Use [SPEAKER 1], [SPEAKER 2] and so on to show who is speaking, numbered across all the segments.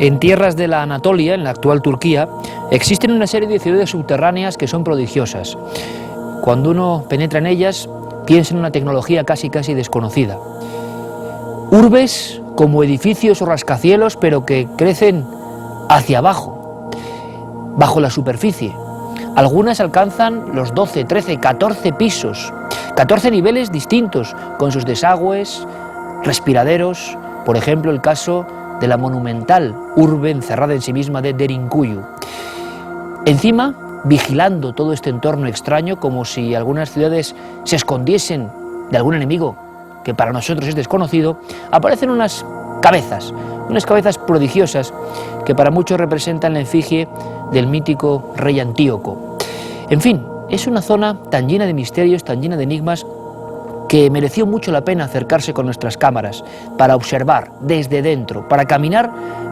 [SPEAKER 1] En tierras de la Anatolia, en la actual Turquía, existen una serie de ciudades subterráneas que son prodigiosas. Cuando uno penetra en ellas, piensa en una tecnología casi desconocida. Urbes como edificios o rascacielos, pero que crecen hacia abajo, bajo la superficie. Algunas alcanzan los 12, 13, 14 pisos, 14 niveles distintos, con sus desagües, respiraderos, por ejemplo el caso de la monumental urbe encerrada en sí misma de Derinkuyu. Encima, vigilando todo este entorno extraño, como si algunas ciudades se escondiesen de algún enemigo que para nosotros es desconocido, aparecen unas cabezas prodigiosas que para muchos representan la efigie del mítico rey Antíoco. En fin, es una zona tan llena de misterios, tan llena de enigmas, que mereció mucho la pena acercarse con nuestras cámaras para observar desde dentro, para caminar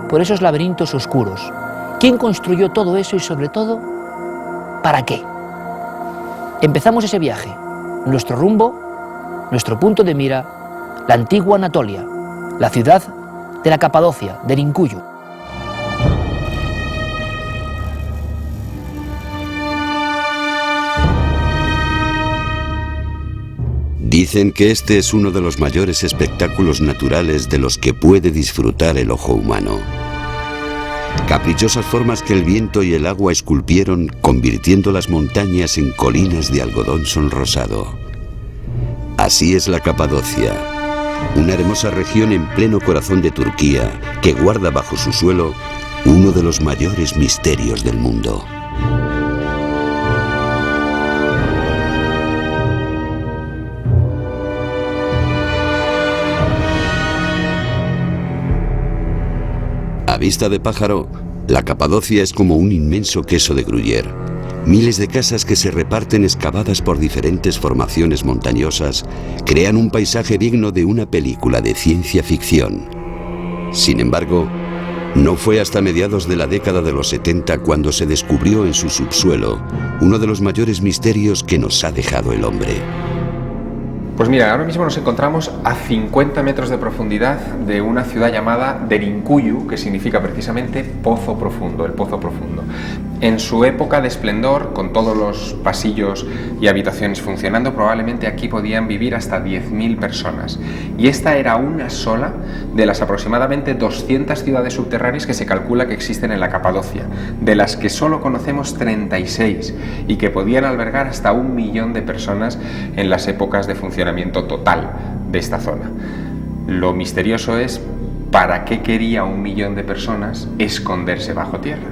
[SPEAKER 1] por esos laberintos oscuros. ¿Quién construyó todo eso y sobre todo, para qué? Empezamos ese viaje. Nuestro rumbo, nuestro punto de mira, la antigua Anatolia, la ciudad de la Capadocia, Derinkuyu.
[SPEAKER 2] Dicen que este es uno de los mayores espectáculos naturales de los que puede disfrutar el ojo humano. Caprichosas formas que el viento y el agua esculpieron, convirtiendo las montañas en colinas de algodón sonrosado. Así es la Capadocia, una hermosa región en pleno corazón de Turquía que guarda bajo su suelo uno de los mayores misterios del mundo. A vista de pájaro, la Capadocia es como un inmenso queso de Gruyère. Miles de casas que se reparten excavadas por diferentes formaciones montañosas crean un paisaje digno de una película de ciencia ficción. Sin embargo, no fue hasta mediados de la década de los 70 cuando se descubrió en su subsuelo uno de los mayores misterios que nos ha dejado el hombre.
[SPEAKER 3] Pues mira, ahora mismo nos encontramos a 50 metros de profundidad de una ciudad llamada Derinkuyu, que significa precisamente pozo profundo, el pozo profundo. En su época de esplendor, con todos los pasillos y habitaciones funcionando, probablemente aquí podían vivir hasta 10.000 personas. Y esta era una sola de las aproximadamente 200 ciudades subterráneas que se calcula que existen en la Capadocia, de las que solo conocemos 36 y que podían albergar hasta 1 millón de personas en las épocas de funcionamiento total de esta zona. Lo misterioso es ¿para qué quería 1 millón de personas esconderse bajo tierra?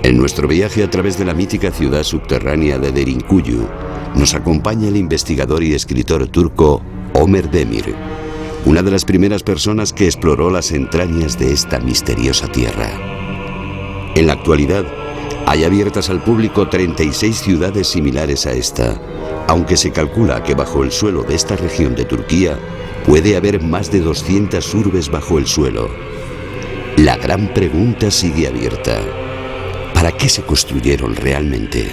[SPEAKER 2] En nuestro viaje a través de la mítica ciudad subterránea de Derinkuyu, nos acompaña el investigador y escritor turco Ömer Demir, una de las primeras personas que exploró las entrañas de esta misteriosa tierra. En la actualidad, hay abiertas al público 36 ciudades similares a esta, aunque se calcula que bajo el suelo de esta región de Turquía puede haber más de 200 urbes bajo el suelo. La gran pregunta sigue abierta. ¿Para qué se construyeron realmente?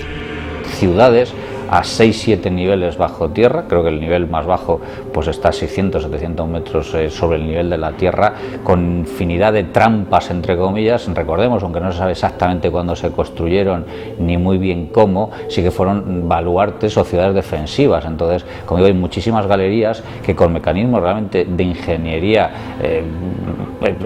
[SPEAKER 4] Ciudades a 6-7 niveles bajo tierra, creo que el nivel más bajo pues está a 600-700 metros sobre el nivel de la tierra, con infinidad de trampas entre comillas. Recordemos, aunque no se sabe exactamente cuándo se construyeron ni muy bien cómo, sí que fueron baluartes o ciudades defensivas. Entonces, como digo, hay muchísimas galerías que con mecanismos realmente de ingeniería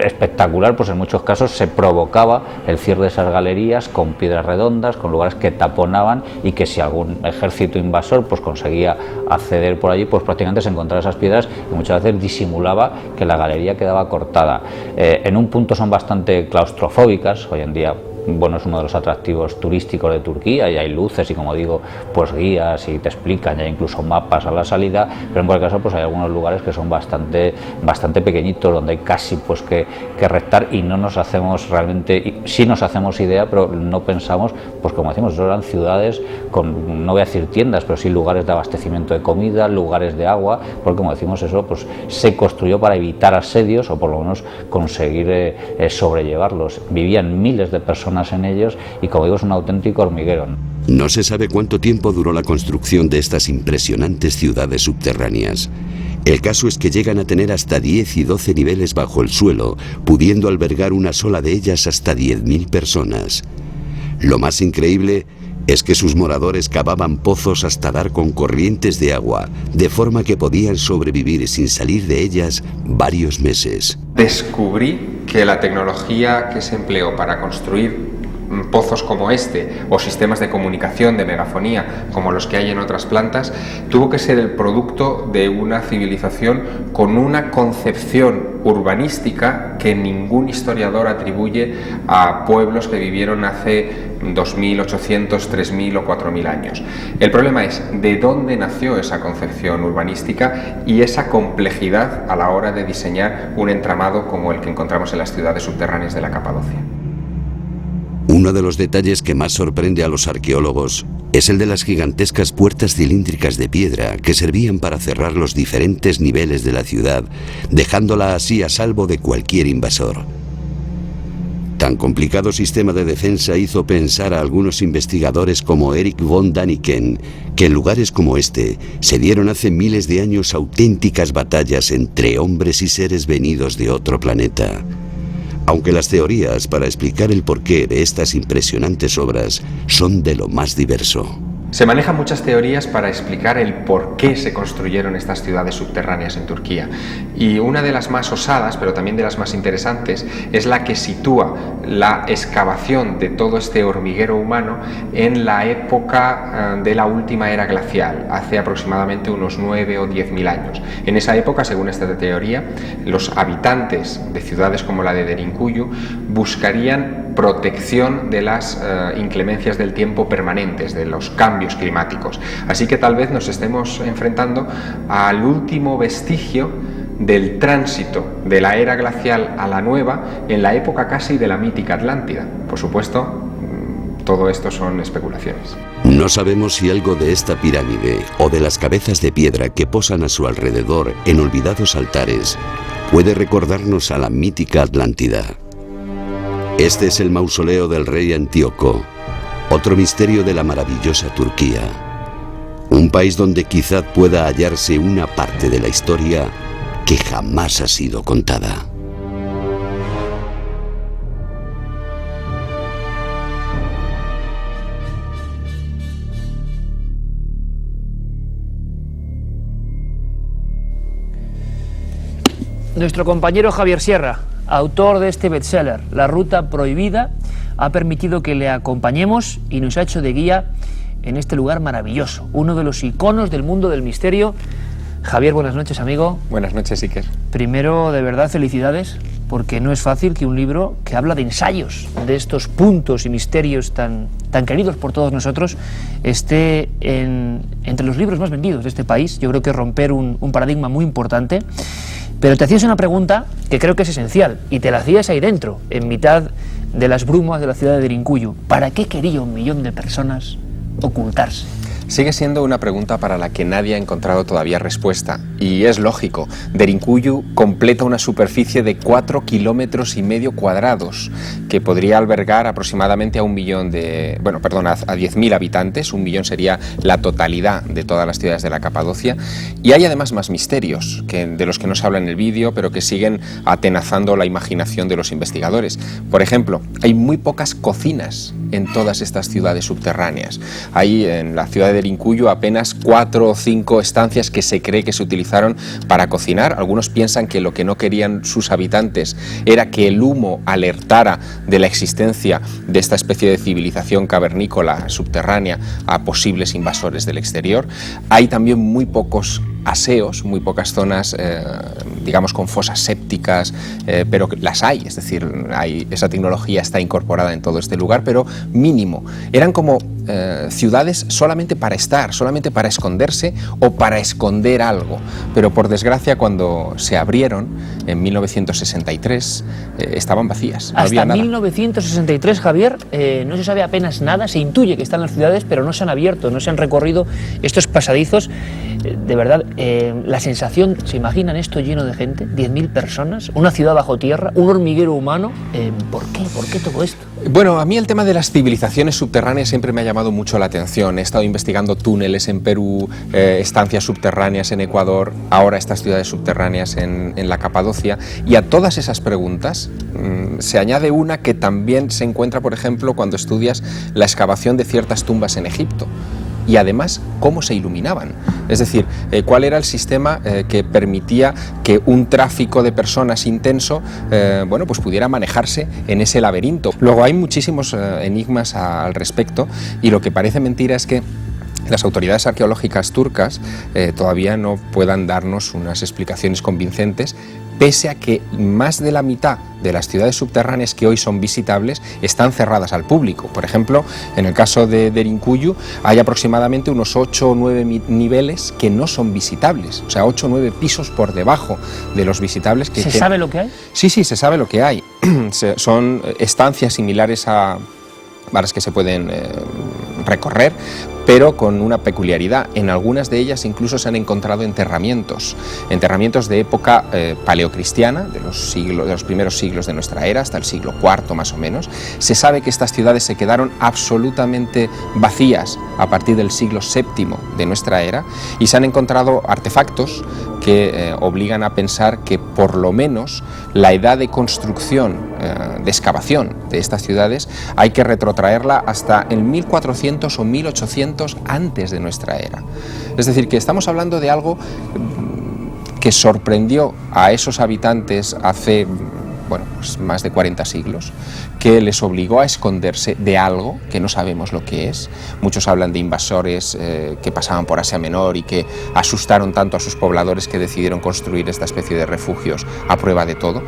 [SPEAKER 4] espectacular, pues en muchos casos se provocaba el cierre de esas galerías con piedras redondas, con lugares que taponaban, y que si algún ejército invasor pues conseguía acceder por allí, pues prácticamente se encontraba esas piedras y muchas veces disimulaba que la galería quedaba cortada. En un punto son bastante claustrofóbicas. Hoy en día, bueno, es uno de los atractivos turísticos de Turquía, y hay luces y, como digo, pues guías y te explican, y hay incluso mapas a la salida, pero en cualquier caso pues hay algunos lugares que son bastante pequeñitos, donde hay casi pues que rectar, y no nos hacemos realmente, sí nos hacemos idea, pero no pensamos, pues como decimos, eso eran ciudades con, no voy a decir tiendas, pero sí lugares de abastecimiento de comida, lugares de agua, porque como decimos, eso pues se construyó para evitar asedios, o por lo menos conseguir sobrellevarlos. Vivían miles de personas en ellos, y como digo, es un auténtico hormiguero.
[SPEAKER 2] No se sabe cuánto tiempo duró la construcción de estas impresionantes ciudades subterráneas. El caso es que llegan a tener hasta 10 y 12 niveles bajo el suelo, pudiendo albergar una sola de ellas hasta 10.000 personas. Lo más increíble es que sus moradores cavaban pozos hasta dar con corrientes de agua, de forma que podían sobrevivir sin salir de ellas varios meses.
[SPEAKER 3] Descubrí que la tecnología que se empleó para construir pozos como este o sistemas de comunicación, de megafonía, como los que hay en otras plantas, tuvo que ser el producto de una civilización con una concepción urbanística que ningún historiador atribuye a pueblos que vivieron hace 2.800, 3.000 o 4.000 años. El problema es de dónde nació esa concepción urbanística y esa complejidad a la hora de diseñar un entramado como el que encontramos en las ciudades subterráneas de la Capadocia.
[SPEAKER 2] Uno de los detalles que más sorprende a los arqueólogos es el de las gigantescas puertas cilíndricas de piedra que servían para cerrar los diferentes niveles de la ciudad, dejándola así a salvo de cualquier invasor. Tan complicado sistema de defensa hizo pensar a algunos investigadores como Erich von Däniken que en lugares como este se dieron hace miles de años auténticas batallas entre hombres y seres venidos de otro planeta. Aunque las teorías para explicar el porqué de estas impresionantes obras son de lo más diverso.
[SPEAKER 3] Se manejan muchas teorías para explicar el por qué se construyeron estas ciudades subterráneas en Turquía. Y una de las más osadas, pero también de las más interesantes, es la que sitúa la excavación de todo este hormiguero humano en la época de la última era glacial, hace aproximadamente unos 9 o 10.000 años. En esa época, según esta teoría, los habitantes de ciudades como la de Derinkuyu buscarían protección de las inclemencias del tiempo permanentes, de los cambios climáticos. Así que tal vez nos estemos enfrentando al último vestigio del tránsito de la era glacial a la nueva en la época casi de la mítica Atlántida. Por supuesto, todo esto son especulaciones.
[SPEAKER 2] No sabemos si algo de esta pirámide o de las cabezas de piedra que posan a su alrededor en olvidados altares puede recordarnos a la mítica Atlántida. Este es el mausoleo del rey Antíoco, otro misterio de la maravillosa Turquía. Un país donde quizá pueda hallarse una parte de la historia que jamás ha sido contada.
[SPEAKER 1] Nuestro compañero Javier Sierra, autor de este bestseller, La Ruta Prohibida, ha permitido que le acompañemos y nos ha hecho de guía en este lugar maravilloso, uno de los iconos del mundo del misterio. Javier, buenas noches, amigo.
[SPEAKER 3] Buenas noches, Iker.
[SPEAKER 1] Primero, de verdad, felicidades, porque no es fácil que un libro que habla de ensayos, de estos puntos y misterios tan queridos por todos nosotros, esté entre los libros más vendidos de este país. Yo creo que romper un paradigma muy importante. Pero te hacías una pregunta que creo que es esencial, y te la hacías ahí dentro, en mitad de las brumas de la ciudad de Derinkuyu. ¿Para qué quería 1 millón de personas ocultarse?
[SPEAKER 3] Sigue siendo una pregunta para la que nadie ha encontrado todavía respuesta, y es lógico. Derinkuyu completa una superficie de 4,5 kilómetros cuadrados, que podría albergar aproximadamente a 1 millón de... Bueno, perdón, a 10.000 habitantes. 1 millón sería la totalidad de todas las ciudades de la Capadocia. Y hay además más misterios, de los que no se habla en el vídeo, pero que siguen atenazando la imaginación de los investigadores. Por ejemplo, hay muy pocas cocinas en todas estas ciudades subterráneas. Hay en la ciudad de Derinkuyu apenas 4 o 5 estancias que se cree que se utilizaron para cocinar. Algunos piensan que lo que no querían sus habitantes era que el humo alertara de la existencia de esta especie de civilización cavernícola subterránea a posibles invasores del exterior. Hay también muy pocos aseos, muy pocas zonas, digamos, con fosas sépticas, pero las hay, es decir, esa tecnología está incorporada en todo este lugar, pero mínimo. Eran como ciudades solamente para estar, solamente para esconderse o para esconder algo, pero por desgracia cuando se abrieron en 1963 estaban vacías. No había nada.
[SPEAKER 1] 1963, Javier, no se sabe apenas nada, se intuye que están las ciudades, pero no se han abierto, no se han recorrido estos pasadizos. De verdad, la sensación, ¿se imaginan esto lleno de gente? 10.000 personas, una ciudad bajo tierra, un hormiguero humano. ¿Por qué? ¿Por qué todo esto?
[SPEAKER 3] Bueno, a mí el tema de las civilizaciones subterráneas siempre me ha llamado mucho la atención. He estado investigando túneles en Perú, estancias subterráneas en Ecuador, ahora estas ciudades subterráneas en la Capadocia, y a todas esas preguntas se añade una que también se encuentra, por ejemplo, cuando estudias la excavación de ciertas tumbas en Egipto. Y además, cómo se iluminaban. Es decir, cuál era el sistema que permitía que un tráfico de personas intenso bueno, pues pudiera manejarse en ese laberinto. Luego hay muchísimos enigmas al respecto, y lo que parece mentira es que las autoridades arqueológicas turcas todavía no puedan darnos unas explicaciones convincentes, pese a que más de la mitad de las ciudades subterráneas que hoy son visitables están cerradas al público. Por ejemplo, en el caso de Derinkuyu hay aproximadamente unos 8 o 9 niveles que no son visitables, o sea, 8 o 9 pisos por debajo de los visitables.
[SPEAKER 1] ¿Se sabe lo que hay?
[SPEAKER 3] Sí, se sabe lo que hay. Son estancias similares a las que se pueden recorrer, pero con una peculiaridad. En algunas de ellas incluso se han encontrado enterramientos de época paleocristiana, de los primeros siglos de nuestra era, hasta el siglo IV más o menos. Se sabe que estas ciudades se quedaron absolutamente vacías a partir del siglo VII de nuestra era, y se han encontrado artefactos que obligan a pensar que por lo menos la edad de construcción, de excavación de estas ciudades, hay que retrotraerla hasta el 1400 o 1800 antes de nuestra era. Es decir, que estamos hablando de algo que sorprendió a esos habitantes hace pues más de 40 siglos, que les obligó a esconderse de algo que no sabemos lo que es. Muchos hablan de invasores que pasaban por Asia Menor y que asustaron tanto a sus pobladores que decidieron construir esta especie de refugios a prueba de todo,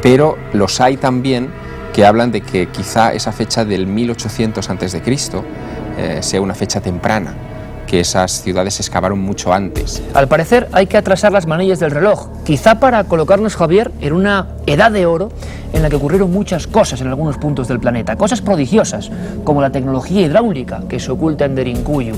[SPEAKER 3] pero los hay también que hablan de que quizá esa fecha del 1800 a.C. Sea una fecha temprana, que esas ciudades se excavaron mucho antes.
[SPEAKER 1] Al parecer hay que atrasar las manillas del reloj, quizá para colocarnos, Javier, en una edad de oro en la que ocurrieron muchas cosas en algunos puntos del planeta, cosas prodigiosas, como la tecnología hidráulica que se oculta en Derinkuyu.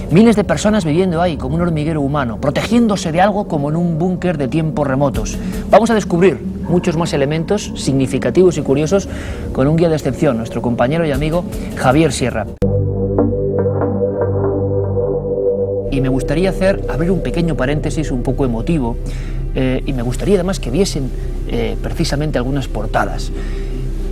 [SPEAKER 1] Miles de personas viviendo ahí como un hormiguero humano, protegiéndose de algo como en un búnker de tiempos remotos. Vamos a descubrir muchos más elementos significativos y curiosos con un guía de excepción, nuestro compañero y amigo Javier Sierra. Y me gustaría abrir un pequeño paréntesis un poco emotivo, y me gustaría además que viesen precisamente algunas portadas.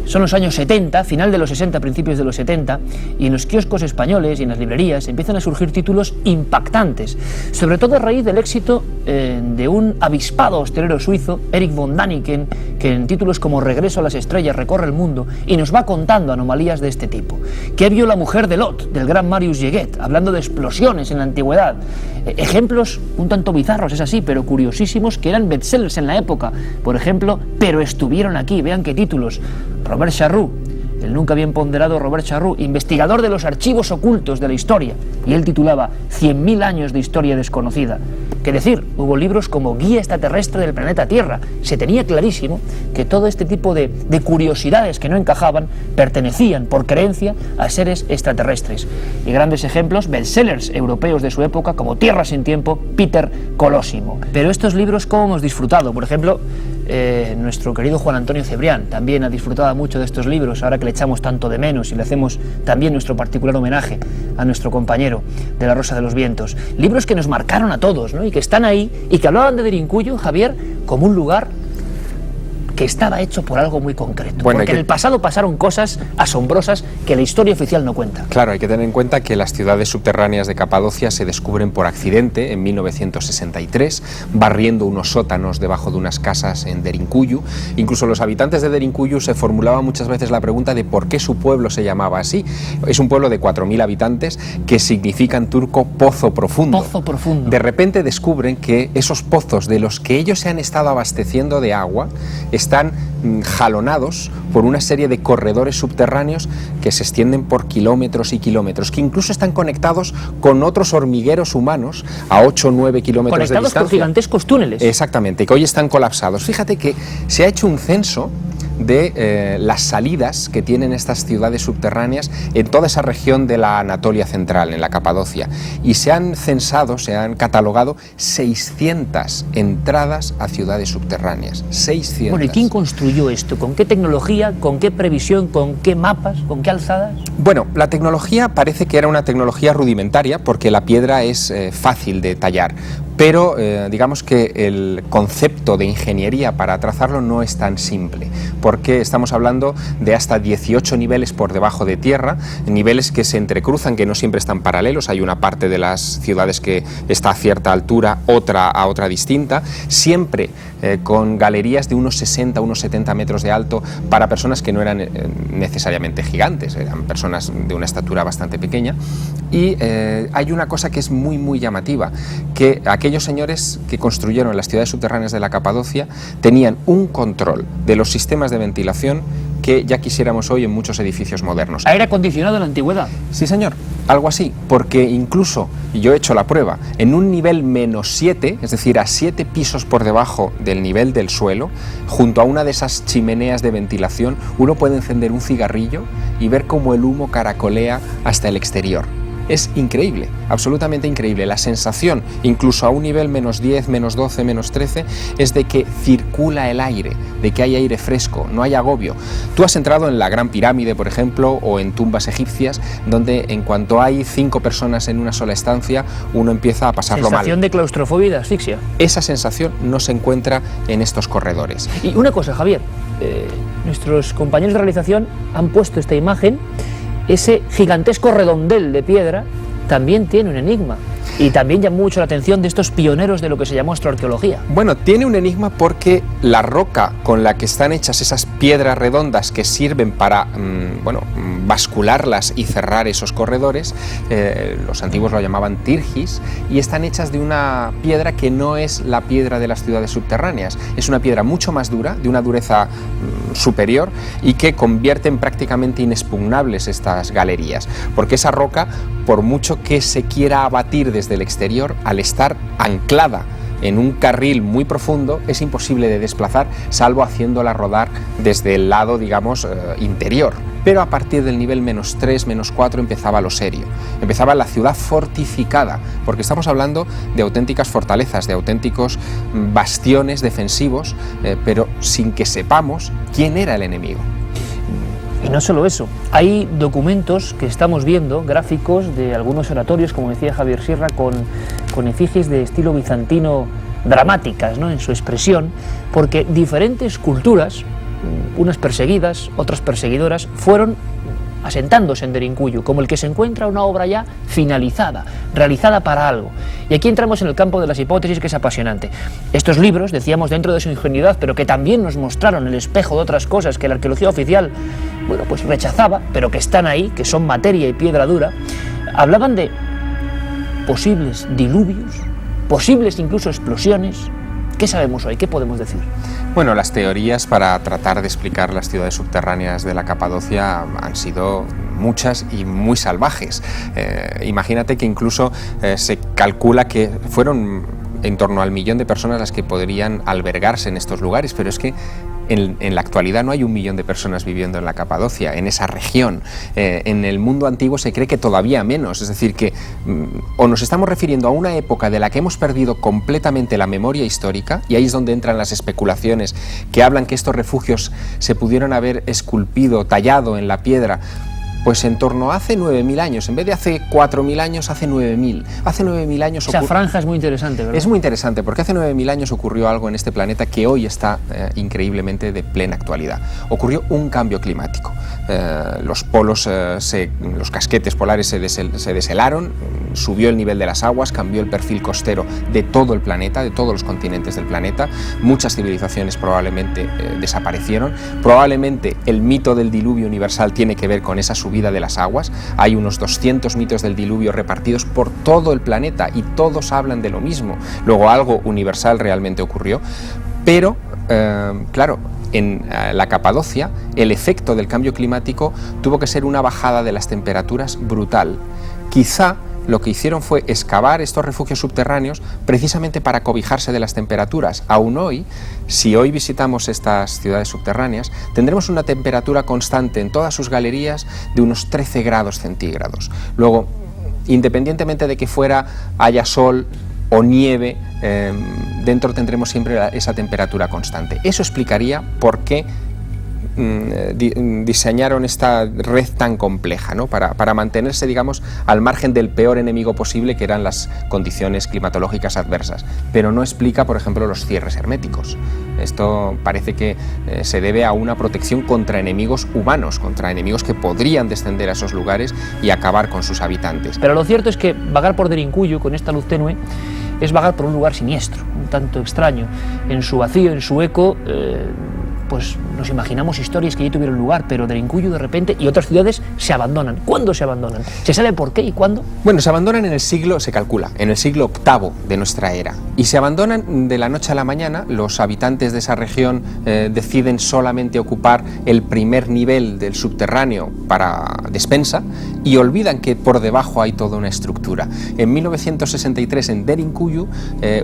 [SPEAKER 1] Son los años 70, final de los 60, principios de los 70, y en los kioscos españoles y en las librerías empiezan a surgir títulos impactantes, sobre todo a raíz del éxito de un avispado hostelero suizo, Erich von Däniken, que en títulos como Regreso a las estrellas recorre el mundo y nos va contando anomalías de este tipo. ¿Qué vio la mujer de Lot, del gran Marius Jaget, hablando de explosiones en la antigüedad? Ejemplos un tanto bizarros, es así, pero curiosísimos, que eran bestsellers en la época. Por ejemplo, Pero estuvieron aquí, vean qué títulos. Robert Charroux, el nunca bien ponderado Robert Charroux, investigador de los archivos ocultos de la historia, y él titulaba 100.000 años de historia desconocida. ¿Qué decir? Hubo libros como Guía extraterrestre del planeta Tierra. Se tenía clarísimo que todo este tipo de curiosidades que no encajaban pertenecían por creencia a seres extraterrestres. Y grandes ejemplos, bestsellers europeos de su época como Tierra sin tiempo, Peter Colosimo. Pero estos libros, ¿cómo hemos disfrutado? Por ejemplo, nuestro querido Juan Antonio Cebrián también ha disfrutado mucho de estos libros, ahora que le echamos tanto de menos y le hacemos también nuestro particular homenaje a nuestro compañero de La Rosa de los Vientos. Libros que nos marcaron a todos, ¿no? Y que están ahí y que hablaban de Derinkuyu, Javier, como un lugar que estaba hecho por algo muy concreto. Bueno, porque en el pasado pasaron cosas asombrosas que la historia oficial no cuenta.
[SPEAKER 3] Claro, hay que tener en cuenta que las ciudades subterráneas de Capadocia se descubren por accidente en 1963, barriendo unos sótanos debajo de unas casas en Derinkuyu. Incluso los habitantes de Derinkuyu se formulaban muchas veces la pregunta de por qué su pueblo se llamaba así. Es un pueblo de 4.000 habitantes que significa en turco pozo profundo.
[SPEAKER 1] Pozo profundo.
[SPEAKER 3] De repente descubren que esos pozos de los que ellos se han estado abasteciendo de agua están jalonados por una serie de corredores subterráneos que se extienden por kilómetros y kilómetros, que incluso están conectados con otros hormigueros humanos a 8 o 9 kilómetros de distancia.
[SPEAKER 1] Conectados por gigantescos túneles.
[SPEAKER 3] Exactamente, que hoy están colapsados. Fíjate que se ha hecho un censo de las salidas que tienen estas ciudades subterráneas en toda esa región de la Anatolia central, en la Capadocia, y se han censado, se han catalogado 600 entradas a ciudades subterráneas. 600.
[SPEAKER 1] Bueno, ¿y quién construyó esto? ¿Con qué tecnología? ¿Con qué previsión? ¿Con qué mapas? ¿Con qué alzadas?
[SPEAKER 3] Bueno, la tecnología parece que era una tecnología rudimentaria porque la piedra es fácil de tallar, pero digamos que el concepto de ingeniería para trazarlo no es tan simple, porque estamos hablando de hasta 18 niveles por debajo de tierra, niveles que se entrecruzan, que no siempre están paralelos. Hay una parte de las ciudades que está a cierta altura, otra a otra distinta, siempre con galerías de unos 60, unos 70 metros de alto para personas que no eran necesariamente gigantes, eran personas de una estatura bastante pequeña. Y hay una cosa que es muy llamativa, que aquellos señores que construyeron las ciudades subterráneas de la Capadocia tenían un control de los sistemas de ventilación que ya quisiéramos hoy en muchos edificios modernos.
[SPEAKER 1] ¿Aire acondicionado en la antigüedad?
[SPEAKER 3] Sí, señor, algo así, porque incluso, y yo he hecho la prueba, en un nivel -7, es decir, a 7 pisos por debajo del nivel del suelo, junto a una de esas chimeneas de ventilación, uno puede encender un cigarrillo y ver cómo el humo caracolea hasta el exterior. Es increíble, absolutamente increíble. La sensación, incluso a un nivel -10, -12, -13, es de que circula el aire, de que hay aire fresco, no hay agobio. Tú has entrado en la Gran Pirámide, por ejemplo, o en tumbas egipcias, donde en cuanto hay 5 personas en una sola estancia, uno empieza a pasarlo mal.
[SPEAKER 1] Sensación de claustrofobia y de asfixia.
[SPEAKER 3] Esa sensación no se encuentra en estos corredores.
[SPEAKER 1] Y una cosa, Javier, nuestros compañeros de realización han puesto esta imagen. Ese gigantesco redondel de piedra también tiene un enigma y también llama mucho la atención de estos pioneros de lo que se llamó astroarqueología.
[SPEAKER 3] Bueno, tiene un enigma porque la roca con la que están hechas esas piedras redondas que sirven para bascularlas y cerrar esos corredores, los antiguos lo llamaban tirgis, y están hechas de una piedra que no es la piedra de las ciudades subterráneas, es una piedra mucho más dura, de una dureza superior, y que convierten prácticamente inexpugnables estas galerías, porque esa roca, por mucho que se quiera abatir desde el exterior, al estar anclada en un carril muy profundo, es imposible de desplazar, salvo haciéndola rodar desde el lado, digamos, interior. Pero a partir del nivel -3, -4 empezaba lo serio, empezaba la ciudad fortificada, porque estamos hablando de auténticas fortalezas, de auténticos bastiones defensivos, pero sin que sepamos quién era el enemigo.
[SPEAKER 1] Y no solo eso, hay documentos que estamos viendo, gráficos de algunos oratorios, como decía Javier Sierra, con efigies de estilo bizantino dramáticas, ¿no?, en su expresión, porque diferentes culturas, unas perseguidas, otras perseguidoras, fueron asentándose en Derinkuyu, como el que se encuentra una obra ya finalizada, realizada para algo. Y aquí entramos en el campo de las hipótesis, que es apasionante. Estos libros, decíamos, dentro de su ingenuidad, pero que también nos mostraron el espejo de otras cosas que la arqueología oficial, pues rechazaba, pero que están ahí, que son materia y piedra dura, hablaban de posibles diluvios, posibles incluso explosiones. ¿Qué sabemos hoy? ¿Qué podemos decir?
[SPEAKER 3] Bueno, las teorías para tratar de explicar las ciudades subterráneas de la Capadocia han sido muchas y muy salvajes. Imagínate que incluso se calcula que fueron en torno al 1.000.000 de personas las que podrían albergarse en estos lugares, pero es que en la actualidad no hay 1.000.000 de personas viviendo en la Capadocia, en esa región. En el mundo antiguo se cree que todavía menos, es decir, que o nos estamos refiriendo a una época de la que hemos perdido completamente la memoria histórica, y ahí es donde entran las especulaciones que hablan que estos refugios se pudieron haber esculpido, tallado en la piedra, pues en torno a hace 9.000 años, en vez de hace 4.000 años, hace 9.000. Hace 9.000 años...
[SPEAKER 1] Esa franja es muy interesante, ¿verdad?
[SPEAKER 3] Es muy interesante, porque hace 9.000 años ocurrió algo en este planeta que hoy está increíblemente de plena actualidad. Ocurrió un cambio climático. Los polos, los casquetes polares se deshelaron, subió el nivel de las aguas, cambió el perfil costero de todo el planeta, de todos los continentes del planeta. Muchas civilizaciones probablemente desaparecieron. Probablemente el mito del diluvio universal tiene que ver con esa subida de las aguas. Hay unos 200 mitos del diluvio repartidos por todo el planeta y todos hablan de lo mismo. Luego algo universal realmente ocurrió, pero claro, en la Capadocia el efecto del cambio climático tuvo que ser una bajada de las temperaturas brutal. Quizá lo que hicieron fue excavar estos refugios subterráneos precisamente para cobijarse de las temperaturas. Aún hoy, si hoy visitamos estas ciudades subterráneas, tendremos una temperatura constante en todas sus galerías de unos 13 grados centígrados. Luego, independientemente de que fuera haya sol o nieve, dentro tendremos siempre esa temperatura constante. Eso explicaría por qué diseñaron esta red tan compleja, ¿no? Para mantenerse, digamos, al margen del peor enemigo posible, que eran las condiciones climatológicas adversas. Pero no explica, por ejemplo, los cierres herméticos. Esto parece que se debe a una protección contra enemigos humanos, contra enemigos que podrían descender a esos lugares y acabar con sus habitantes.
[SPEAKER 1] Pero lo cierto es que vagar por Derinkuyu con esta luz tenue es vagar por un lugar siniestro, un tanto extraño. En su vacío, en su eco, pues nos imaginamos historias que allí tuvieron lugar, pero Derinkuyu de repente y otras ciudades se abandonan. ¿Cuándo se abandonan? ¿Se sabe por qué y cuándo?
[SPEAKER 3] Bueno, se abandonan en el siglo, se calcula, en el siglo VIII de nuestra era. Y se abandonan de la noche a la mañana. Los habitantes de esa región deciden solamente ocupar el primer nivel del subterráneo para despensa y olvidan que por debajo hay toda una estructura. En 1963, en Derinkuyu,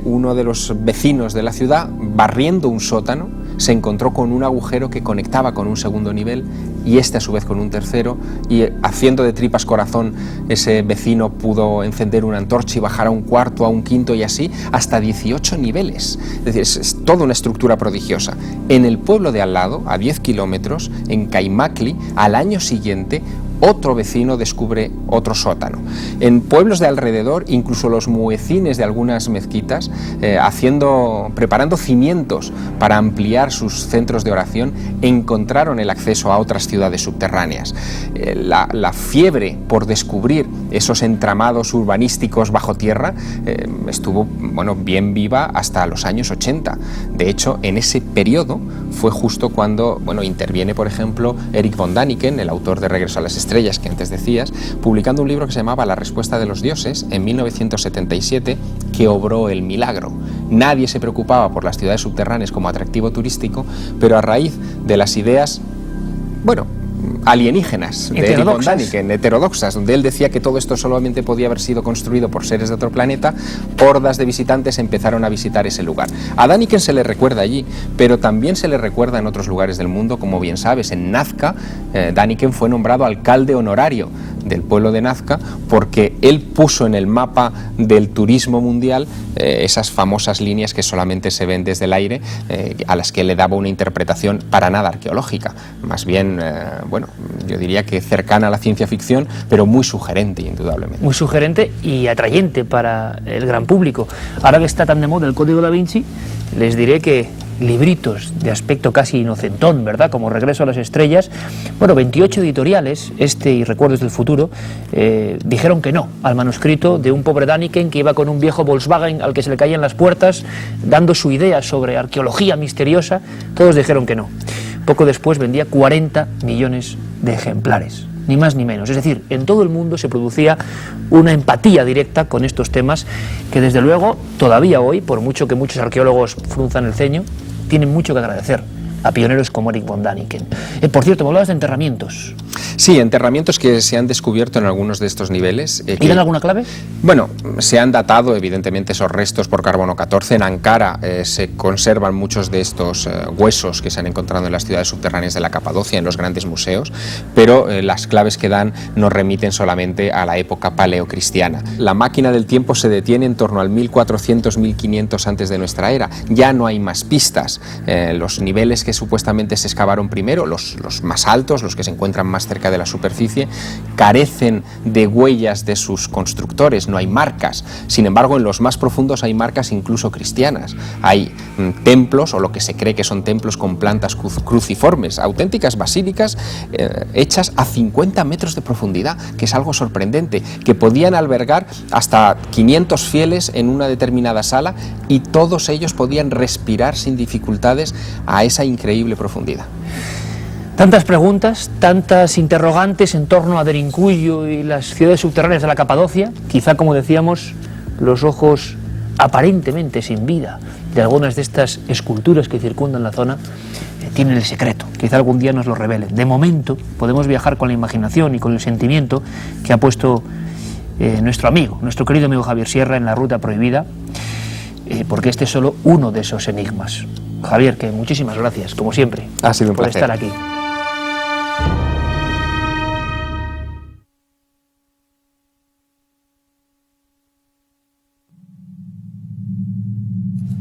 [SPEAKER 3] uno de los vecinos de la ciudad, barriendo un sótano, se encontró con un agujero que conectaba con un segundo nivel y este a su vez con un tercero, y haciendo de tripas corazón, ese vecino pudo encender una antorcha y bajar a un cuarto, a un quinto y así hasta 18 niveles. Es decir, es toda una estructura prodigiosa. En el pueblo de al lado, a 10 kilómetros, en Kaimakli, al año siguiente, otro vecino descubre otro sótano. En pueblos de alrededor, incluso los muecines de algunas mezquitas, preparando cimientos para ampliar sus centros de oración, encontraron el acceso a otras ciudades subterráneas. La fiebre por descubrir esos entramados urbanísticos bajo tierra estuvo, bueno, bien viva hasta los años 80. De hecho, en ese periodo fue justo cuando, bueno, interviene, por ejemplo, Erich von Däniken, el autor de Regreso a las Estrellas que antes decías, publicando un libro que se llamaba La respuesta de los dioses en 1977, que obró el milagro. Nadie se preocupaba por las ciudades subterráneas como atractivo turístico, pero a raíz de las ideas, bueno, alienígenas de Erich von Däniken, heterodoxas, donde él decía que todo esto solamente podía haber sido construido por seres de otro planeta, hordas de visitantes empezaron a visitar ese lugar. A Däniken se le recuerda allí, pero también se le recuerda en otros lugares del mundo, como bien sabes. En Nazca, Däniken fue nombrado alcalde honorario del pueblo de Nazca porque él puso en el mapa del turismo mundial esas famosas líneas que solamente se ven desde el aire, a las que le daba una interpretación para nada arqueológica, más bien, bueno, yo diría que cercana a la ciencia ficción, pero muy sugerente, indudablemente.
[SPEAKER 1] Muy sugerente y atrayente para el gran público. Ahora que está tan de moda el Código Da Vinci, les diré que libritos de aspecto casi inocentón, ¿verdad?, como Regreso a las Estrellas, bueno, 28 editoriales, y Recuerdos del Futuro, dijeron que no al manuscrito de un pobre Däniken que iba con un viejo Volkswagen al que se le caían las puertas, dando su idea sobre arqueología misteriosa. Todos dijeron que no. Poco después vendía 40 millones de ejemplares, ni más ni menos. Es decir, en todo el mundo se producía una empatía directa con estos temas que, desde luego, todavía hoy, por mucho que muchos arqueólogos frunzan el ceño, tienen mucho que agradecer a pioneros como Erich von Däniken. Por cierto, me hablabas de enterramientos.
[SPEAKER 3] Sí, enterramientos que se han descubierto en algunos de estos niveles.
[SPEAKER 1] ¿Tienen alguna clave?
[SPEAKER 3] Bueno, se han datado evidentemente esos restos por carbono 14. En Ankara se conservan muchos de estos huesos que se han encontrado en las ciudades subterráneas de la Capadocia, en los grandes museos, pero las claves que dan nos remiten solamente a la época paleocristiana. La máquina del tiempo se detiene en torno al 1400-1500 antes de nuestra era. Ya no hay más pistas. Los niveles que supuestamente se excavaron primero, los más altos, los que se encuentran más cerca de la superficie, carecen de huellas de sus constructores, no hay marcas. Sin embargo, en los más profundos hay marcas incluso cristianas. Hay templos, o lo que se cree que son templos con plantas cruciformes, auténticas basílicas hechas a 50 metros de profundidad, que es algo sorprendente, que podían albergar hasta 500 fieles en una determinada sala y todos ellos podían respirar sin dificultades a esa increíble profundidad.
[SPEAKER 1] Tantas preguntas, tantas interrogantes en torno a Derinkuyu y las ciudades subterráneas de la Capadocia. Quizá, como decíamos, los ojos aparentemente sin vida de algunas de estas esculturas que circundan la zona tienen el secreto. Quizá algún día nos lo revelen. De momento podemos viajar con la imaginación y con el sentimiento que ha puesto nuestro amigo, nuestro querido amigo Javier Sierra en La Ruta Prohibida, porque este es solo uno de esos enigmas. Javier, que muchísimas gracias, como siempre,
[SPEAKER 3] ha sido un
[SPEAKER 1] por
[SPEAKER 3] placer
[SPEAKER 1] estar aquí.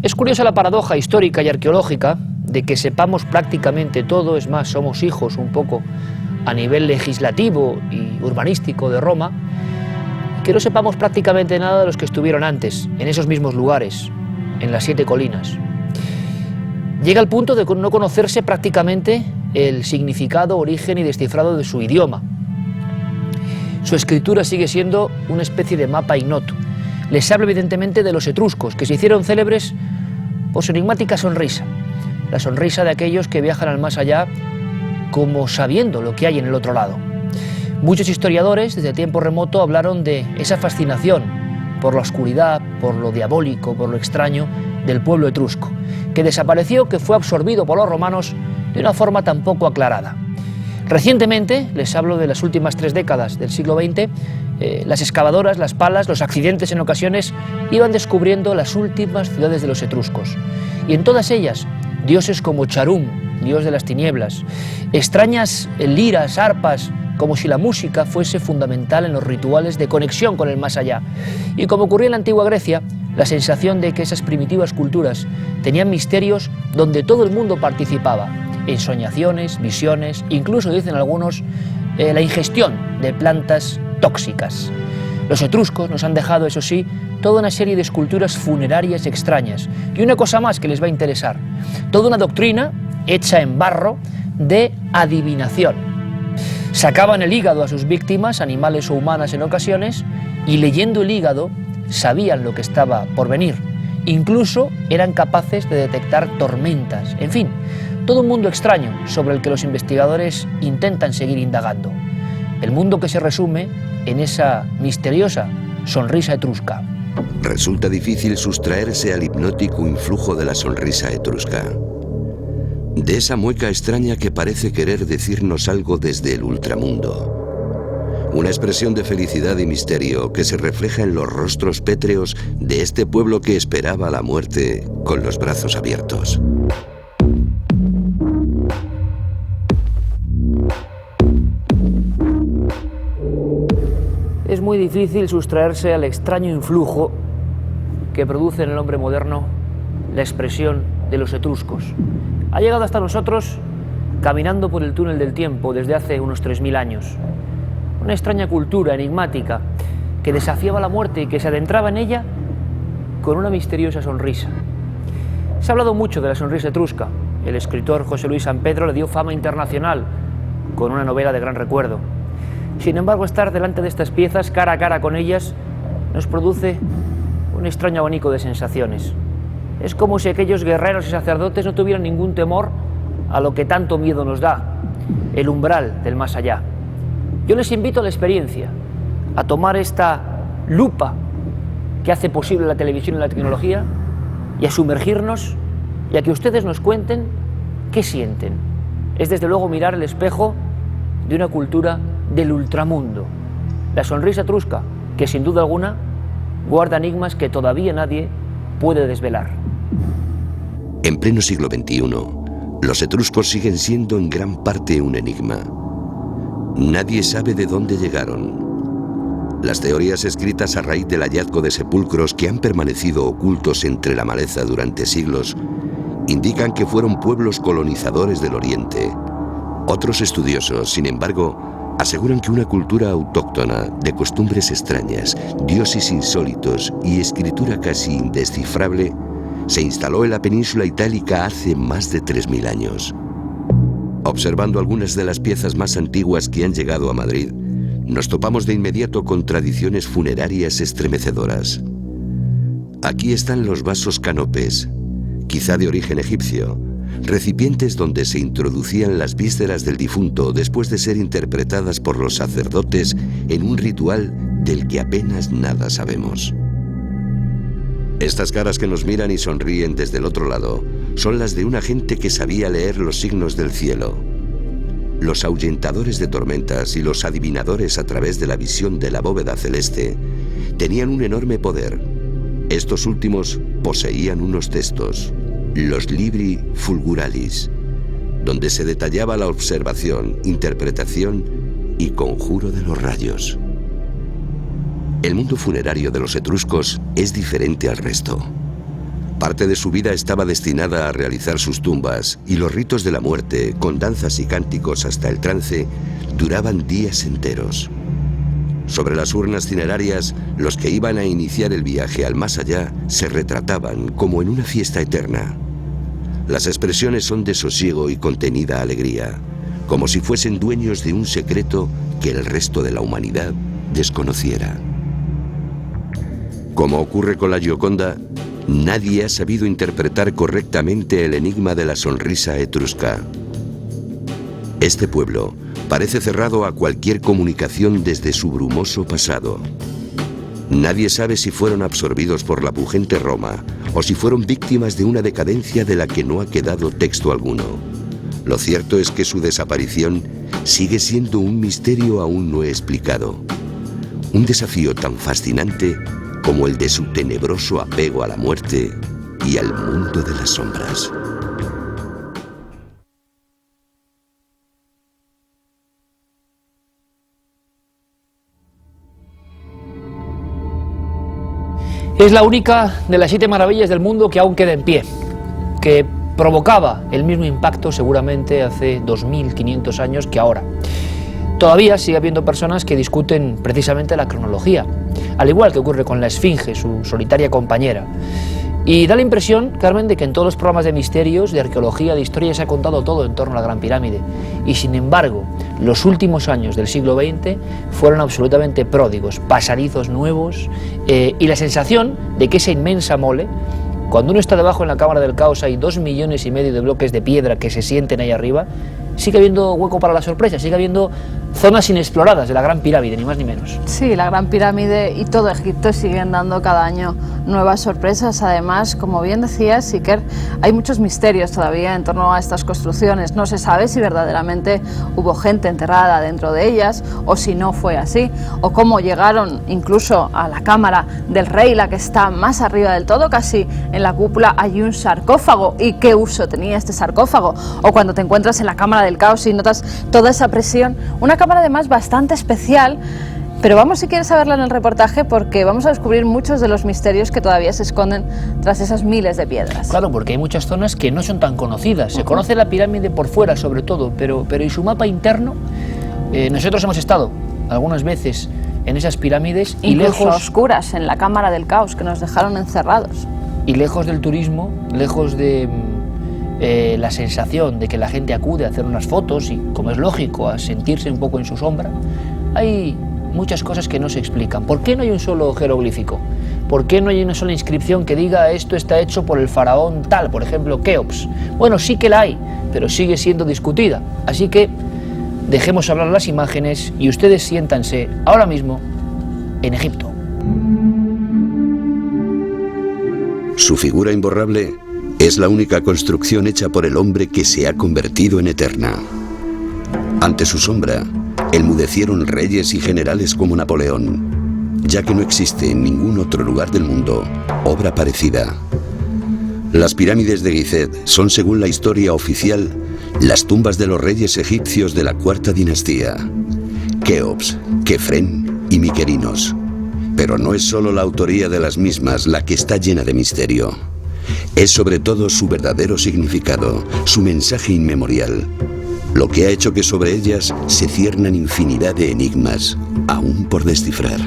[SPEAKER 1] Es curiosa la paradoja histórica y arqueológica de que sepamos prácticamente todo, es más, somos hijos un poco a nivel legislativo y urbanístico de Roma, que no sepamos prácticamente nada de los que estuvieron antes, en esos mismos lugares, en las 7 colinas. Llega al punto de no conocerse prácticamente el significado, origen y descifrado de su idioma. Su escritura sigue siendo una especie de mapa ignoto. Les hablo evidentemente de los etruscos, que se hicieron célebres por su enigmática sonrisa, la sonrisa de aquellos que viajan al más allá como sabiendo lo que hay en el otro lado. Muchos historiadores desde tiempo remoto hablaron de esa fascinación por la oscuridad, por lo diabólico, por lo extraño del pueblo etrusco, que desapareció, que fue absorbido por los romanos de una forma tan poco aclarada. Recientemente, les hablo de las últimas 3 décadas del siglo XX, las excavadoras, las palas, los accidentes en ocasiones iban descubriendo las últimas ciudades de los etruscos. Y en todas ellas, dioses como Charum, dios de las tinieblas, extrañas liras, arpas, como si la música fuese fundamental en los rituales de conexión con el más allá. Y como ocurría en la antigua Grecia, la sensación de que esas primitivas culturas tenían misterios donde todo el mundo participaba, ensoñaciones, visiones, incluso dicen algunos, la ingestión de plantas tóxicas. Los etruscos nos han dejado, eso sí, toda una serie de esculturas funerarias extrañas. Y una cosa más que les va a interesar, toda una doctrina hecha en barro de adivinación. Sacaban el hígado a sus víctimas, animales o humanas en ocasiones, y leyendo el hígado sabían lo que estaba por venir. Incluso eran capaces de detectar tormentas. En fin, todo un mundo extraño sobre el que los investigadores intentan seguir indagando. El mundo que se resume en esa misteriosa sonrisa etrusca.
[SPEAKER 2] Resulta difícil sustraerse al hipnótico influjo de la sonrisa etrusca. De esa mueca extraña que parece querer decirnos algo desde el ultramundo. Una expresión de felicidad y misterio que se refleja en los rostros pétreos de este pueblo que esperaba la muerte con los brazos abiertos.
[SPEAKER 1] Es muy difícil sustraerse al extraño influjo que produce en el hombre moderno la expresión de los etruscos. Ha llegado hasta nosotros caminando por el túnel del tiempo desde hace unos 3000 años. Una extraña cultura enigmática que desafiaba la muerte y que se adentraba en ella con una misteriosa sonrisa. Se ha hablado mucho de la sonrisa etrusca. El escritor José Luis San Pedro le dio fama internacional con una novela de gran recuerdo. Sin embargo, estar delante de estas piezas, cara a cara con ellas, nos produce un extraño abanico de sensaciones. Es como si aquellos guerreros y sacerdotes no tuvieran ningún temor a lo que tanto miedo nos da, el umbral del más allá. Yo les invito a la experiencia, a tomar esta lupa que hace posible la televisión y la tecnología y a sumergirnos y a que ustedes nos cuenten qué sienten. Es desde luego mirar el espejo de una cultura del ultramundo. La sonrisa etrusca, que sin duda alguna guarda enigmas que todavía nadie puede desvelar.
[SPEAKER 2] En pleno siglo XXI, los etruscos siguen siendo en gran parte un enigma. Nadie sabe de dónde llegaron. Las teorías escritas a raíz del hallazgo de sepulcros que han permanecido ocultos entre la maleza durante siglos indican que fueron pueblos colonizadores del Oriente. Otros estudiosos, sin embargo, aseguran que una cultura autóctona de costumbres extrañas, dioses insólitos y escritura casi indescifrable se instaló en la península itálica hace más de 3000 años. Observando algunas de las piezas más antiguas que han llegado a Madrid, nos topamos de inmediato con tradiciones funerarias estremecedoras. Aquí están los vasos canopes, quizá de origen egipcio, recipientes donde se introducían las vísceras del difunto después de ser interpretadas por los sacerdotes en un ritual del que apenas nada sabemos. Estas caras que nos miran y sonríen desde el otro lado son las de una gente que sabía leer los signos del cielo. los ahuyentadores de tormentas y los adivinadores a través de la visión de la bóveda celeste tenían un enorme poder. Estos últimos poseían unos textos, los Libri Fulguralis, donde se detallaba la observación, interpretación y conjuro de los rayos. El mundo funerario de los etruscos es diferente al resto. Parte de su vida estaba destinada a realizar sus tumbas y los ritos de la muerte, con danzas y cánticos hasta el trance, duraban días enteros. Sobre las urnas cinerarias, los que iban a iniciar el viaje al más allá se retrataban como en una fiesta eterna. Las expresiones son de sosiego y contenida alegría, como si fuesen dueños de un secreto que el resto de la humanidad desconociera. Como ocurre con la Gioconda, nadie ha sabido interpretar correctamente el enigma de la sonrisa etrusca. Este pueblo parece cerrado a cualquier comunicación desde su brumoso pasado. Nadie sabe si fueron absorbidos por la pujante Roma o si fueron víctimas de una decadencia de la que no ha quedado texto alguno. Lo cierto es que su desaparición sigue siendo un misterio aún no explicado. Un desafío tan fascinante como el de su tenebroso apego a la muerte y al mundo de las sombras.
[SPEAKER 1] Es la única de las 7 maravillas del mundo que aún queda en pie, que provocaba el mismo impacto seguramente hace 2500 años que ahora. Todavía sigue habiendo personas que discuten precisamente la cronología, al igual que ocurre con la Esfinge, su solitaria compañera. Y da la impresión, Carmen, de que en todos los programas de misterios, de arqueología, de historia se ha contado todo en torno a la Gran Pirámide. Y sin embargo, los últimos años del siglo XX fueron absolutamente pródigos, pasadizos nuevos, y la sensación de que esa inmensa mole, cuando uno está debajo en la Cámara del Caos, hay 2,5 millones de bloques de piedra que se sienten ahí arriba, sigue habiendo hueco para la sorpresa, sigue habiendo zonas inexploradas de la Gran Pirámide, ni más ni menos.
[SPEAKER 5] Sí, la Gran Pirámide y todo Egipto siguen dando cada año nuevas sorpresas. Además, como bien decías, Iker, hay muchos misterios todavía en torno a estas construcciones. No se sabe si verdaderamente hubo gente enterrada dentro de ellas o si no fue así, o cómo llegaron incluso a la cámara del rey, la que está más arriba del todo, casi en la cúpula hay un sarcófago, y qué uso tenía este sarcófago, o cuando te encuentras en la Cámara del Caos y notas toda esa presión, una cámara además bastante especial. Pero vamos, si quieres, a verla en el reportaje, porque vamos a descubrir muchos de los misterios que todavía se esconden tras esas miles de piedras.
[SPEAKER 1] Claro, porque hay muchas zonas que no son tan conocidas. Se conoce la pirámide por fuera, sobre todo, pero ¿y su mapa interno? Nosotros hemos estado algunas veces en esas pirámides,
[SPEAKER 5] incluso y lejos, oscuras, en la Cámara del Caos, que nos dejaron encerrados.
[SPEAKER 1] Y lejos del turismo, lejos de la sensación de que la gente acude a hacer unas fotos y, como es lógico, a sentirse un poco en su sombra, hay muchas cosas que no se explican. ¿Por qué no hay un solo jeroglífico? ¿Por qué no hay una sola inscripción que diga esto está hecho por el faraón tal, por ejemplo, Keops? Bueno, sí que la hay, pero sigue siendo discutida. Así que dejemos hablar las imágenes y ustedes siéntanse ahora mismo en Egipto.
[SPEAKER 2] Su figura imborrable es la única construcción hecha por el hombre que se ha convertido en eterna. Ante su sombra, enmudecieron reyes y generales como Napoleón, ya que no existe en ningún otro lugar del mundo obra parecida. Las pirámides de Gizeh son, según la historia oficial, las tumbas de los reyes egipcios de la cuarta dinastía, Keops, Kefren y Miquerinos. Pero no es solo la autoría de las mismas la que está llena de misterio. Es sobre todo su verdadero significado, su mensaje inmemorial, lo que ha hecho que sobre ellas se ciernan infinidad de enigmas aún por descifrar.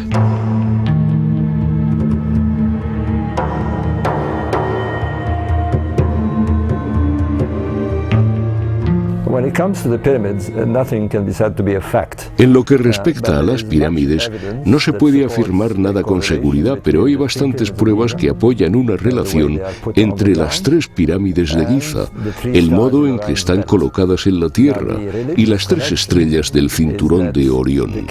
[SPEAKER 6] En lo que respecta a las pirámides, no se puede afirmar nada con seguridad, pero hay bastantes pruebas que apoyan una relación entre las 3 pirámides de Giza, el modo en que están colocadas en la Tierra y las 3 estrellas del cinturón de Orión.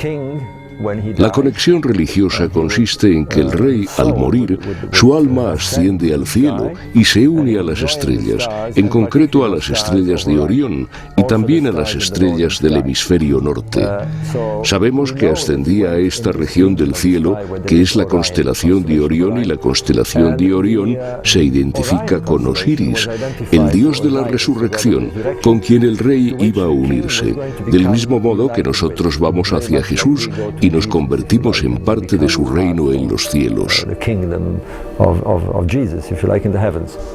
[SPEAKER 6] La conexión religiosa consiste en que el rey, al morir, su alma asciende al cielo y se une a las estrellas, en concreto a las estrellas de Orión y también a las estrellas del hemisferio norte. Sabemos que ascendía a esta región del cielo, que es la constelación de Orión, y la constelación de Orión se identifica con Osiris, el dios de la resurrección, con quien el rey iba a unirse, del mismo modo que nosotros vamos hacia Jesús y nos convertimos en parte de su reino en los cielos.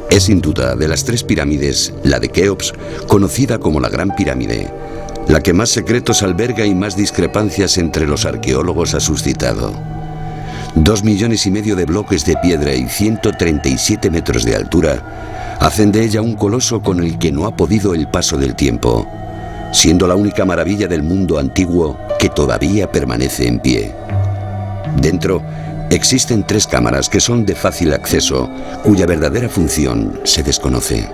[SPEAKER 2] Es sin duda de las tres pirámides, la de Keops, conocida como la Gran Pirámide, la que más secretos alberga y más discrepancias entre los arqueólogos ha suscitado. 2,5 millones de bloques de piedra y 137 metros de altura hacen de ella un coloso con el que no ha podido el paso del tiempo, siendo la única maravilla del mundo antiguo que todavía permanece en pie. Dentro existen 3 cámaras que son de fácil acceso, cuya verdadera función se desconoce.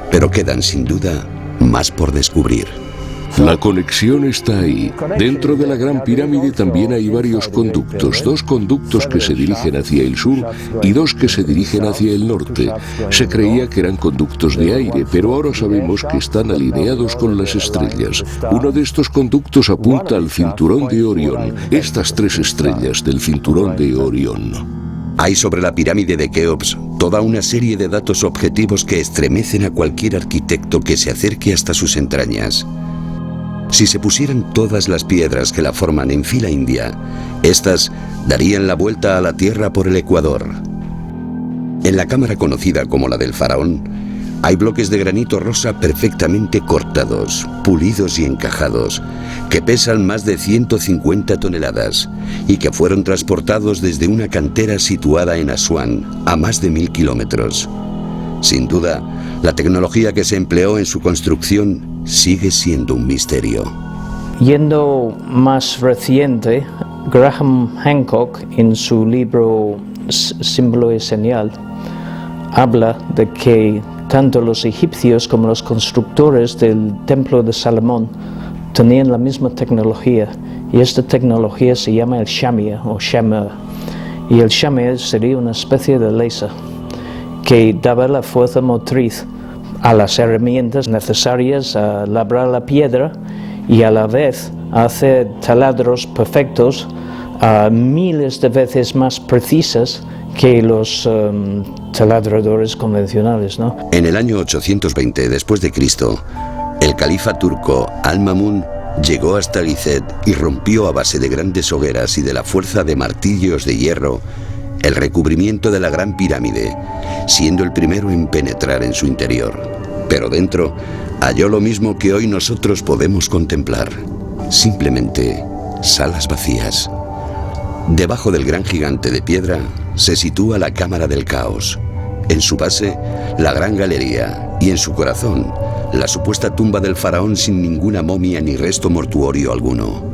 [SPEAKER 2] Pero quedan sin duda más por descubrir.
[SPEAKER 6] La conexión está ahí. Dentro de la Gran Pirámide también hay varios conductos, 2 conductos que se dirigen hacia el sur y 2 que se dirigen hacia el norte. Se creía que eran conductos de aire, pero ahora sabemos que están alineados con las estrellas. Uno de estos conductos apunta al cinturón de Orión, estas 3 estrellas del cinturón de Orión.
[SPEAKER 2] Hay sobre la pirámide de Keops toda una serie de datos objetivos que estremecen a cualquier arquitecto que se acerque hasta sus entrañas. Si se pusieran todas las piedras que la forman en fila india, estas darían la vuelta a la Tierra por el Ecuador. En la cámara conocida como la del faraón, hay bloques de granito rosa perfectamente cortados, pulidos y encajados, que pesan más de 150 toneladas y que fueron transportados desde una cantera situada en Asuán, a más de 1000 kilómetros. Sin duda, la tecnología que se empleó en su construcción sigue siendo un misterio.
[SPEAKER 7] Yendo más reciente, Graham Hancock, en su libro Símbolo y Señal, habla de que tanto los egipcios como los constructores del Templo de Salomón tenían la misma tecnología, y esta tecnología se llama el shamir o shamer, y el shamir sería una especie de láser que daba la fuerza motriz a las herramientas necesarias a labrar la piedra y a la vez a hacer taladros perfectos, miles de veces más precisas que los taladradores convencionales, ¿no?
[SPEAKER 2] En el año 820 después de Cristo, el califa turco Al-Mamun llegó hasta Lizet y rompió a base de grandes hogueras y de la fuerza de martillos de hierro el recubrimiento de la Gran Pirámide, siendo el primero en penetrar en su interior. Pero dentro halló lo mismo que hoy nosotros podemos contemplar, simplemente salas vacías. Debajo del gran gigante de piedra se sitúa la Cámara del Caos, en su base la Gran Galería y en su corazón la supuesta tumba del faraón sin ninguna momia ni resto mortuorio alguno.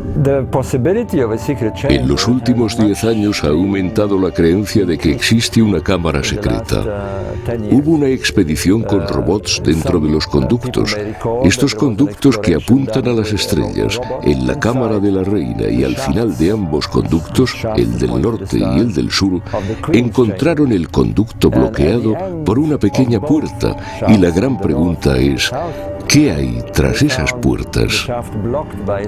[SPEAKER 6] En los últimos 10 años ha aumentado la creencia de que existe una cámara secreta. Hubo una expedición con robots dentro de los conductos. Estos conductos que apuntan a las estrellas, en la cámara de la reina y al final de ambos conductos, el del norte y el del sur, encontraron el conducto bloqueado por una pequeña puerta, y la gran pregunta es: ¿qué hay tras esas puertas?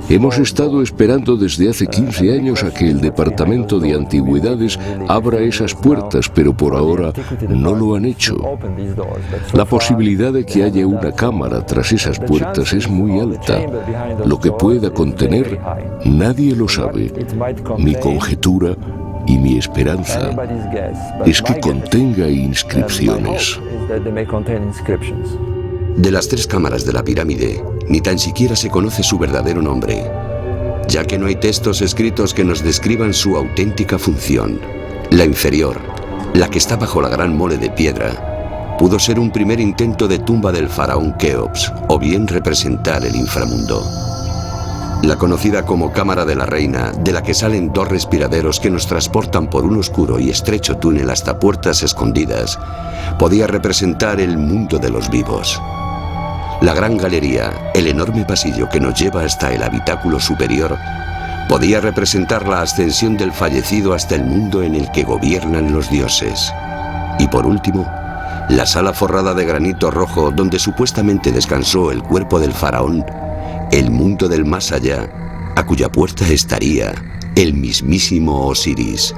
[SPEAKER 6] Hemos estado esperando desde hace 15 años a que el Departamento de Antigüedades abra esas puertas, pero por ahora no lo han hecho. La posibilidad de que haya una cámara tras esas puertas es muy alta. Lo que pueda contener, nadie lo sabe. Mi conjetura y mi esperanza es que contenga inscripciones.
[SPEAKER 2] De las 3 cámaras de la pirámide, ni tan siquiera se conoce su verdadero nombre, ya que no hay textos escritos que nos describan su auténtica función. La inferior, la que está bajo la gran mole de piedra, pudo ser un primer intento de tumba del faraón Keops, o bien representar el inframundo. La conocida como Cámara de la Reina, de la que salen 2 respiraderos que nos transportan por un oscuro y estrecho túnel hasta puertas escondidas, podía representar el mundo de los vivos. La gran galería, el enorme pasillo que nos lleva hasta el habitáculo superior, podía representar la ascensión del fallecido hasta el mundo en el que gobiernan los dioses. Y por último, la sala forrada de granito rojo donde supuestamente descansó el cuerpo del faraón, el mundo del más allá, a cuya puerta estaría el mismísimo Osiris.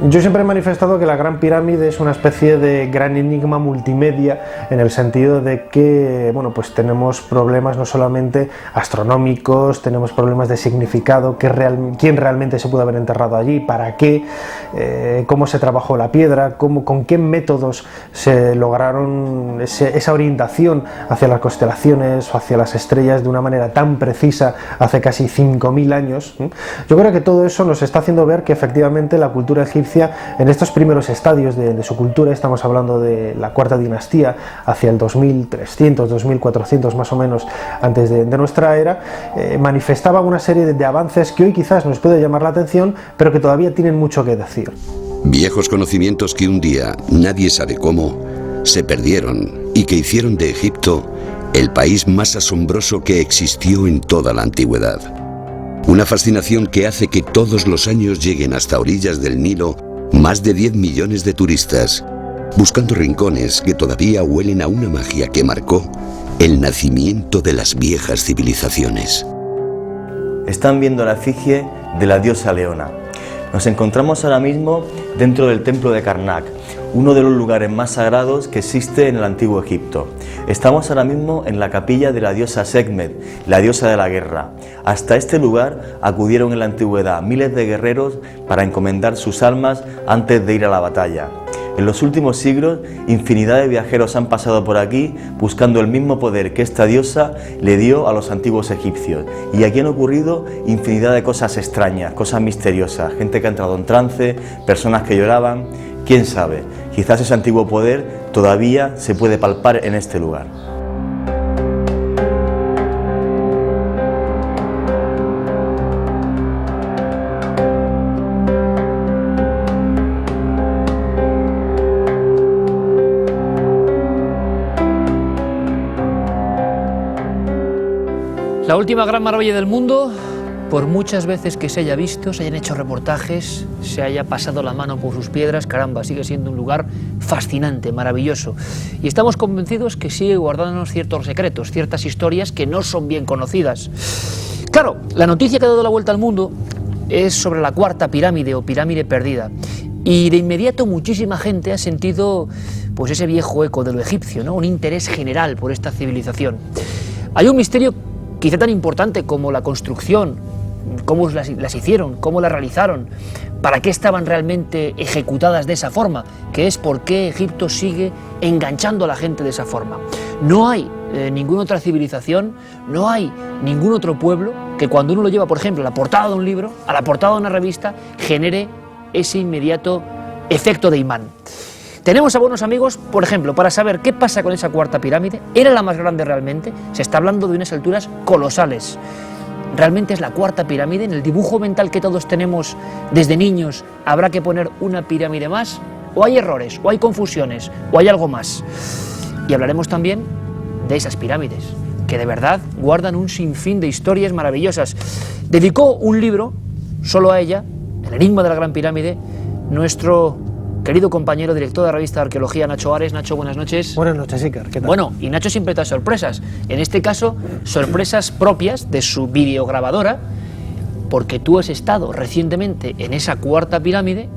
[SPEAKER 8] Yo siempre he manifestado que la Gran Pirámide es una especie de gran enigma multimedia, en el sentido de que, bueno, pues tenemos problemas no solamente astronómicos, tenemos problemas de significado, quién realmente se pudo haber enterrado allí, para qué, cómo se trabajó la piedra, con qué métodos se lograron esa orientación hacia las constelaciones o hacia las estrellas de una manera tan precisa hace casi 5.000 años. Yo creo que todo eso nos está haciendo ver que efectivamente la cultura egipcia, en estos primeros estadios de su cultura, estamos hablando de la cuarta dinastía, hacia el 2300, 2400 más o menos antes de nuestra era, manifestaba una serie de avances que hoy quizás nos puede llamar la atención, pero que todavía tienen mucho que decir.
[SPEAKER 2] Viejos conocimientos que un día, nadie sabe cómo, se perdieron y que hicieron de Egipto el país más asombroso que existió en toda la antigüedad. Una fascinación que hace que todos los años lleguen hasta orillas del Nilo más de 10 millones de turistas, buscando rincones que todavía huelen a una magia que marcó el nacimiento de las viejas civilizaciones.
[SPEAKER 9] Están viendo la efigie de la diosa Leona. Nos encontramos ahora mismo dentro del templo de Karnak, uno de los lugares más sagrados que existe en el antiguo Egipto. Estamos ahora mismo en la capilla de la diosa Sekhmet, la diosa de la guerra. Hasta este lugar acudieron en la antigüedad miles de guerreros para encomendar sus almas antes de ir a la batalla. En los últimos siglos, infinidad de viajeros han pasado por aquí buscando el mismo poder que esta diosa le dio a los antiguos egipcios. Y aquí han ocurrido infinidad de cosas extrañas, cosas misteriosas, gente que ha entrado en trance, personas que lloraban. ¿Quién sabe? Quizás ese antiguo poder todavía se puede palpar en este lugar.
[SPEAKER 1] La última gran maravilla del mundo, por muchas veces que se haya visto, se hayan hecho reportajes, se haya pasado la mano por sus piedras, caramba, sigue siendo un lugar fascinante, maravilloso. Y estamos convencidos que sigue guardándonos ciertos secretos, ciertas historias que no son bien conocidas. Claro, la noticia que ha dado la vuelta al mundo es sobre la cuarta pirámide o pirámide perdida. Y de inmediato muchísima gente ha sentido pues ese viejo eco de lo egipcio, ¿no? Un interés general por esta civilización. Hay un misterio quizá tan importante como la construcción, cómo las hicieron, cómo las realizaron, para qué estaban realmente ejecutadas de esa forma, que es por qué Egipto sigue enganchando a la gente de esa forma. No hay ninguna otra civilización, no hay ningún otro pueblo que cuando uno lo lleva, por ejemplo, a la portada de un libro, a la portada de una revista, genere ese inmediato efecto de imán. Tenemos a buenos amigos, por ejemplo, para saber qué pasa con esa cuarta pirámide. ¿Era la más grande realmente? Se está hablando de unas alturas colosales. ¿Realmente es la cuarta pirámide? En el dibujo mental que todos tenemos desde niños, ¿habrá que poner una pirámide más? ¿O hay errores? ¿O hay confusiones? ¿O hay algo más? Y hablaremos también de esas pirámides, que de verdad guardan un sinfín de historias maravillosas. Dedicó un libro solo a ella, El enigma de la Gran Pirámide, nuestro querido compañero, director de la revista de Arqueología, Nacho Ares. Nacho, buenas noches.
[SPEAKER 8] Buenas noches, Iker. ¿Qué tal?
[SPEAKER 1] Bueno, y Nacho siempre da sorpresas. En este caso, sorpresas propias de su videograbadora, porque tú has estado recientemente en esa cuarta pirámide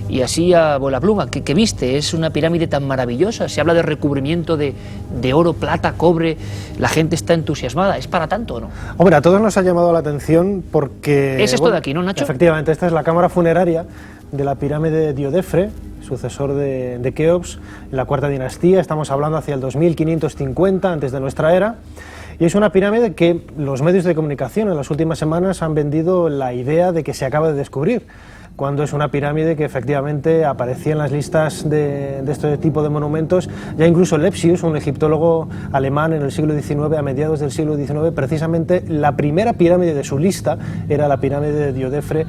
[SPEAKER 1] y así a bola pluma, ¿qué viste? Es una pirámide tan maravillosa, se habla de recubrimiento de oro, plata, cobre, la gente está entusiasmada. ¿Es para tanto o no?
[SPEAKER 8] Hombre, a todos nos ha llamado la atención porque...
[SPEAKER 1] Es esto de aquí, ¿no, Nacho?
[SPEAKER 8] Efectivamente, esta es la cámara funeraria de la pirámide de Diodefre, sucesor de Keops, en la cuarta dinastía. Estamos hablando hacia el 2550 antes de nuestra era. Y es una pirámide que los medios de comunicación en las últimas semanas han vendido la idea de que se acaba de descubrir, cuando es una pirámide que efectivamente aparecía en las listas de este tipo de monumentos. Ya incluso Lepsius, un egiptólogo alemán en el siglo XIX, a mediados del siglo XIX, precisamente la primera pirámide de su lista era la pirámide de Diodefre,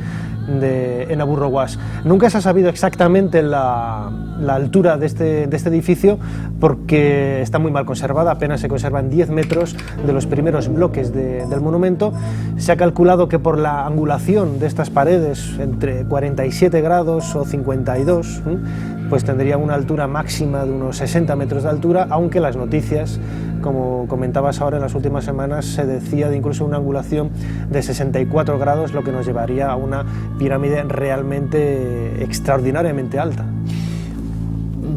[SPEAKER 8] en Abu Rowas. Nunca se ha sabido exactamente la altura de este edificio porque está muy mal conservada, apenas se conservan 10 metros de los primeros bloques del monumento. Se ha calculado que por la angulación de estas paredes, entre 47 grados o 52, pues tendría una altura máxima de unos 60 metros de altura, aunque las noticias, como comentabas ahora, en las últimas semanas se decía de incluso una angulación de 64 grados, lo que nos llevaría a una pirámide realmente extraordinariamente alta.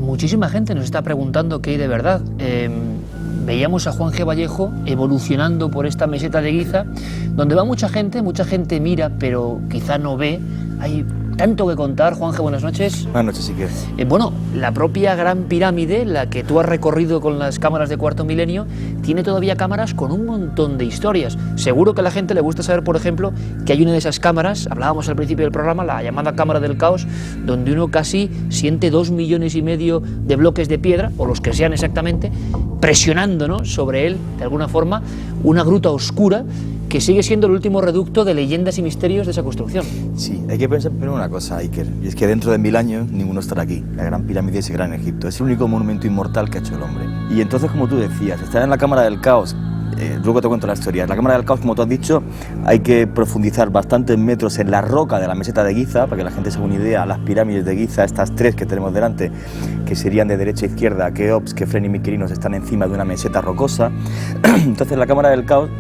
[SPEAKER 1] Muchísima gente nos está preguntando qué hay de verdad. Veíamos a Juan G. Vallejo evolucionando por esta meseta de Giza, donde va mucha gente mira, pero quizá no ve. Hay tanto que contar. Juanje, buenas noches.
[SPEAKER 10] Buenas noches, sí que.
[SPEAKER 1] Bueno, la propia Gran Pirámide, la que tú has recorrido con las cámaras de Cuarto Milenio, tiene todavía cámaras con un montón de historias. Seguro que a la gente le gusta saber, por ejemplo, que hay una de esas cámaras, hablábamos al principio del programa, la llamada cámara del caos, donde uno casi siente 2,5 millones de bloques de piedra, o los que sean exactamente, presionando, ¿no?, sobre él, de alguna forma, una gruta oscura que sigue siendo el último reducto de leyendas y misterios de esa construcción.
[SPEAKER 10] Sí, hay que pensar primero una cosa, Iker, y es que dentro de 1000 años ninguno estará aquí. La Gran Pirámide seguirá en Egipto, es el único monumento inmortal que ha hecho el hombre. Y entonces, como tú decías, estar en la Cámara del Caos, luego te cuento la historia. En la Cámara del Caos, como tú has dicho, hay que profundizar bastantes metros en la roca de la meseta de Giza, para que la gente se haga una idea. Las pirámides de Giza, estas tres que tenemos delante, que serían de derecha a izquierda, Keops, Kefren y Mykerinos, están encima de una meseta rocosa. Entonces, la Cámara del Caos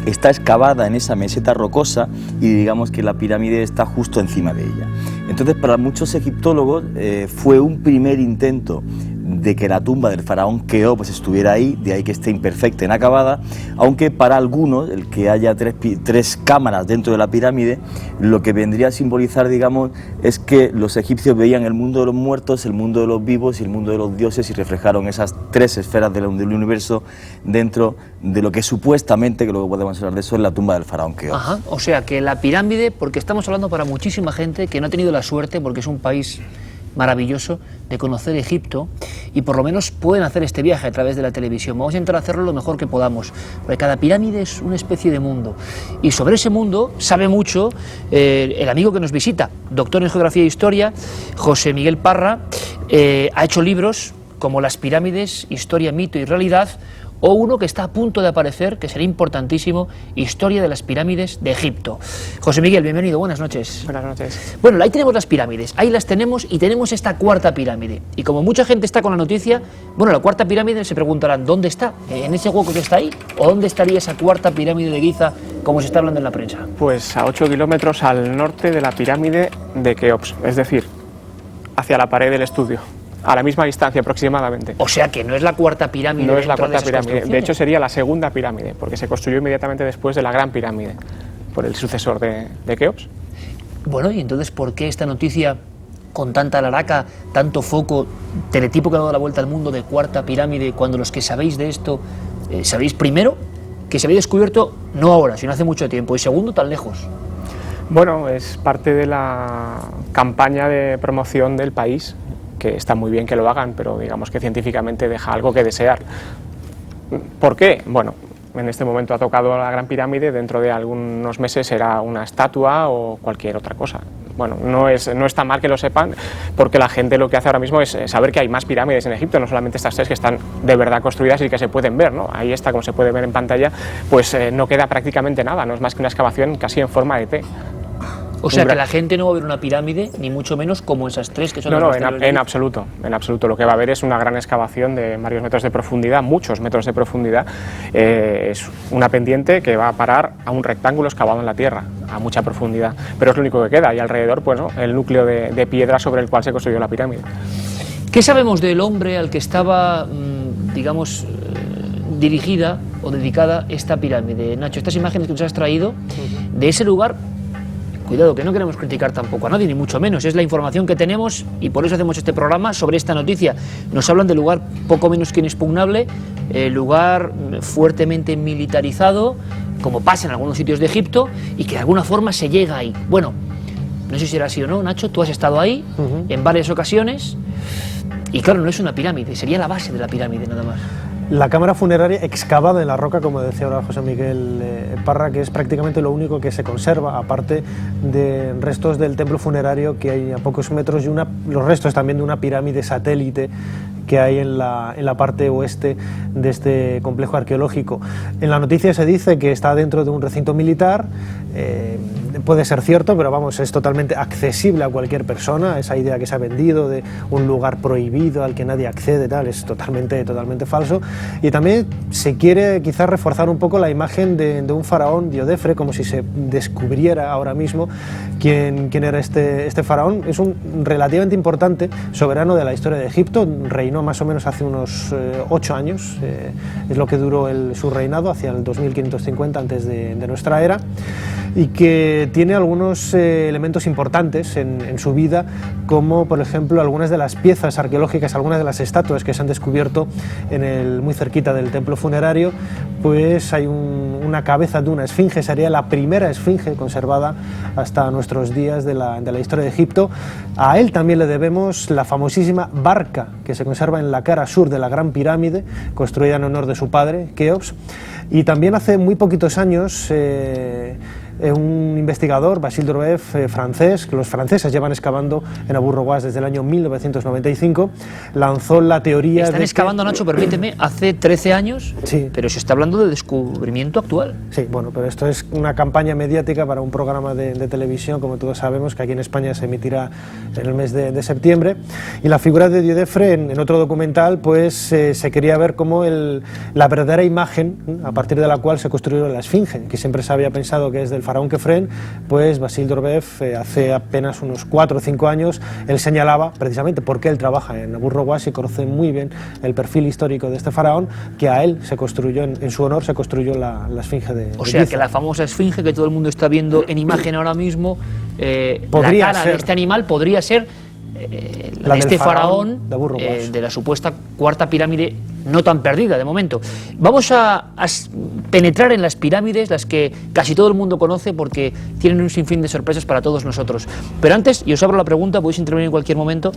[SPEAKER 10] está excavada en esa meseta rocosa y digamos que la pirámide está justo encima de ella. Entonces, para muchos egiptólogos fue un primer intento de que la tumba del faraón Keops estuviera ahí, de ahí que esté imperfecta, inacabada, aunque para algunos el que haya tres cámaras dentro de la pirámide, lo que vendría a simbolizar, digamos, es que los egipcios veían el mundo de los muertos, el mundo de los vivos y el mundo de los dioses y reflejaron esas tres esferas del universo dentro de lo que supuestamente, que luego podemos hablar de eso, es la tumba del faraón Keops.
[SPEAKER 1] Ajá, o sea que la pirámide, porque estamos hablando para muchísima gente que no ha tenido la suerte, porque es un país maravilloso, de conocer Egipto, y por lo menos pueden hacer este viaje a través de la televisión. Vamos a intentar hacerlo lo mejor que podamos, porque cada pirámide es una especie de mundo, y sobre ese mundo sabe mucho el amigo que nos visita, doctor en Geografía e Historia, José Miguel Parra. Ha hecho libros como Las pirámides, Historia, Mito y Realidad, o uno que está a punto de aparecer, que será importantísimo, Historia de las pirámides de Egipto. José Miguel, bienvenido, buenas noches.
[SPEAKER 11] Buenas noches.
[SPEAKER 1] Bueno, ahí tenemos las pirámides, ahí las tenemos, y tenemos esta cuarta pirámide. Y como mucha gente está con la noticia, bueno, la cuarta pirámide, se preguntarán, ¿dónde está? ¿En ese hueco que está ahí? ¿O dónde estaría esa cuarta pirámide de Giza, como se está hablando en la prensa?
[SPEAKER 11] Pues a 8 kilómetros al norte de la pirámide de Keops, es decir, hacia la pared del estudio. A la misma distancia aproximadamente.
[SPEAKER 1] O sea que no es la cuarta pirámide.
[SPEAKER 11] No es la cuarta pirámide, de hecho sería la segunda pirámide, porque se construyó inmediatamente después de la Gran Pirámide, por el sucesor de Keops.
[SPEAKER 1] Bueno, y entonces, ¿por qué esta noticia con tanta laraca, tanto foco, teletipo que ha dado la vuelta al mundo de cuarta pirámide, cuando los que sabéis de esto, sabéis primero que se había descubierto no ahora, sino hace mucho tiempo, y segundo, tan lejos?
[SPEAKER 11] Bueno, es parte de la campaña de promoción del país, que está muy bien que lo hagan, pero digamos que científicamente deja algo que desear. ¿Por qué? Bueno, en este momento ha tocado la Gran Pirámide, dentro de algunos meses será una estatua o cualquier otra cosa. Bueno, no está mal que lo sepan, porque la gente lo que hace ahora mismo es saber que hay más pirámides en Egipto, no solamente estas tres que están de verdad construidas y que se pueden ver, ¿no? Ahí está, como se puede ver en pantalla, pues no queda prácticamente nada, no es más que una excavación casi en forma de T.
[SPEAKER 1] O sea que la gente no va a ver una pirámide, ni mucho menos como esas tres que son...
[SPEAKER 11] No, en absoluto. Lo que va a haber es una gran excavación de varios metros de profundidad, muchos metros de profundidad. Es una pendiente que va a parar a un rectángulo excavado en la tierra, a mucha profundidad. Pero es lo único que queda, y alrededor, pues, ¿no?, el núcleo de piedra sobre el cual se construyó la pirámide.
[SPEAKER 1] ¿Qué sabemos del hombre al que estaba, digamos, dirigida o dedicada esta pirámide? Nacho, estas imágenes que nos has traído de ese lugar... Cuidado, que no queremos criticar tampoco a nadie, ni mucho menos. Es la información que tenemos y por eso hacemos este programa sobre esta noticia. Nos hablan de lugar poco menos que inexpugnable, lugar fuertemente militarizado, como pasa en algunos sitios de Egipto, y que de alguna forma se llega ahí. Bueno, no sé si será así o no, Nacho, tú has estado ahí en varias ocasiones, y claro, no es una pirámide, sería la base de la pirámide nada más.
[SPEAKER 8] la cámara funeraria excavada en la roca, como decía ahora José Miguel Parra, que es prácticamente lo único que se conserva, aparte de restos del templo funerario que hay a pocos metros y los restos también de una pirámide satélite que hay en la parte oeste de este complejo arqueológico. En la noticia se dice que está dentro de un recinto militar, puede ser cierto, pero vamos, es totalmente accesible a cualquier persona. Esa idea que se ha vendido de un lugar prohibido al que nadie accede, tal, es totalmente falso. Y también se quiere quizás reforzar un poco la imagen de un faraón, Diodefre, como si se descubriera ahora mismo quién era este faraón. Es un relativamente importante soberano de la historia de Egipto, reinó más o menos hace unos 8 años, es lo que duró su reinado, hacia el 2550 antes de nuestra era, y que tiene algunos elementos importantes en su vida, como por ejemplo algunas de las piezas arqueológicas, algunas de las estatuas que se han descubierto muy cerquita del templo funerario. Pues hay una cabeza de una esfinge, sería la primera esfinge conservada hasta nuestros días de la historia de Egipto. A él también le debemos la famosísima barca que se conserva en la cara sur de la Gran Pirámide, construida en honor de su padre, Keops. Y también hace muy poquitos años un investigador, Basile Dorbev, francés, que los franceses llevan excavando en Abu Rowas desde el año 1995, lanzó la teoría
[SPEAKER 1] Están excavando, Nacho, permíteme, hace 13 años,
[SPEAKER 8] sí,
[SPEAKER 1] pero se está hablando de descubrimiento actual.
[SPEAKER 8] Sí, bueno, pero esto es una campaña mediática para un programa de televisión, como todos sabemos, que aquí en España se emitirá en el mes de septiembre. Y la figura de Diodefre, en otro documental, pues se quería ver como la verdadera imagen a partir de la cual se construyó la esfinge, que siempre se había pensado que es del faraón Kefren. Pues Basile Dorbev, hace apenas unos 4 o 5 años, él señalaba precisamente porque él trabaja en Abu Rowas y conoce muy bien el perfil histórico de este faraón, que a él se construyó, en su honor se construyó la esfinge de
[SPEAKER 1] sea,
[SPEAKER 8] Giza.
[SPEAKER 1] que la famosa esfinge que todo el mundo está viendo en imagen ahora mismo,
[SPEAKER 8] Podría
[SPEAKER 1] la cara
[SPEAKER 8] ser
[SPEAKER 1] de este animal podría ser la de este faraón de la supuesta cuarta pirámide, no tan perdida de momento. Vamos a penetrar en las pirámides, las que casi todo el mundo conoce porque tienen un sinfín de sorpresas para todos nosotros. Pero antes, y os abro la pregunta, podéis intervenir en cualquier momento,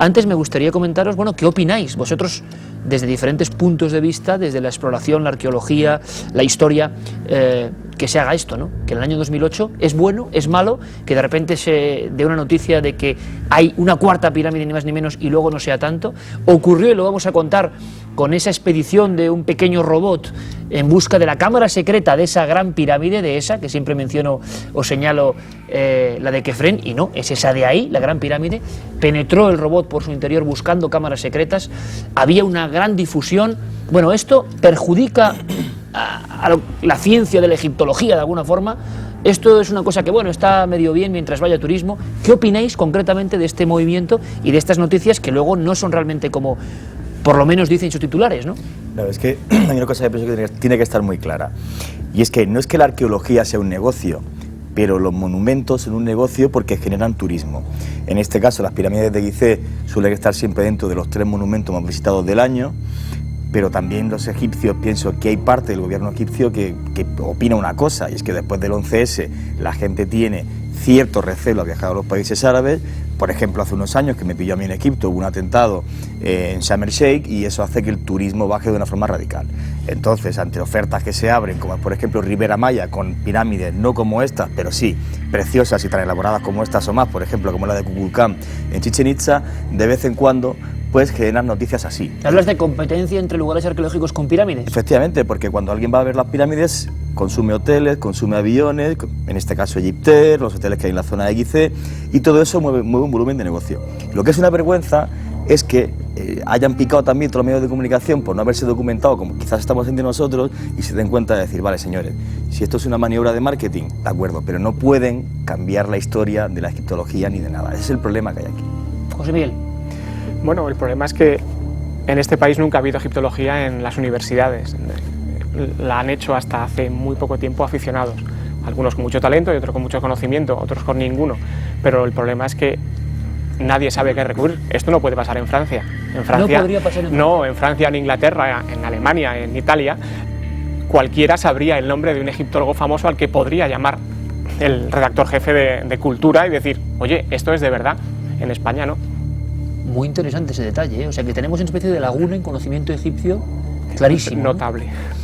[SPEAKER 1] antes me gustaría comentaros, bueno, ¿qué opináis vosotros desde diferentes puntos de vista, desde la exploración, la arqueología, la historia, que se haga esto, ¿no? Que en el año 2008 es bueno, es malo, que de repente se dé una noticia de que hay una cuarta pirámide ni más ni menos y luego no sea tanto? Ocurrió, y lo vamos a contar, con esa expedición de un pequeño robot en busca de la cámara secreta de esa gran pirámide, de esa que siempre menciono o señalo, la de Kefren, y no, es esa de ahí, la gran pirámide. Penetró el robot por su interior buscando cámaras secretas, había una gran difusión. Bueno, esto perjudica a la ciencia de la egiptología de alguna forma. Esto es una cosa que, bueno, está medio bien mientras vaya turismo. ¿Qué opináis concretamente de este movimiento y de estas noticias que luego no son realmente como, por lo menos dicen sus titulares, ¿no?
[SPEAKER 10] Claro, es que hay una cosa que pienso que tiene que estar muy clara, y es que no es que la arqueología sea un negocio, pero los monumentos son un negocio porque generan turismo. En este caso, las pirámides de Gizeh suelen estar siempre dentro de los 3 monumentos más visitados del año, pero también los egipcios, pienso que hay parte del gobierno egipcio que opina una cosa, y es que después del 11S la gente tiene cierto recelo a viajar a los países árabes. Por ejemplo, hace unos años que me pilló a mí en Egipto, hubo un atentado en Sharm el Sheikh y eso hace que el turismo baje de una forma radical. Entonces, ante ofertas que se abren, como por ejemplo Ribera Maya, con pirámides no como estas, pero sí preciosas y tan elaboradas como estas o más, por ejemplo como la de Kukulcán en Chichén Itzá, de vez en cuando pues generan noticias así.
[SPEAKER 1] ¿Hablas de competencia entre lugares arqueológicos con pirámides?
[SPEAKER 10] Efectivamente, porque cuando alguien va a ver las pirámides, consume hoteles, consume aviones, en este caso Egyptair, los hoteles que hay en la zona de Gizeh, y todo eso mueve un volumen de negocio. Lo que es una vergüenza es que hayan picado también todos los medios de comunicación por no haberse documentado, como quizás estamos haciendo nosotros, y se den cuenta de decir, vale, señores, si esto es una maniobra de marketing, de acuerdo, pero no pueden cambiar la historia de la egiptología ni de nada. Ese es el problema que hay aquí.
[SPEAKER 1] José Miguel.
[SPEAKER 11] Bueno, el problema es que en este país nunca ha habido egiptología en las universidades. La han hecho hasta hace muy poco tiempo aficionados, algunos con mucho talento y otros con mucho conocimiento, otros con ninguno, pero el problema es que nadie sabe a qué recurrir. Esto no puede pasar en Francia. En Francia,
[SPEAKER 1] no podría pasar en Francia.
[SPEAKER 11] No, en Francia, en Inglaterra, en Alemania, en Italia, cualquiera sabría el nombre de un egiptólogo famoso al que podría llamar el redactor jefe de Cultura y decir, oye, esto es de verdad. En España no.
[SPEAKER 1] Muy interesante ese detalle, ¿eh? O sea que tenemos una especie de laguna en conocimiento egipcio clarísimo,
[SPEAKER 11] notable.
[SPEAKER 1] ¿no?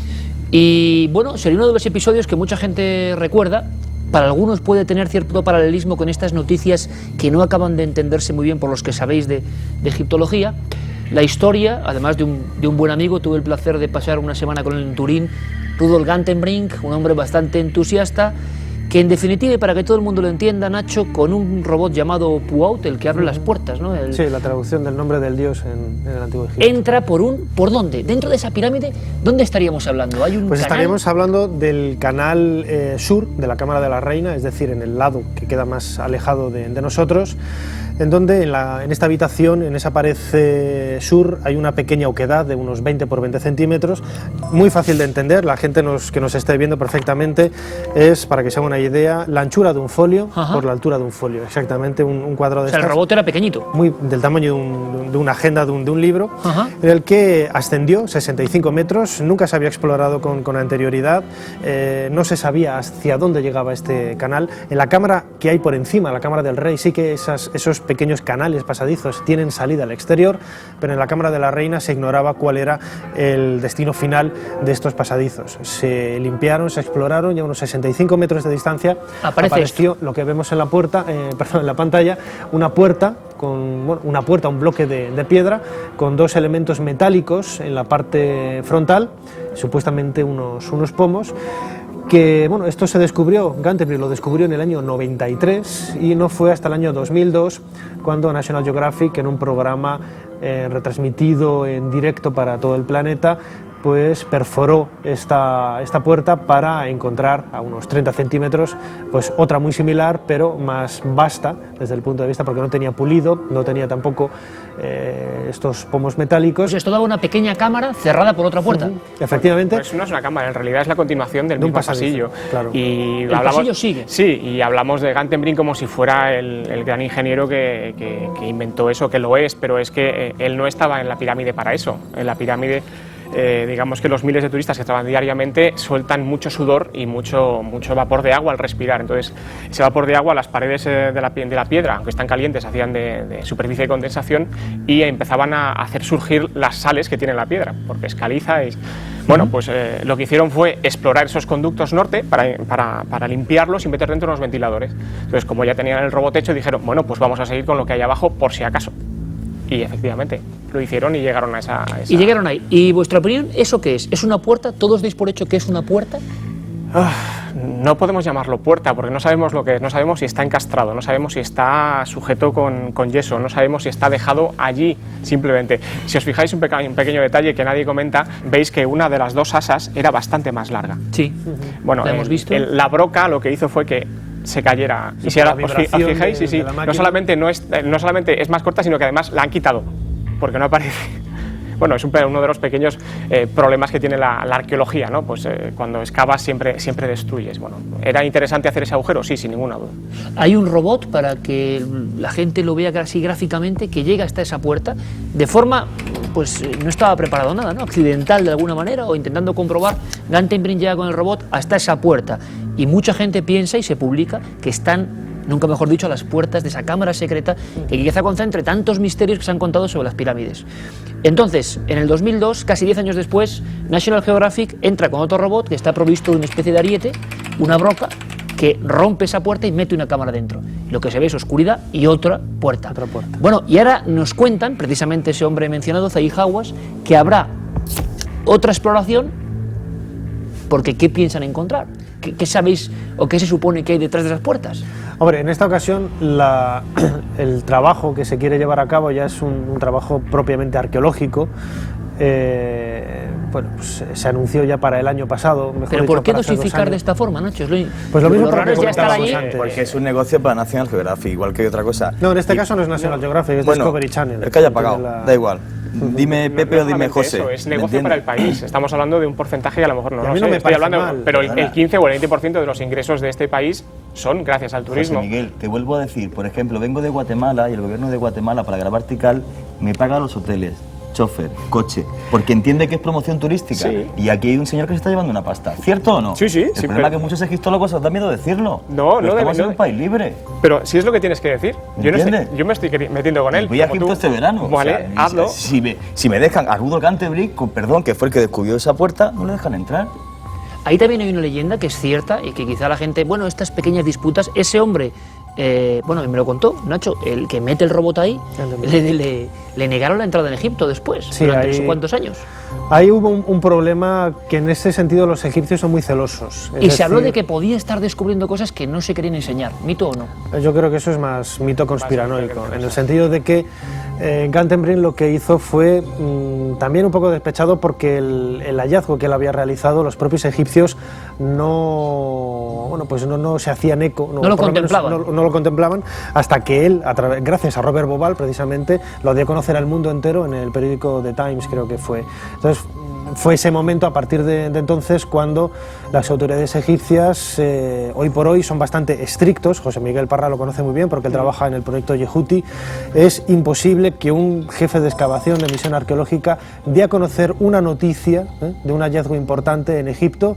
[SPEAKER 1] Y bueno, sería uno de los episodios que mucha gente recuerda. Para algunos puede tener cierto paralelismo con estas noticias que no acaban de entenderse muy bien por los que sabéis de egiptología. La historia, además de un buen amigo, tuve el placer de pasar una semana con él en Turín, Rudolf Gantenbrink, un hombre bastante entusiasta, que en definitiva, y para que todo el mundo lo entienda, Nacho, con un robot llamado Puaut, el que abre las puertas, ¿no?
[SPEAKER 8] Sí, la traducción del nombre del dios en el Antiguo Egipto.
[SPEAKER 1] Entra ¿por dónde? Dentro de esa pirámide, ¿dónde estaríamos hablando? ¿Hay un
[SPEAKER 8] Pues
[SPEAKER 1] canal?
[SPEAKER 8] estaríamos hablando del canal sur de la Cámara de la Reina, es decir, en el lado que queda más alejado de nosotros, en donde en esta habitación, en esa pared sur, hay una pequeña oquedad de unos 20 por 20 centímetros, muy fácil de entender, la gente que nos esté viendo perfectamente, es, para que se haga una idea, la anchura de un folio por la altura de un folio, exactamente un cuadro de
[SPEAKER 1] O sea, el robot era pequeñito.
[SPEAKER 8] del tamaño de una agenda de un libro, en el que ascendió 65 metros, nunca se había explorado con anterioridad, no se sabía hacia dónde llegaba este canal. En la cámara que hay por encima, la cámara del rey, sí que esos pequeños canales pasadizos tienen salida al exterior, pero en la cámara de la reina se ignoraba cuál era el destino final de estos pasadizos. Se limpiaron, se exploraron y a unos 65 metros de distancia apareció lo que vemos en la puerta, en la pantalla, una puerta, un bloque de piedra con dos elementos metálicos en la parte frontal, supuestamente unos pomos, que esto se descubrió, Gantenbrink lo descubrió en el año 93 y no fue hasta el año 2002 cuando National Geographic, en un programa retransmitido en directo para todo el planeta, pues perforó esta puerta para encontrar a unos 30 centímetros pues otra muy similar, pero más vasta desde el punto de vista, porque no tenía pulido, no tenía tampoco estos pomos metálicos.
[SPEAKER 1] Pues esto daba una pequeña cámara cerrada por otra puerta.
[SPEAKER 8] Efectivamente.
[SPEAKER 11] Pues no es una cámara, en realidad es la continuación del mismo pasillo.
[SPEAKER 8] Claro.
[SPEAKER 11] Y
[SPEAKER 1] el pasillo sigue.
[SPEAKER 11] Sí, y hablamos de Gantenbrink como si fuera el gran ingeniero que inventó eso, que lo es, pero es que él no estaba en la pirámide para eso. En la pirámide, digamos que los miles de turistas que estaban diariamente sueltan mucho sudor y mucho vapor de agua al respirar. Entonces, ese vapor de agua, las paredes de la piedra, aunque están calientes, hacían de superficie de condensación y empezaban a hacer surgir las sales que tiene la piedra, porque es caliza. Bueno, pues lo que hicieron fue explorar esos conductos norte para limpiarlos y meter dentro unos ventiladores. Entonces, como ya tenían el robot hecho, dijeron, bueno, pues vamos a seguir con lo que hay abajo por si acaso. Y efectivamente, lo hicieron y llegaron a esa...
[SPEAKER 1] Y llegaron ahí. ¿Y vuestra opinión, eso qué es? ¿Es una puerta? ¿Todos dais por hecho que es una puerta?
[SPEAKER 11] No podemos llamarlo puerta porque no sabemos lo que es, no sabemos si está encastrado, no sabemos si está sujeto con yeso, no sabemos si está dejado allí simplemente. Si os fijáis un pequeño detalle que nadie comenta, veis que una de las dos asas era bastante más larga.
[SPEAKER 1] Sí,
[SPEAKER 11] bueno,
[SPEAKER 1] hemos visto.
[SPEAKER 11] La broca lo que hizo fue que se cayera. Y si ahora os fijáis, no solamente es más corta, sino que además la han quitado, porque no aparece. Bueno, es uno de los pequeños problemas que tiene la arqueología, ¿no? Pues cuando excavas siempre destruyes. Bueno, ¿era interesante hacer ese agujero? Sí, sin ninguna duda.
[SPEAKER 1] Hay un robot, para que la gente lo vea así gráficamente, que llega hasta esa puerta de forma, pues no estaba preparado nada, ¿no? Accidental de alguna manera, o intentando comprobar. Gantenbrink llega con el robot hasta esa puerta y mucha gente piensa y se publica que están, nunca mejor dicho, a las puertas de esa cámara secreta que quizá concentre tantos misterios que se han contado sobre las pirámides. Entonces, en el 2002, casi 10 años después, National Geographic entra con otro robot que está provisto de una especie de ariete, una broca, que rompe esa puerta y mete una cámara dentro. Lo que se ve es oscuridad y otra puerta. Bueno, y ahora nos cuentan, precisamente ese hombre mencionado, Zahi Hawass, que habrá otra exploración, porque ¿qué piensan encontrar? ¿Qué sabéis o qué se supone que hay detrás de esas puertas?
[SPEAKER 8] Hombre, en esta ocasión el trabajo que se quiere llevar a cabo ya es un trabajo propiamente arqueológico. Bueno, pues se anunció ya para el año pasado.
[SPEAKER 1] ¿Pero por qué dosificar de esta forma, Nacho?
[SPEAKER 8] Pues lo mismo
[SPEAKER 1] raro es ya estar allí.
[SPEAKER 10] Porque es un negocio para National Geographic, igual que otra cosa.
[SPEAKER 8] No, en este caso no es National Geographic, es Discovery Channel.
[SPEAKER 10] El que haya pagado, da igual. Dime Pepe o dime José.
[SPEAKER 11] Eso, es negocio para el país. Estamos hablando de un porcentaje que a lo mejor no
[SPEAKER 8] sé,
[SPEAKER 11] estoy hablando, pero el 15 o el 20% de los ingresos de este país son gracias al turismo.
[SPEAKER 10] José Miguel, te vuelvo a decir, por ejemplo, vengo de Guatemala y el gobierno de Guatemala para grabar Tikal me paga los hoteles, chofer, coche, porque entiende que es promoción turística.
[SPEAKER 11] Sí.
[SPEAKER 10] Y aquí hay un señor que se está llevando una pasta. ¿Cierto o no?
[SPEAKER 11] Sí, sí.
[SPEAKER 10] El problema es que muchos egiptólogos os da miedo decirlo.
[SPEAKER 11] No,
[SPEAKER 10] pero estamos en un país libre.
[SPEAKER 11] Pero si es lo que tienes que decir. Yo me estoy metiendo con él.
[SPEAKER 10] Voy a Egipto este verano.
[SPEAKER 11] Vale,
[SPEAKER 10] O sea,
[SPEAKER 11] hazlo.
[SPEAKER 10] Si me dejan a Rudolf Canterbury, perdón, que fue el que descubrió esa puerta, no le dejan entrar.
[SPEAKER 1] Ahí también hay una leyenda que es cierta y que quizá la gente, bueno, estas pequeñas disputas, ese hombre, bueno, me lo contó Nacho, el que mete el robot ahí, le negaron la entrada en Egipto después,
[SPEAKER 8] Sí,
[SPEAKER 1] durante
[SPEAKER 8] ahí-
[SPEAKER 1] no sé cuántos años.
[SPEAKER 8] Ahí hubo un problema que en ese sentido los egipcios son muy celosos.
[SPEAKER 1] Y
[SPEAKER 8] Es
[SPEAKER 1] se habló de
[SPEAKER 8] decir,
[SPEAKER 1] que podía estar descubriendo cosas que no se querían enseñar, ¿mito o no?
[SPEAKER 8] Yo creo que eso es más mito conspiranoico, en el sentido de que Canterbury lo que hizo fue también un poco despechado porque el hallazgo que él había realizado, los propios egipcios no se hacían eco,
[SPEAKER 1] No lo
[SPEAKER 8] por menos
[SPEAKER 1] contemplaban.
[SPEAKER 8] no lo contemplaban, hasta que él, gracias a Robert Bauval precisamente, lo dio a conocer al mundo entero en el periódico The Times, creo que fue. Entonces, fue ese momento, a partir de entonces, cuando las autoridades egipcias, hoy por hoy, son bastante estrictos. José Miguel Parra lo conoce muy bien porque él trabaja en el proyecto Yehuti. Es imposible que un jefe de excavación de misión arqueológica dé a conocer una noticia de un hallazgo importante en Egipto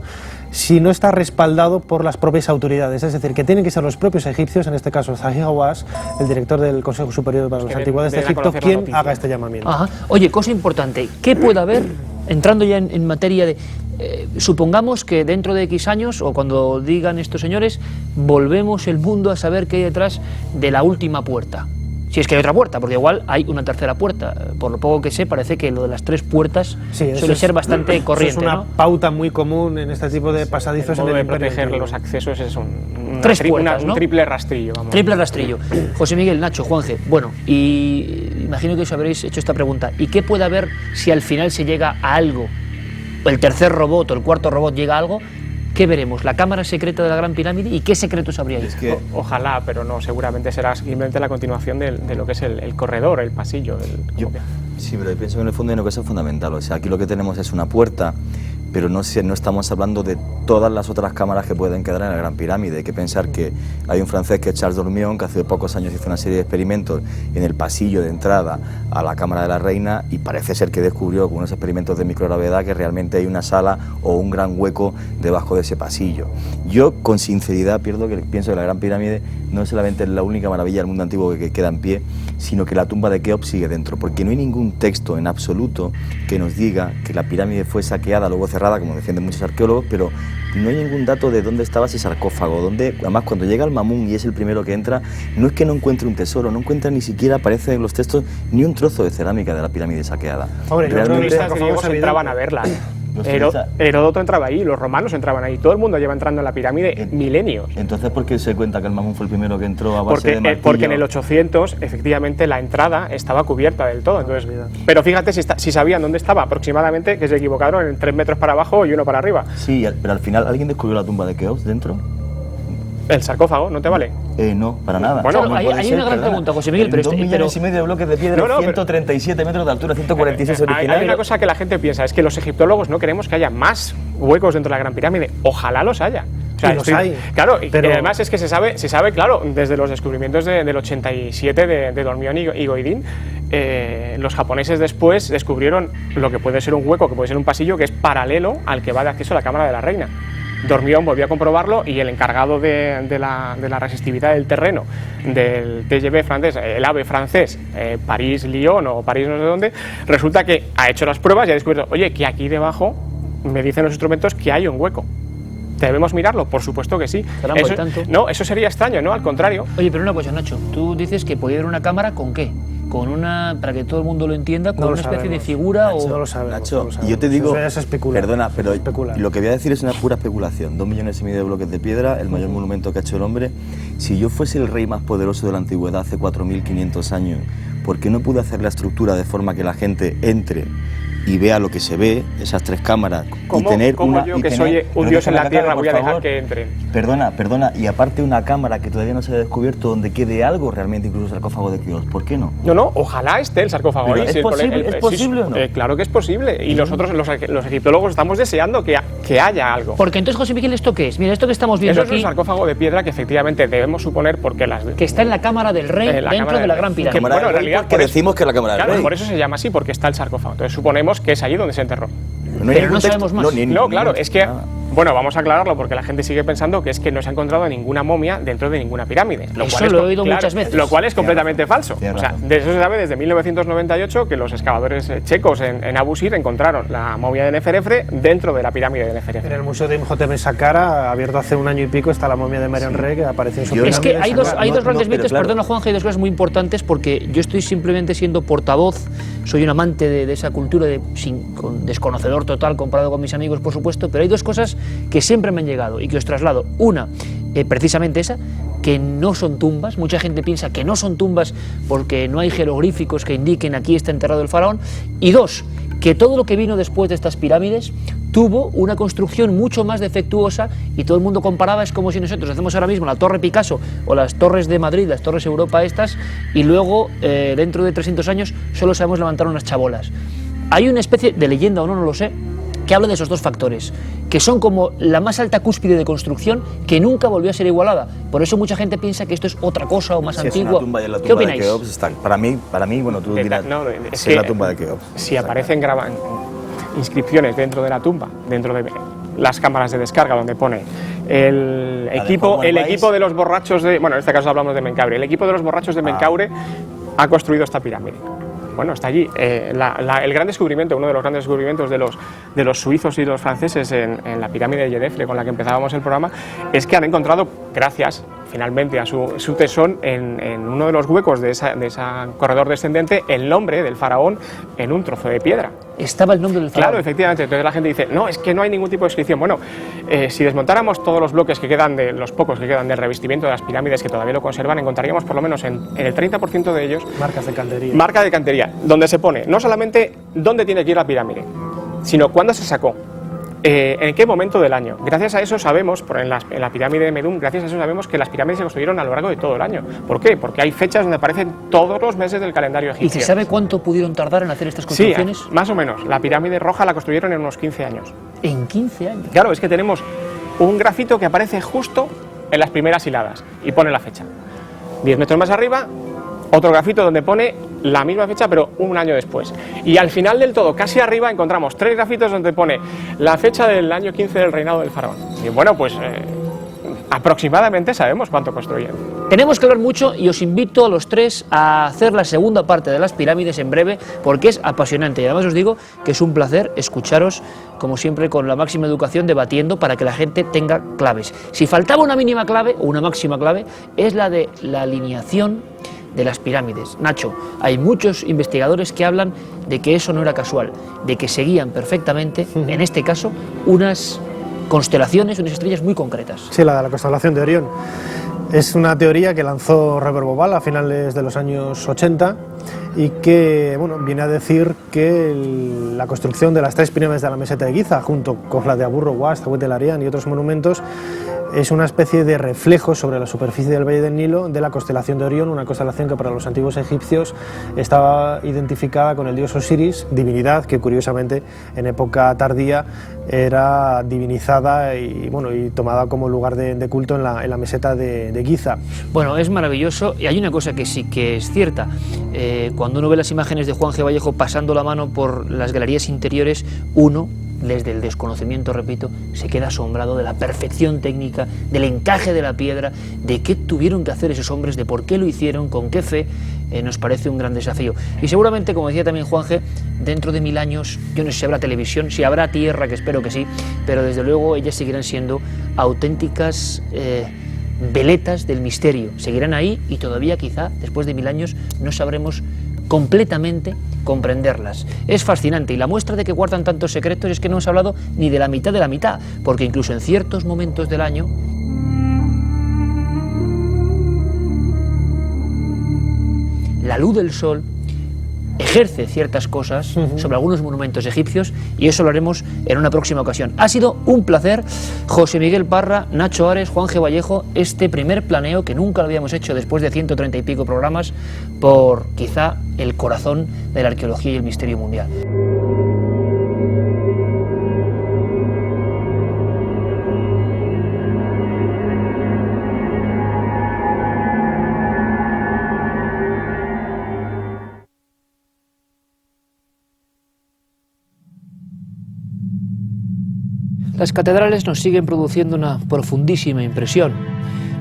[SPEAKER 8] si no está respaldado por las propias autoridades. Es decir, que tienen que ser los propios egipcios, en este caso Zahi Hawass, el director del Consejo Superior para las Antigüedades de
[SPEAKER 11] den a
[SPEAKER 8] Egipto,
[SPEAKER 11] conocer la
[SPEAKER 8] quien
[SPEAKER 11] noticia.
[SPEAKER 8] haga este llamamiento.
[SPEAKER 1] Ajá. Oye, cosa importante, ¿qué puede haber, entrando ya en materia de... supongamos que dentro de X años, o cuando digan estos señores, volvemos el mundo a saber qué hay detrás de la última puerta. Si es que hay otra puerta, porque igual hay una tercera puerta. Por lo poco que sé, parece que lo de las 3 puertas suele ser bastante corriente,
[SPEAKER 8] eso es una
[SPEAKER 1] ¿no?
[SPEAKER 8] pauta muy común en este tipo de pasadizos.
[SPEAKER 11] El modo
[SPEAKER 8] en
[SPEAKER 11] de
[SPEAKER 8] el Imperio
[SPEAKER 11] proteger
[SPEAKER 8] Antiguo.
[SPEAKER 11] los accesos es un triple rastrillo. Vamos.
[SPEAKER 1] Triple rastrillo. José Miguel, Nacho, Juanje. Bueno, y imagino que os habréis hecho esta pregunta. ¿Y qué puede haber si al final se llega a algo? O el tercer robot o el cuarto robot llega a algo. ¿Qué veremos? ¿La cámara secreta de la Gran Pirámide? ¿Y qué secretos habría ahí?
[SPEAKER 10] Es que
[SPEAKER 11] Ojalá, pero no, seguramente será simplemente la continuación de lo que es el corredor, el pasillo.
[SPEAKER 10] Sí, pero yo pienso que en el fondo hay una cosa fundamental. O sea, aquí lo que tenemos es una puerta, pero no estamos hablando de todas las otras cámaras que pueden quedar en la Gran Pirámide. Hay que pensar que hay un francés que es Charles Dormion, que hace pocos años hizo una serie de experimentos en el pasillo de entrada a la Cámara de la Reina y parece ser que descubrió con unos experimentos de microgravedad que realmente hay una sala o un gran hueco debajo de ese pasillo. Yo, con sinceridad, pienso que la Gran Pirámide no solamente es la única maravilla del mundo antiguo que queda en pie, sino que la tumba de Keops sigue dentro, porque no hay ningún texto en absoluto que nos diga que la pirámide fue saqueada, luego cerrada, como defienden muchos arqueólogos, pero no hay ningún dato de dónde estaba ese sarcófago, además cuando llega el Mamun y es el primero que entra, no es que no encuentre un tesoro, no encuentra ni siquiera, aparece en los textos, ni un trozo de cerámica de la pirámide saqueada.
[SPEAKER 11] Hombre, los turistas griegos entraban a verla. Heródoto entraba ahí, los romanos entraban ahí, todo el mundo lleva entrando en la pirámide milenios.
[SPEAKER 10] Entonces, ¿por qué se cuenta que el Mamun fue el primero que entró a base de martillo?
[SPEAKER 11] Porque en el 800, efectivamente, la entrada estaba cubierta del todo. Entonces, pero fíjate si sabían dónde estaba aproximadamente, que se equivocaron en 3 metros para abajo y 1 para arriba.
[SPEAKER 10] Sí, pero al final, ¿alguien descubrió la tumba de Keops dentro?
[SPEAKER 11] El sarcófago, ¿no te vale?
[SPEAKER 10] No, para nada.
[SPEAKER 1] Bueno, hay una gran pregunta, José Miguel, pero
[SPEAKER 10] 2 millones y medio de bloques de piedra, 137 metros de altura, 146 originales.
[SPEAKER 11] Hay una cosa que la gente piensa, es que los egiptólogos no queremos que haya más huecos dentro de la Gran Pirámide. Ojalá los haya. O sea,
[SPEAKER 8] y los hay.
[SPEAKER 11] Claro,
[SPEAKER 8] pero...
[SPEAKER 11] y además es que se sabe, claro, desde los descubrimientos del 87 de Dormión y Goidín, los japoneses después descubrieron lo que puede ser un hueco, que puede ser un pasillo, que es paralelo al que va de acceso a la Cámara de la Reina. Dormión volvió a comprobarlo y el encargado de la resistividad del terreno del TGV francés, el AVE francés, París-Lyon o París no sé dónde, resulta que ha hecho las pruebas y ha descubierto, oye, que aquí debajo me dicen los instrumentos que hay un hueco. ¿Debemos mirarlo? Por supuesto que sí.
[SPEAKER 1] Caramba, tanto.
[SPEAKER 11] No, eso sería extraño, ¿no? Al contrario.
[SPEAKER 1] Oye, pero una cosa, Nacho, tú dices que podía haber una cámara ¿con qué? Con una, para que todo el mundo lo entienda, con una especie de figura
[SPEAKER 10] Nacho,
[SPEAKER 1] o...
[SPEAKER 8] No lo sabemos.
[SPEAKER 10] Nacho,
[SPEAKER 8] no lo sabemos.
[SPEAKER 10] y yo te digo,
[SPEAKER 8] Eso ya se especula.
[SPEAKER 10] perdona, pero
[SPEAKER 8] Especula.
[SPEAKER 10] lo que voy a decir es una pura especulación. 2 millones y medio de bloques de piedra, el mayor monumento que ha hecho el hombre. Si yo fuese el rey más poderoso de la antigüedad hace 4.500 años, ¿por qué no pude hacer la estructura de forma que la gente entre y vea lo que se ve, esas 3 cámaras, y tener
[SPEAKER 11] ¿Cómo yo, que soy un dios en la tierra, voy a dejar que entren?
[SPEAKER 10] Perdona, y aparte una cámara que todavía no se ha descubierto donde quede algo realmente, incluso el sarcófago de Keops, ¿por qué no?
[SPEAKER 11] No, ojalá esté el sarcófago ahí.
[SPEAKER 10] ¿Es posible o no?
[SPEAKER 11] Claro que es posible, y nosotros, los egiptólogos, estamos deseando que haya algo.
[SPEAKER 1] Porque entonces, José Miguel, ¿esto qué es? Mira, esto que estamos viendo
[SPEAKER 11] Eso
[SPEAKER 1] aquí...
[SPEAKER 11] es un sarcófago de piedra que efectivamente debemos suponer porque
[SPEAKER 1] que está en la cámara del rey, dentro de la Gran Pirámide.
[SPEAKER 11] Bueno, en realidad...
[SPEAKER 10] Porque decimos que es la cámara del rey.
[SPEAKER 11] Por eso se llama así, porque está el sarcófago. Entonces suponemos que es allí donde se enterró.
[SPEAKER 1] Pero no sabemos más.
[SPEAKER 11] No, claro, es que... Bueno, vamos a aclararlo porque la gente sigue pensando que es que no se ha encontrado ninguna momia dentro de ninguna pirámide.
[SPEAKER 1] Eso lo he oído muchas veces.
[SPEAKER 11] Lo cual es completamente falso. O sea, de eso se sabe desde 1998 que los excavadores checos en Abu Sir encontraron la momia de Neferefre dentro de la pirámide de Neferefre.
[SPEAKER 8] En el Museo de Imhotep en Saqqara, abierto hace 1 año y pico, está la momia de Marion Re que apareció en su pirámide.
[SPEAKER 1] Es que hay dos grandes mitos, perdona Juanja, hay 2 cosas muy importantes porque yo estoy simplemente siendo portavoz, soy un amante de esa cultura, desconocedor total comparado con mis amigos, por supuesto, pero hay 2 cosas que siempre me han llegado y que os traslado. Una, precisamente esa, que no son tumbas. Mucha gente piensa que no son tumbas porque no hay jeroglíficos que indiquen aquí está enterrado el faraón. Y 2, que todo lo que vino después de estas pirámides tuvo una construcción mucho más defectuosa y todo el mundo comparaba, es como si nosotros hacemos ahora mismo la Torre Picasso o las torres de Madrid, las torres Europa estas, y luego dentro de 300 años solo sabemos levantar unas chabolas. Hay una especie de leyenda, o no lo sé, que habla de esos 2 factores, que son como la más alta cúspide de construcción que nunca volvió a ser igualada. Por eso mucha gente piensa que esto es otra cosa o más antigua.
[SPEAKER 10] Es una tumba, la tumba. ¿Qué opináis? De Keops está, para mí, bueno, tú dirás, es la tumba de Keops.
[SPEAKER 11] Si aparecen inscripciones dentro de la tumba, dentro de las cámaras de descarga donde pone el equipo de los borrachos de... Bueno, en este caso hablamos de Menkaure. El equipo de los borrachos de Menkaure ha construido esta pirámide. Bueno, está allí. El gran descubrimiento, uno de los grandes descubrimientos de los suizos y los franceses en la pirámide de Djedefre, con la que empezábamos el programa, es que han encontrado, gracias finalmente a su tesón, en uno de los huecos de ese corredor descendente, el nombre del faraón en un trozo de piedra.
[SPEAKER 1] Estaba el nombre del faraón.
[SPEAKER 11] Claro, efectivamente. Entonces la gente dice, no, es que no hay ningún tipo de inscripción. Bueno, si desmontáramos todos los bloques que quedan, los pocos que quedan del revestimiento de las pirámides que todavía lo conservan, encontraríamos por lo menos en el 30% de ellos
[SPEAKER 8] marcas de cantería.
[SPEAKER 11] Marca de cantería, donde se pone no solamente dónde tiene que ir la pirámide, sino cuándo se sacó, en qué momento del año. Gracias a eso sabemos, en la pirámide de Medum, gracias a eso sabemos que las pirámides se construyeron a lo largo de todo el año. ¿Por qué? Porque hay fechas donde aparecen todos los meses del calendario egipcio.
[SPEAKER 1] ¿Y se sabe cuánto pudieron tardar en hacer estas construcciones?
[SPEAKER 11] Sí, más o menos. La pirámide roja la construyeron en unos 15 años.
[SPEAKER 1] ¿En 15 años?
[SPEAKER 11] Claro, es que tenemos un grafito que aparece justo en las primeras hiladas y pone la fecha. 10 metros más arriba, otro grafito donde pone la misma fecha pero un año después. Y al final del todo, casi arriba, encontramos 3 grafitos donde pone la fecha del año 15 del reinado del faraón. Y bueno, pues aproximadamente sabemos cuánto construyen.
[SPEAKER 1] Tenemos que hablar mucho y os invito a los 3 a hacer la segunda parte de las pirámides en breve porque es apasionante y además os digo que es un placer escucharos como siempre con la máxima educación debatiendo para que la gente tenga claves. Si faltaba una mínima clave o una máxima clave es la de la alineación de las pirámides. Nacho, hay muchos investigadores que hablan de que eso no era casual, de que seguían perfectamente, en este caso, unas constelaciones, unas estrellas muy concretas.
[SPEAKER 8] Sí, la de la constelación de Orión. Es una teoría que lanzó Robert Bauval a finales de los años 80 y que viene a decir que la construcción de las 3 pirámides de la meseta de Giza, junto con la de Abu Rowas, Tawet el Arian y otros monumentos, es una especie de reflejo sobre la superficie del Valle del Nilo de la constelación de Orión, una constelación que para los antiguos egipcios estaba identificada con el dios Osiris, divinidad que curiosamente en época tardía era divinizada y tomada como lugar de culto en la meseta de Giza.
[SPEAKER 1] Bueno, es maravilloso y hay una cosa que sí que es cierta. Cuando uno ve las imágenes de Juan G. Vallejo pasando la mano por las galerías interiores, uno, desde el desconocimiento, repito, se queda asombrado de la perfección técnica, del encaje de la piedra, de qué tuvieron que hacer esos hombres, de por qué lo hicieron, con qué fe, nos parece un gran desafío. Y seguramente, como decía también Juan G., dentro de 1000 años, yo no sé si habrá televisión, si habrá tierra, que espero que sí, pero desde luego ellas seguirán siendo auténticas veletas del misterio. Seguirán ahí y todavía quizá, después de 1000 años, no sabremos completamente comprenderlas. Es fascinante y la muestra de que guardan tantos secretos es que no hemos hablado ni de la mitad, porque incluso en ciertos momentos del año la luz del sol ejerce ciertas cosas sobre algunos monumentos egipcios, y eso lo haremos en una próxima ocasión. Ha sido un placer, José Miguel Parra, Nacho Ares, Juan G. Vallejo, este primer planeo que nunca lo habíamos hecho después de 130 y pico programas por quizá el corazón de la arqueología y el misterio mundial. Las catedrales nos siguen produciendo una profundísima impresión.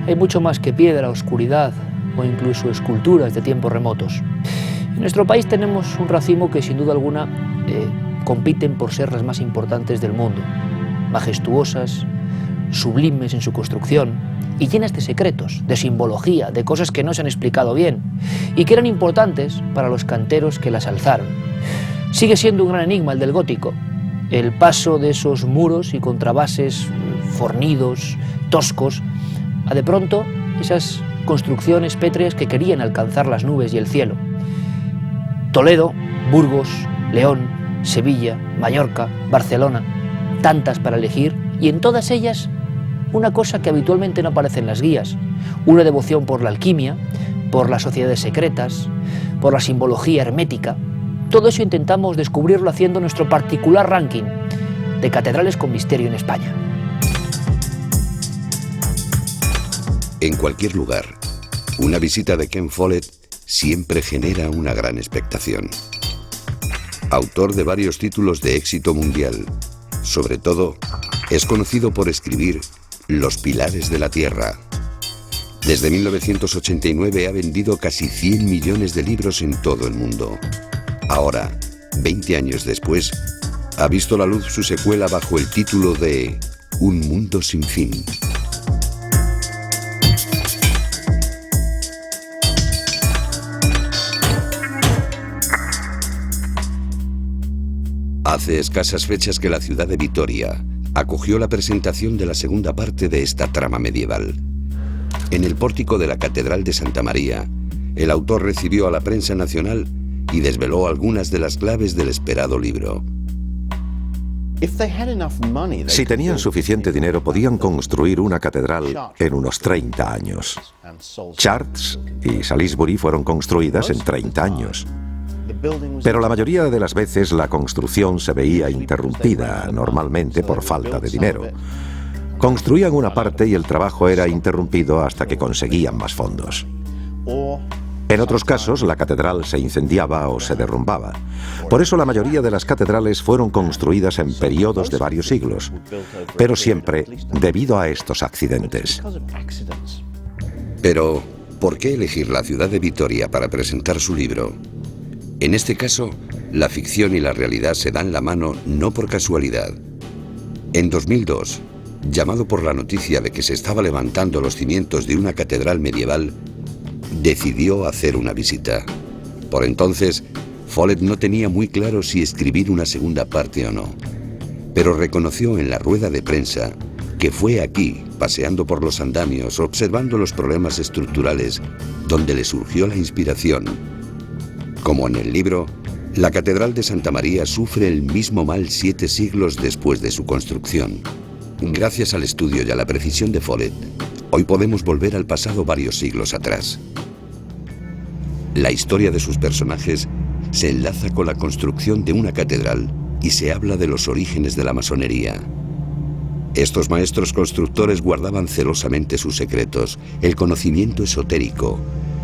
[SPEAKER 1] Hay mucho más que piedra, oscuridad o incluso esculturas de tiempos remotos. En nuestro país tenemos un racimo que sin duda alguna compiten por ser las más importantes del mundo. Majestuosas, sublimes en su construcción y llenas de secretos, de simbología, de cosas que no se han explicado bien y que eran importantes para los canteros que las alzaron. Sigue siendo un gran enigma el del gótico. El paso de esos muros y contrabases fornidos, toscos, a de pronto esas construcciones pétreas que querían alcanzar las nubes y el cielo. Toledo, Burgos, León, Sevilla, Mallorca, Barcelona, tantas para elegir, y en todas ellas una cosa que habitualmente no aparece en las guías, una devoción por la alquimia, por las sociedades secretas, por la simbología hermética. Todo eso intentamos descubrirlo haciendo nuestro particular ranking de catedrales con misterio en España.
[SPEAKER 2] En cualquier lugar, una visita de Ken Follett siempre genera una gran expectación. Autor de varios títulos de éxito mundial, sobre todo, es conocido por escribir Los pilares de la Tierra. Desde 1989 ha vendido casi 100 millones de libros en todo el mundo. Ahora, 20 años después, ha visto la luz su secuela bajo el título de Un mundo sin fin. Hace escasas fechas que la ciudad de Vitoria acogió la presentación de la segunda parte de esta trama medieval. En el pórtico de la Catedral de Santa María, el autor recibió a la prensa nacional y desveló algunas de las claves del esperado libro.
[SPEAKER 12] Si tenían suficiente dinero, podían construir una catedral en unos 30 años. Chartres y Salisbury fueron construidas en 30 años. Pero la mayoría de las veces la construcción se veía interrumpida, normalmente por falta de dinero. Construían una parte y el trabajo era interrumpido hasta que conseguían más fondos. En otros casos, la catedral se incendiaba o se derrumbaba. Por eso la mayoría de las catedrales fueron construidas en periodos de varios siglos, pero siempre debido a estos accidentes.
[SPEAKER 2] Pero, ¿por qué elegir la ciudad de Vitoria para presentar su libro? En este caso, la ficción y la realidad se dan la mano no por casualidad. En 2002, llamado por la noticia de que se estaba levantando los cimientos de una catedral medieval, decidió hacer una visita. Por entonces, Follett no tenía muy claro si escribir una segunda parte o no, pero reconoció en la rueda de prensa que fue aquí, paseando por los andamios, observando los problemas estructurales, donde le surgió la inspiración. Como en el libro, la Catedral de Santa María sufre el mismo mal 7 siglos después de su construcción. Gracias al estudio y a la precisión de Follett, hoy podemos volver al pasado varios siglos atrás. La historia de sus personajes se enlaza con la construcción de una catedral y se habla de los orígenes de la masonería. Estos maestros constructores guardaban celosamente sus secretos, el conocimiento esotérico,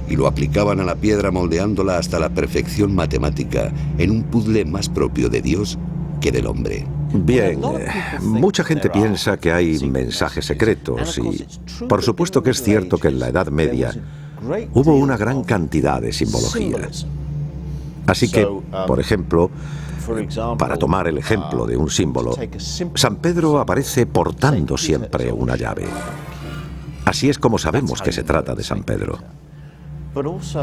[SPEAKER 2] y lo aplicaban a la piedra moldeándola hasta la perfección matemática en un puzzle más propio de Dios que del hombre.
[SPEAKER 12] Bien, mucha gente piensa que hay mensajes secretos y por supuesto que es cierto que en la Edad Media hubo una gran cantidad de simbología. Así que, por ejemplo, para tomar el ejemplo de un símbolo, San Pedro aparece portando siempre una llave. Así es como sabemos que se trata de San Pedro.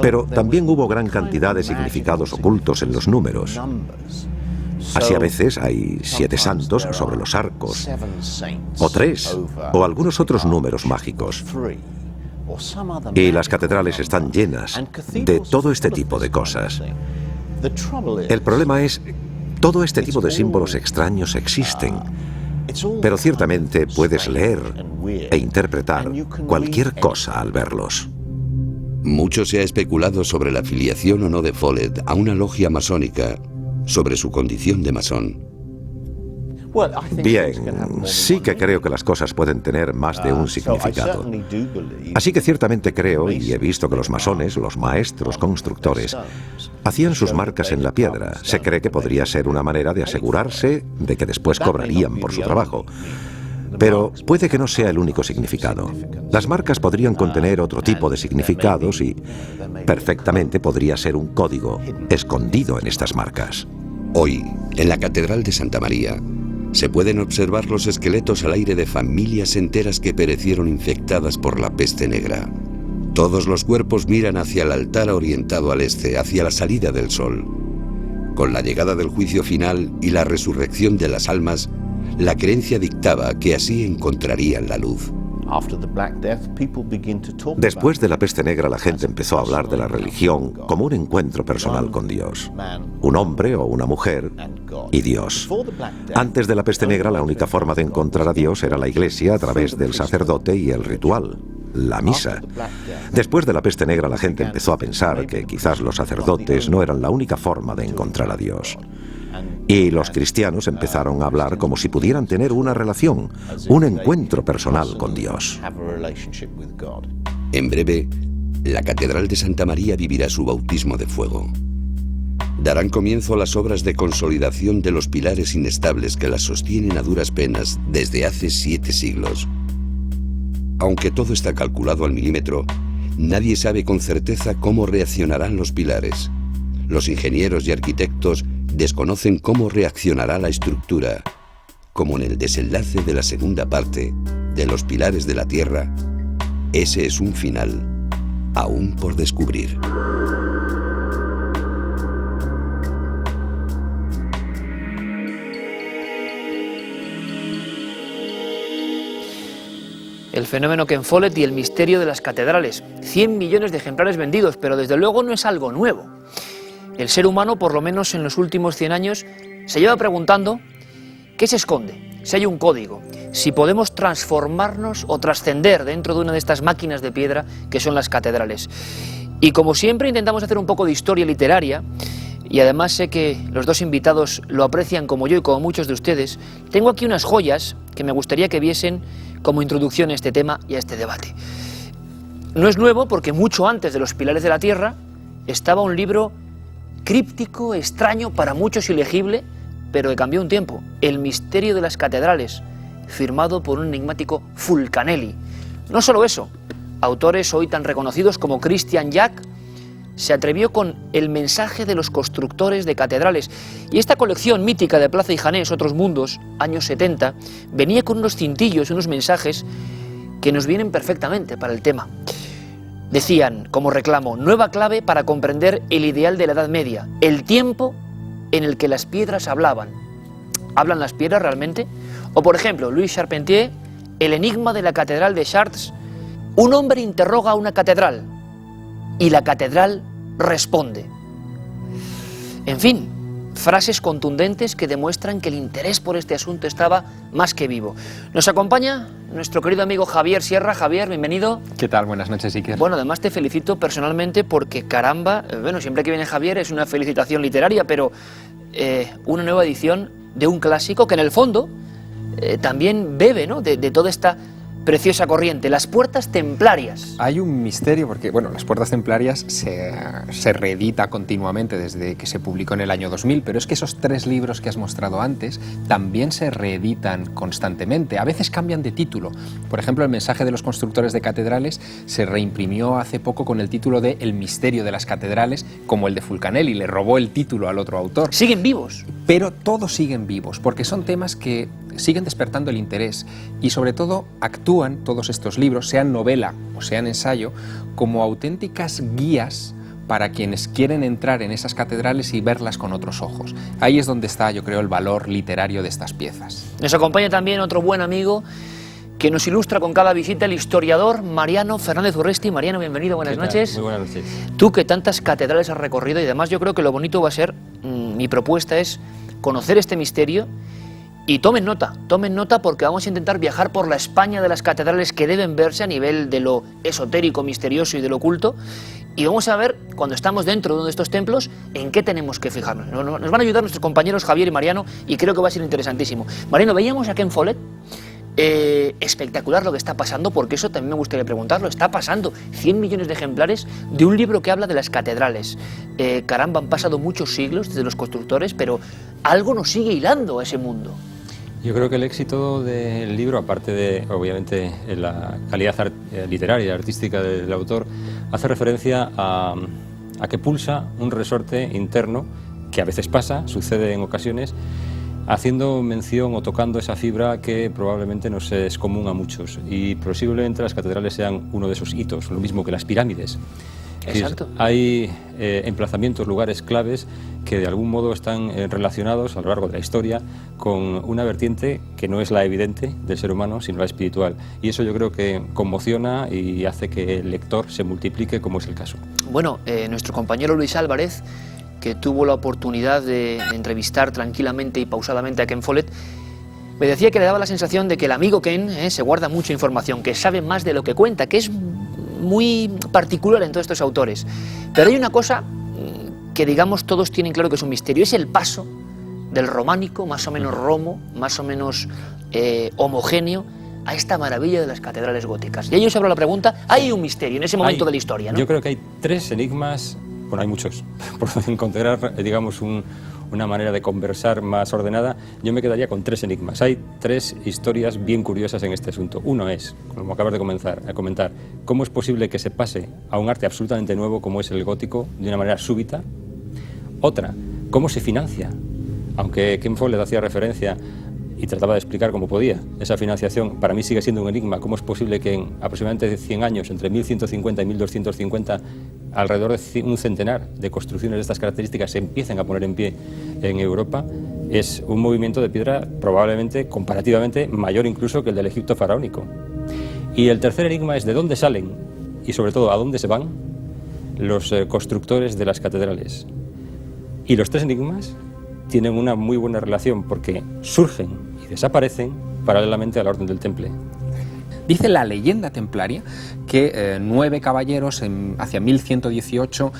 [SPEAKER 12] Pero también hubo gran cantidad de significados ocultos en los números. Así a veces hay 7 santos sobre los arcos, o 3, o algunos otros números mágicos. Y las catedrales están llenas de todo este tipo de cosas. El problema es, todo este tipo de símbolos extraños existen, pero ciertamente puedes leer e interpretar cualquier cosa al verlos.
[SPEAKER 2] Mucho se ha especulado sobre la afiliación o no de Follett a una logia masónica, sobre su condición de masón.
[SPEAKER 12] Bien, sí que creo que las cosas pueden tener más de un significado. Así que ciertamente creo, y he visto que los masones, los maestros constructores, hacían sus marcas en la piedra. Se cree que podría ser una manera de asegurarse de que después cobrarían por su trabajo. Pero puede que no sea el único significado. Las marcas podrían contener otro tipo de significados y perfectamente podría ser un código escondido en estas marcas.
[SPEAKER 2] Hoy, en la Catedral de Santa María, se pueden observar los esqueletos al aire de familias enteras que perecieron infectadas por la peste negra. Todos los cuerpos miran hacia el altar orientado al este, hacia la salida del sol. Con la llegada del juicio final y la resurrección de las almas, la creencia dictaba que así encontrarían la luz.
[SPEAKER 12] Después de la peste negra, la gente empezó a hablar de la religión como un encuentro personal con Dios. Un hombre o una mujer y Dios. Antes de la peste negra, la única forma de encontrar a Dios era la iglesia a través del sacerdote y el ritual, la misa. Después de la peste negra, la gente empezó a pensar que quizás los sacerdotes no eran la única forma de encontrar a Dios. Y los cristianos empezaron a hablar como si pudieran tener una relación, un encuentro personal con Dios.
[SPEAKER 2] En breve, la Catedral de Santa María vivirá su bautismo de fuego. Darán comienzo las obras de consolidación de los pilares inestables que la sostienen a duras penas desde hace 7 siglos. Aunque todo está calculado al milímetro, nadie sabe con certeza cómo reaccionarán los pilares. Los ingenieros y arquitectos desconocen cómo reaccionará la estructura, como en el desenlace de la segunda parte de Los Pilares de la Tierra. Ese es un final aún por descubrir.
[SPEAKER 1] El fenómeno Ken Follett y el misterio de las catedrales. 100 millones de ejemplares vendidos, pero desde luego no es algo nuevo. El ser humano, por lo menos en los últimos 100 años, se lleva preguntando qué se esconde, si hay un código, si podemos transformarnos o trascender dentro de una de estas máquinas de piedra que son las catedrales. Y como siempre intentamos hacer un poco de historia literaria, y además sé que los dos invitados lo aprecian como yo y como muchos de ustedes, tengo aquí unas joyas que me gustaría que viesen como introducción a este tema y a este debate. No es nuevo porque mucho antes de Los Pilares de la Tierra estaba un libro críptico, extraño, para muchos ilegible, pero que cambió un tiempo. El misterio de las catedrales, firmado por un enigmático Fulcanelli. No solo eso, autores hoy tan reconocidos como Christian Jack se atrevió con El mensaje de los constructores de catedrales. Y esta colección mítica de Plaza y Janés, Otros mundos, años 70, venía con unos cintillos, unos mensajes que nos vienen perfectamente para el tema. Decían, como reclamo, nueva clave para comprender el ideal de la Edad Media, el tiempo en el que las piedras hablaban. ¿Hablan las piedras realmente? O por ejemplo, Louis Charpentier, El enigma de la catedral de Chartres. Un hombre interroga a una catedral y la catedral responde. En fin, frases contundentes que demuestran que el interés por este asunto estaba más que vivo. Nos acompaña nuestro querido amigo Javier Sierra. Javier, bienvenido.
[SPEAKER 3] ¿Qué tal? Buenas noches, Iker.
[SPEAKER 1] Bueno, además te felicito personalmente porque, caramba, bueno, siempre que viene Javier es una felicitación literaria, pero una nueva edición de un clásico que en el fondo también bebe, ¿no?, de toda esta preciosa corriente, Las Puertas Templarias.
[SPEAKER 3] Hay un misterio porque, bueno, Las Puertas Templarias se reedita continuamente desde que se publicó en el año 2000, pero es que esos 3 libros que has mostrado antes también se reeditan constantemente. A veces cambian de título. Por ejemplo, El mensaje de los constructores de catedrales se reimprimió hace poco con el título de El misterio de las catedrales, como el de Fulcanelli, le robó el título al otro autor.
[SPEAKER 1] Siguen vivos.
[SPEAKER 3] Pero todos siguen vivos, porque son temas que siguen despertando el interés y sobre todo actúan todos estos libros, sean novela o sean ensayo, como auténticas guías para quienes quieren entrar en esas catedrales y verlas con otros ojos. Ahí es donde está, yo creo, el valor literario de estas piezas.
[SPEAKER 1] Nos acompaña también otro buen amigo que nos ilustra con cada visita el historiador Mariano Fernández Urresti. Mariano, bienvenido, buenas noches.
[SPEAKER 13] Muy buenas noches.
[SPEAKER 1] Tú que tantas catedrales has recorrido y además yo creo que lo bonito va a ser, mi propuesta es conocer este misterio y tomen nota porque vamos a intentar viajar por la España de las catedrales que deben verse a nivel de lo esotérico, misterioso y de lo oculto. Y vamos a ver, cuando estamos dentro de uno de estos templos, en qué tenemos que fijarnos. Nos van a ayudar nuestros compañeros Javier y Mariano y creo que va a ser interesantísimo. Mariano, veíamos a Ken Follett. Espectacular lo que está pasando, porque eso también me gustaría preguntarlo. Está pasando 100 millones de ejemplares de un libro que habla de las catedrales. Caramba, han pasado muchos siglos desde los constructores, pero algo nos sigue hilando a ese mundo.
[SPEAKER 13] Yo creo que el éxito del libro, aparte de, obviamente, la calidad literaria y artística del autor, hace referencia a que pulsa un resorte interno que a veces pasa, sucede en ocasiones, haciendo mención o tocando esa fibra que probablemente nos es común a muchos, y posiblemente las catedrales sean uno de esos hitos, lo mismo que las pirámides.
[SPEAKER 1] Exacto.
[SPEAKER 13] Hay emplazamientos, lugares claves que de algún modo están relacionados a lo largo de la historia con una vertiente que no es la evidente del ser humano, sino la espiritual. Y eso yo creo que conmociona y hace que el lector se multiplique, como es el caso.
[SPEAKER 1] Bueno, nuestro compañero Luis Álvarez, que tuvo la oportunidad de entrevistar tranquilamente y pausadamente a Ken Follett, me decía que le daba la sensación de que el amigo Ken se guarda mucha información, que sabe más de lo que cuenta, que es muy particular en todos estos autores. Pero hay una cosa que, digamos, todos tienen claro que es un misterio, es el paso del románico, más o menos romo, más o menos homogéneo, a esta maravilla de las catedrales góticas. Y ello sobre la pregunta, hay un misterio en ese momento de la historia, ¿no?
[SPEAKER 13] Yo creo que hay tres enigmas, bueno, hay muchos, por encontrar, digamos, una manera de conversar más ordenada. Yo me quedaría con tres enigmas. Hay tres historias bien curiosas en este asunto. Uno es, como acabas de comentar, cómo es posible que se pase a un arte absolutamente nuevo como es el gótico de una manera súbita. Otra, cómo se financia. Aunque Ken Follett hacía referencia y trataba de explicar cómo podía esa financiación, para mí sigue siendo un enigma. ¿Cómo es posible que en aproximadamente 100 años, entre 1150 y 1250, alrededor de un centenar de construcciones de estas características se empiecen a poner en pie en Europa? Es un movimiento de piedra probablemente, comparativamente, mayor incluso que el del Egipto faraónico. Y el tercer enigma es de dónde salen y sobre todo a dónde se van los constructores de las catedrales. Y los tres enigmas tienen una muy buena relación porque surgen y desaparecen paralelamente a la Orden del Temple.
[SPEAKER 3] Dice la leyenda templaria que 9 caballeros hacia 1118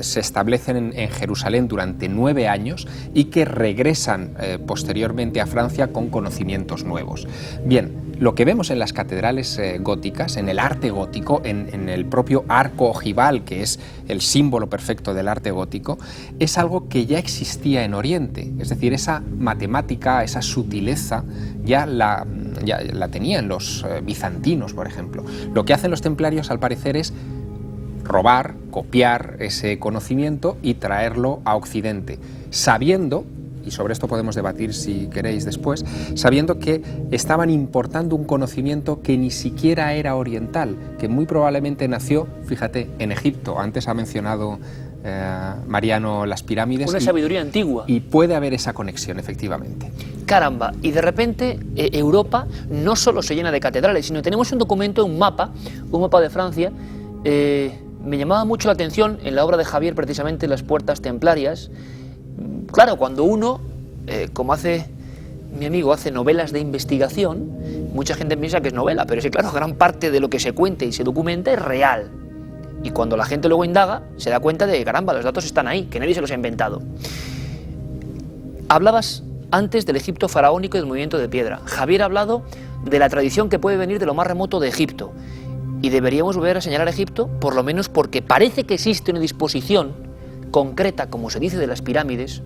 [SPEAKER 3] se establecen en Jerusalén durante 9 años y que regresan posteriormente a Francia con conocimientos nuevos. Bien, lo que vemos en las catedrales góticas, en el arte gótico, en el propio arco ojival, que es el símbolo perfecto del arte gótico, es algo que ya existía en Oriente. Es decir, esa matemática, esa sutileza, ya la tenían los bizantinos, por ejemplo. Lo que hacen los templarios, al parecer, es robar, copiar ese conocimiento y traerlo a Occidente, sabiendo, y sobre esto podemos debatir si queréis después, sabiendo que estaban importando un conocimiento que ni siquiera era oriental, que muy probablemente nació, fíjate, en Egipto. Antes ha mencionado Mariano las pirámides.
[SPEAKER 1] Una sabiduría antigua.
[SPEAKER 3] Y puede haber esa conexión, efectivamente.
[SPEAKER 1] Caramba, y de repente Europa no solo se llena de catedrales, sino tenemos un documento, un mapa de Francia. Me llamaba mucho la atención en la obra de Javier, precisamente, Las Puertas Templarias. Claro, cuando uno, como hace mi amigo, hace novelas de investigación, mucha gente piensa que es novela, pero sí, claro, gran parte de lo que se cuenta y se documenta es real. Y cuando la gente luego indaga, se da cuenta de, caramba, los datos están ahí, que nadie se los ha inventado. Hablabas antes del Egipto faraónico y del movimiento de piedra. Javier ha hablado de la tradición que puede venir de lo más remoto de Egipto. Y deberíamos volver a señalar a Egipto, por lo menos porque parece que existe una disposición concreta, como se dice de las pirámides,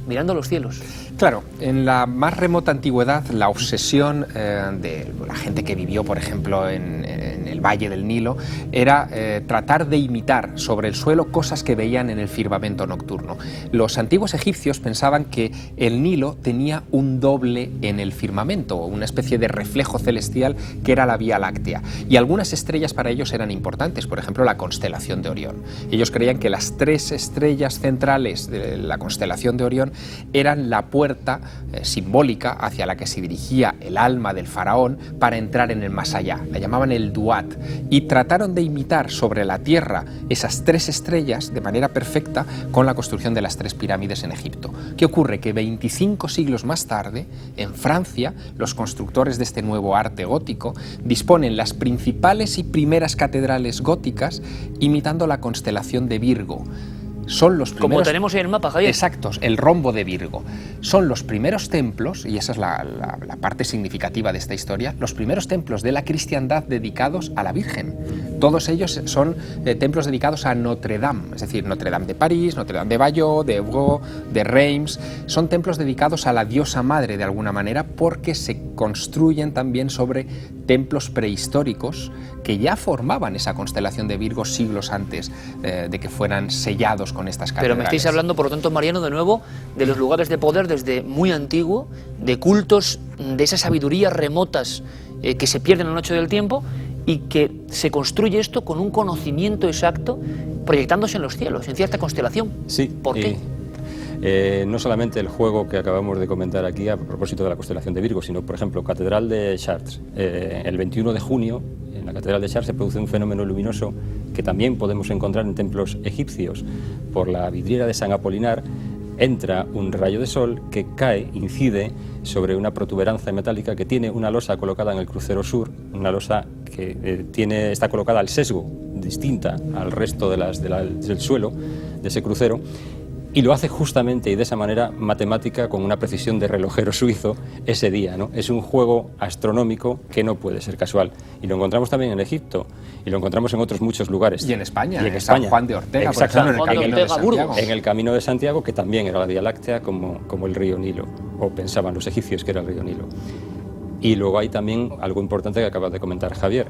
[SPEAKER 1] mirando a los cielos.
[SPEAKER 3] Claro, en la más remota antigüedad, la obsesión de la gente que vivió, por ejemplo, en el valle del Nilo, era tratar de imitar sobre el suelo cosas que veían en el firmamento nocturno. Los antiguos egipcios pensaban que el Nilo tenía un doble en el firmamento, una especie de reflejo celestial que era la Vía Láctea, y algunas estrellas para ellos eran importantes, por ejemplo la constelación de Orión. Ellos creían que las 3 estrellas centrales de la constelación de Orión eran la puerta simbólica hacia la que se dirigía el alma del faraón para entrar en el más allá. La llamaban el Duat, y trataron de imitar sobre la tierra esas 3 estrellas de manera perfecta con la construcción de las 3 pirámides en Egipto. ¿Qué ocurre? Que 25 siglos más tarde, en Francia, los constructores de este nuevo arte gótico disponen las principales y primeras catedrales góticas imitando la constelación de Virgo. Son los primeros,
[SPEAKER 1] como tenemos en el mapa, Javier.
[SPEAKER 3] Exactos, el rombo de Virgo. Son los primeros templos, y esa es la parte significativa de esta historia, los primeros templos de la cristiandad dedicados a la Virgen. Todos ellos son templos dedicados a Notre Dame, es decir, Notre Dame de París, Notre Dame de Bayeux, de Évreux, de Reims. Son templos dedicados a la diosa madre de alguna manera, porque se construyen también sobre templos prehistóricos que ya formaban esa constelación de Virgo siglos antes de que fueran sellados con estas catedrales.
[SPEAKER 1] Pero me estáis hablando, por lo tanto, Mariano, de nuevo, de los lugares de poder desde muy antiguo, de cultos, de esas sabidurías remotas que se pierden a la noche del tiempo, y que se construye esto con un conocimiento exacto, proyectándose en los cielos, en cierta constelación.
[SPEAKER 13] Sí.
[SPEAKER 1] ¿Por qué?
[SPEAKER 13] No solamente el juego que acabamos de comentar aquí a propósito de la constelación de Virgo, sino, por ejemplo, Catedral de Chartres. El 21 de junio, en la Catedral de Chartres, se produce un fenómeno luminoso que también podemos encontrar en templos egipcios. Por la vidriera de San Apolinar entra un rayo de sol que cae, incide sobre una protuberancia metálica que tiene una losa colocada en el crucero sur, una losa que está colocada al sesgo, distinta al resto del suelo de ese crucero, y lo hace justamente y de esa manera matemática, con una precisión de relojero suizo ese día, ¿no? Es un juego astronómico que no puede ser casual, y lo encontramos también en Egipto, y lo encontramos en otros muchos lugares.
[SPEAKER 3] Y en España,
[SPEAKER 13] y en
[SPEAKER 3] San Juan de Ortega, por ejemplo, en el Camino de Santiago.
[SPEAKER 13] En el Camino de Santiago, que también era la Vía Láctea, como el río Nilo, o pensaban los egipcios que era el río Nilo. Y luego hay también algo importante que acaba de comentar Javier.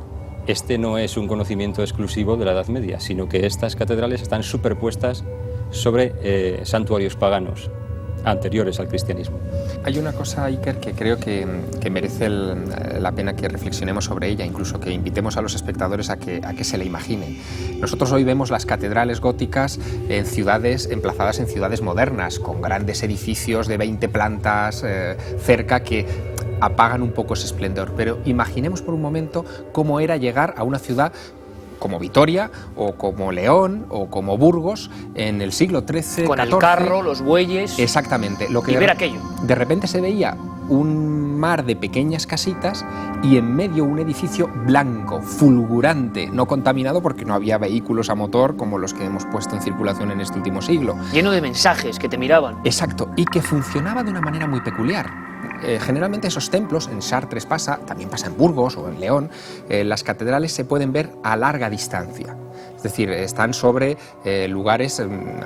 [SPEAKER 13] Este no es un conocimiento exclusivo de la Edad Media, sino que estas catedrales están superpuestas sobre santuarios paganos anteriores al cristianismo.
[SPEAKER 3] Hay una cosa, Iker, que creo que merece la pena que reflexionemos sobre ella, incluso que invitemos a los espectadores a que se la imaginen. Nosotros hoy vemos las catedrales góticas en ciudades, emplazadas en ciudades modernas, con grandes edificios de 20 plantas cerca, que apagan un poco ese esplendor. Pero imaginemos por un momento cómo era llegar a una ciudad como Vitoria, o como León, o como Burgos, en el siglo XIII,
[SPEAKER 1] con
[SPEAKER 3] XIV.
[SPEAKER 1] el carro, los bueyes...
[SPEAKER 3] Exactamente.
[SPEAKER 1] Y ver aquello.
[SPEAKER 3] De repente se veía un mar de pequeñas casitas y en medio un edificio blanco, fulgurante, no contaminado porque no había vehículos a motor como los que hemos puesto en circulación en este último siglo.
[SPEAKER 1] Lleno de mensajes que te miraban.
[SPEAKER 3] Exacto, y que funcionaba de una manera muy peculiar. Generalmente esos templos, en Chartres pasa, también pasa en Burgos o en León, las catedrales se pueden ver a larga distancia. Es decir, están sobre lugares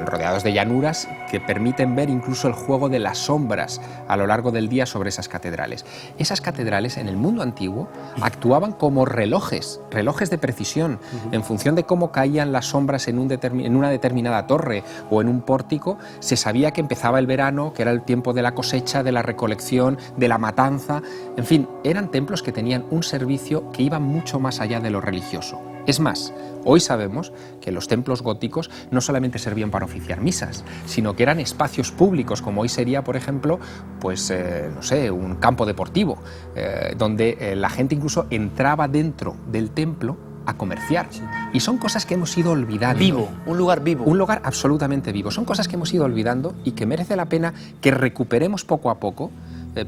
[SPEAKER 3] rodeados de llanuras que permiten ver incluso el juego de las sombras a lo largo del día sobre esas catedrales. Esas catedrales en el mundo antiguo actuaban como relojes de precisión. En función de cómo caían las sombras en una determinada torre o en un pórtico, se sabía que empezaba el verano, que era el tiempo de la cosecha, de la recolección, de la matanza. En fin, eran templos que tenían un servicio que iba mucho más allá de lo religioso. Es más, hoy sabemos que los templos góticos no solamente servían para oficiar misas, sino que eran espacios públicos, como hoy sería, por ejemplo, pues, no sé, un campo deportivo, donde la gente incluso entraba dentro del templo a comerciar. Y son cosas que hemos ido olvidando.
[SPEAKER 1] Vivo, un lugar vivo.
[SPEAKER 3] Un lugar absolutamente vivo. Son cosas que hemos ido olvidando y que merece la pena que recuperemos poco a poco,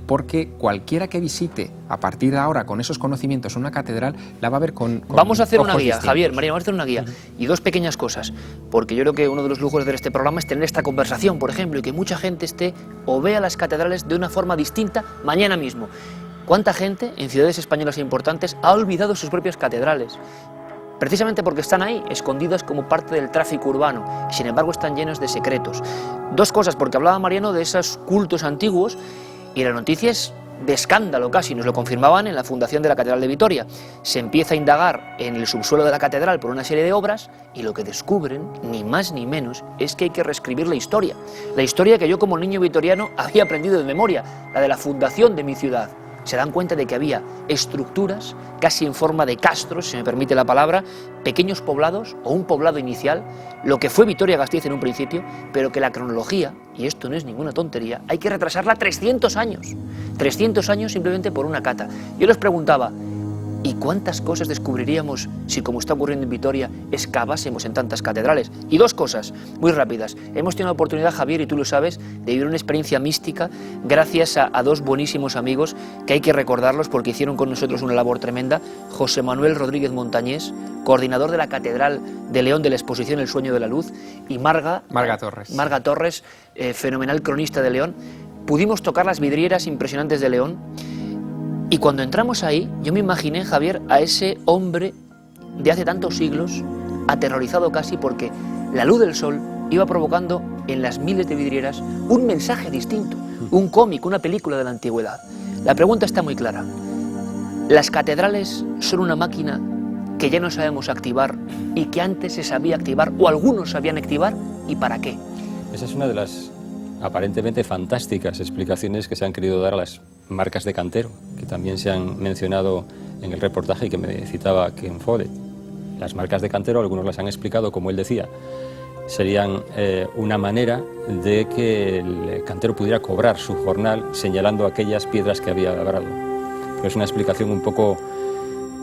[SPEAKER 3] porque cualquiera que visite a partir de ahora con esos conocimientos una catedral la va a ver con
[SPEAKER 1] vamos a hacer una
[SPEAKER 3] ojos
[SPEAKER 1] guía,
[SPEAKER 3] distintos.
[SPEAKER 1] Javier, María, vamos a hacer una guía. Y dos pequeñas cosas, porque yo creo que uno de los lujos de este programa es tener esta conversación, por ejemplo, y que mucha gente esté o vea las catedrales de una forma distinta mañana mismo. ¿Cuánta gente en ciudades españolas importantes ha olvidado sus propias catedrales? Precisamente porque están ahí, escondidas como parte del tráfico urbano, y sin embargo están llenos de secretos. Dos cosas, porque hablaba Mariano de esos cultos antiguos, y la noticia es de escándalo casi, nos lo confirmaban en la fundación de la Catedral de Vitoria. Se empieza a indagar en el subsuelo de la catedral por una serie de obras y lo que descubren, ni más ni menos, es que hay que reescribir la historia que yo como niño vitoriano había aprendido de memoria, la de la fundación de mi ciudad. Se dan cuenta de que había estructuras, casi en forma de castros, si me permite la palabra, pequeños poblados o un poblado inicial, lo que fue Vitoria-Gasteiz en un principio, pero que la cronología, y esto no es ninguna tontería, hay que retrasarla 300 años. 300 años simplemente por una cata. Yo les preguntaba, ¿y cuántas cosas descubriríamos si, como está ocurriendo en Vitoria, excavásemos en tantas catedrales? Y dos cosas muy rápidas. Hemos tenido la oportunidad, Javier, y tú lo sabes, de vivir una experiencia mística gracias a dos buenísimos amigos que hay que recordarlos porque hicieron con nosotros una labor tremenda. José Manuel Rodríguez Montañés, coordinador de la Catedral de León de la exposición El Sueño de la Luz, y Marga Torres, fenomenal cronista de León. Pudimos tocar las vidrieras impresionantes de León. Y cuando entramos ahí, yo me imaginé, Javier, a ese hombre de hace tantos siglos, aterrorizado casi porque la luz del sol iba provocando en las miles de vidrieras un mensaje distinto, un cómic, una película de la antigüedad. La pregunta está muy clara. ¿Las catedrales son una máquina que ya no sabemos activar y que antes se sabía activar o algunos sabían activar y para qué?
[SPEAKER 13] Esa es una de las aparentemente fantásticas explicaciones que se han querido dar a las marcas de cantero, que también se han mencionado en el reportaje y que me citaba Ken Follett. Las marcas de cantero, algunos las han explicado, como él decía, serían una manera de que el cantero pudiera cobrar su jornal señalando aquellas piedras que había labrado. Pero es una explicación un poco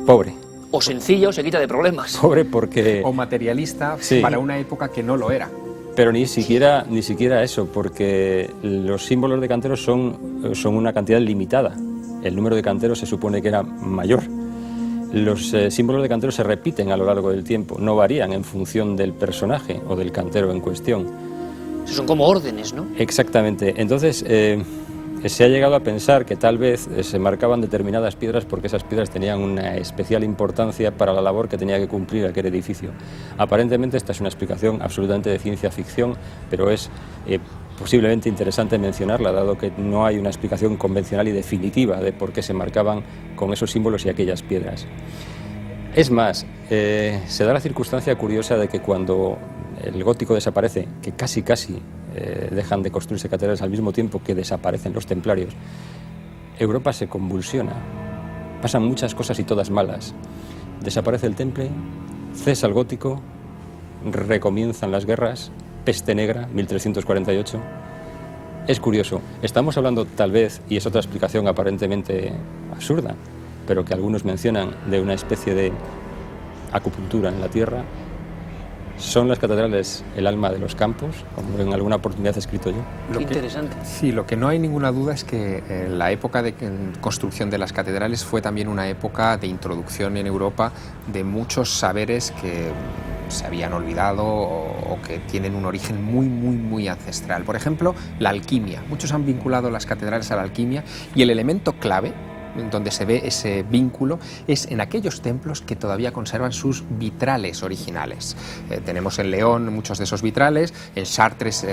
[SPEAKER 13] pobre.
[SPEAKER 1] O sencilla o se quita de problemas.
[SPEAKER 13] Pobre porque...
[SPEAKER 3] O materialista, sí, para una época que no lo era.
[SPEAKER 13] Pero ni siquiera eso, porque los símbolos de canteros son una cantidad limitada. El número de canteros se supone que era mayor. Los símbolos de canteros se repiten a lo largo del tiempo, no varían en función del personaje o del cantero en cuestión.
[SPEAKER 1] Son como órdenes, ¿no?
[SPEAKER 13] Exactamente. Entonces, se ha llegado a pensar que tal vez se marcaban determinadas piedras porque esas piedras tenían una especial importancia para la labor que tenía que cumplir aquel edificio. Aparentemente esta es una explicación absolutamente de ciencia ficción, pero es posiblemente interesante mencionarla, dado que no hay una explicación convencional y definitiva de por qué se marcaban con esos símbolos y aquellas piedras. Es más, se da la circunstancia curiosa de que cuando el gótico desaparece, que casi dejan de construirse catedrales al mismo tiempo que desaparecen los templarios, Europa se convulsiona, pasan muchas cosas y todas malas. Desaparece el temple, cesa el gótico, recomienzan las guerras, peste negra, 1348. Es curioso, estamos hablando tal vez, y es otra explicación aparentemente absurda, pero que algunos mencionan, de una especie de acupuntura en la tierra. ¿Son las catedrales el alma de los campos, como en alguna oportunidad he escrito yo?
[SPEAKER 1] Qué interesante.
[SPEAKER 3] Sí, lo que no hay ninguna duda es que la época de construcción de las catedrales fue también una época de introducción en Europa de muchos saberes que se habían olvidado o que tienen un origen muy ancestral. Por ejemplo, la alquimia. Muchos han vinculado las catedrales a la alquimia y el elemento clave donde se ve ese vínculo es en aquellos templos que todavía conservan sus vitrales originales. Tenemos en León muchos de esos vitrales, en Chartres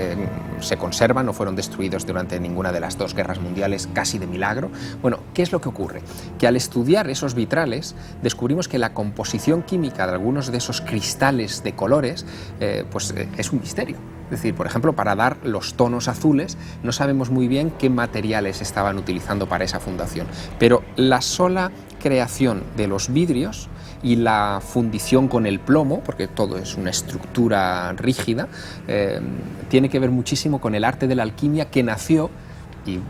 [SPEAKER 3] se conservan, no fueron destruidos durante ninguna de las dos guerras mundiales, casi de milagro. Bueno, ¿qué es lo que ocurre? Que al estudiar esos vitrales descubrimos que la composición química de algunos de esos cristales de colores es un misterio. Es decir, por ejemplo, para dar los tonos azules no sabemos muy bien qué materiales estaban utilizando para esa fundación, pero la sola creación de los vidrios y la fundición con el plomo, porque todo es una estructura rígida, tiene que ver muchísimo con el arte de la alquimia que nació, y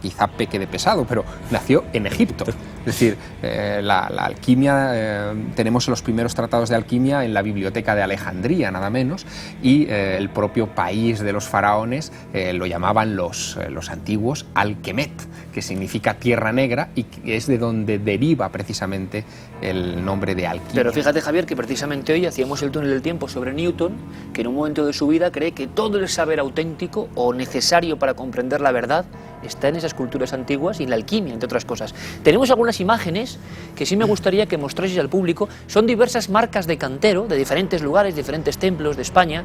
[SPEAKER 3] quizá peque de pesado, pero nació en Egipto. Es decir, la alquimia, tenemos los primeros tratados de alquimia en la biblioteca de Alejandría, nada menos, y el propio país de los faraones lo llamaban los antiguos Alquemet, que significa tierra negra y que es de donde deriva precisamente el nombre de alquimia.
[SPEAKER 1] Pero fíjate, Javier, que precisamente hoy hacíamos el túnel del tiempo sobre Newton, que en un momento de su vida cree que todo el saber auténtico o necesario para comprender la verdad está en esas culturas antiguas y en la alquimia, entre otras cosas. Tenemos algunas imágenes que sí me gustaría que mostraseis al público. Son diversas marcas de cantero de diferentes lugares, diferentes templos de España,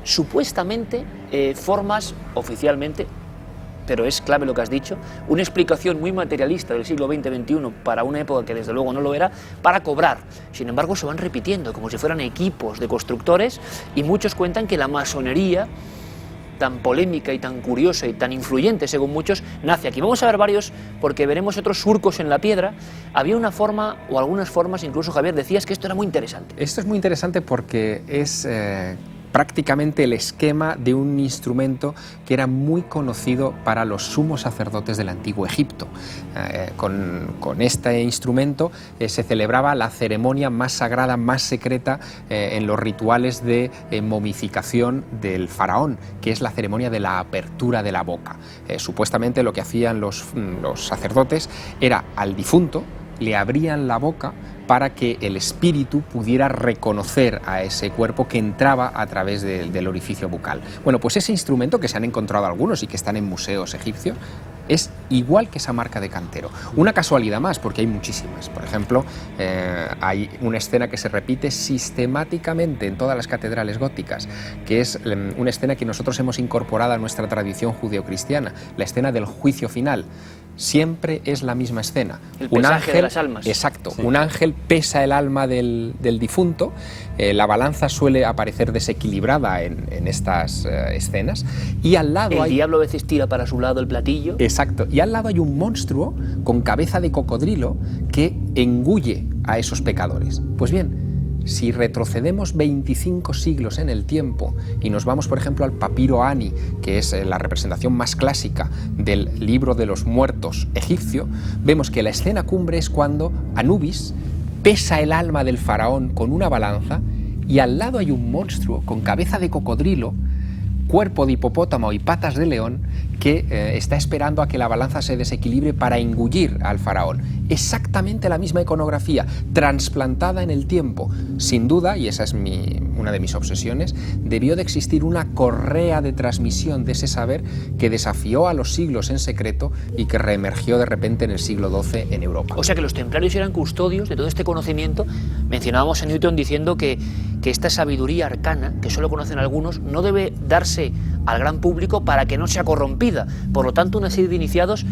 [SPEAKER 1] supuestamente formas oficialmente pero es clave lo que has dicho, una explicación muy materialista del siglo XX-XXI para una época que desde luego no lo era, para cobrar. Sin embargo, se van repitiendo como si fueran equipos de constructores, y muchos cuentan que la masonería, tan polémica y tan curiosa y tan influyente según muchos, nace aquí. Vamos a ver varios, porque veremos otros surcos en la piedra. Había una forma, o algunas formas, incluso Javier, decías que esto era muy interesante.
[SPEAKER 3] Esto es muy interesante porque es prácticamente el esquema de un instrumento que era muy conocido para los sumos sacerdotes del antiguo Egipto. Con este instrumento se celebraba la ceremonia más sagrada, más secreta en los rituales de momificación del faraón, que es la ceremonia de la apertura de la boca. Supuestamente lo que hacían los sacerdotes era al difunto le abrían la boca para que el espíritu pudiera reconocer a ese cuerpo que entraba a través del orificio bucal. Bueno, pues ese instrumento, que se han encontrado algunos y que están en museos egipcios, es igual que esa marca de cantero. Una casualidad más, porque hay muchísimas. Por ejemplo, hay una escena que se repite sistemáticamente en todas las catedrales góticas, que es una escena que nosotros hemos incorporado a nuestra tradición judeocristiana, la escena del juicio final. Siempre es la misma escena.
[SPEAKER 1] El pesaje de las almas.
[SPEAKER 3] Exacto. Sí. Un ángel pesa el alma del difunto. La balanza suele aparecer desequilibrada en estas escenas. Y al lado
[SPEAKER 1] el diablo a veces tira para su lado el platillo.
[SPEAKER 3] Exacto. Y al lado hay un monstruo con cabeza de cocodrilo que engulle a esos pecadores. Pues bien, si retrocedemos 25 siglos en el tiempo y nos vamos, por ejemplo, al papiro Ani, que es la representación más clásica del libro de los muertos egipcio, vemos que la escena cumbre es cuando Anubis pesa el alma del faraón con una balanza y al lado hay un monstruo con cabeza de cocodrilo, cuerpo de hipopótamo y patas de león que está esperando a que la balanza se desequilibre para engullir al faraón. Exactamente la misma iconografía, trasplantada en el tiempo. Sin duda, y esa es una de mis obsesiones, debió de existir una correa de transmisión de ese saber que desafió a los siglos en secreto y que reemergió de repente en el siglo XII en Europa.
[SPEAKER 1] O sea que los templarios eran custodios de todo este conocimiento. Mencionábamos a Newton diciendo que esta sabiduría arcana, que solo conocen algunos, no debe darse al gran público para que no sea corrompida. Por lo tanto, una serie de iniciados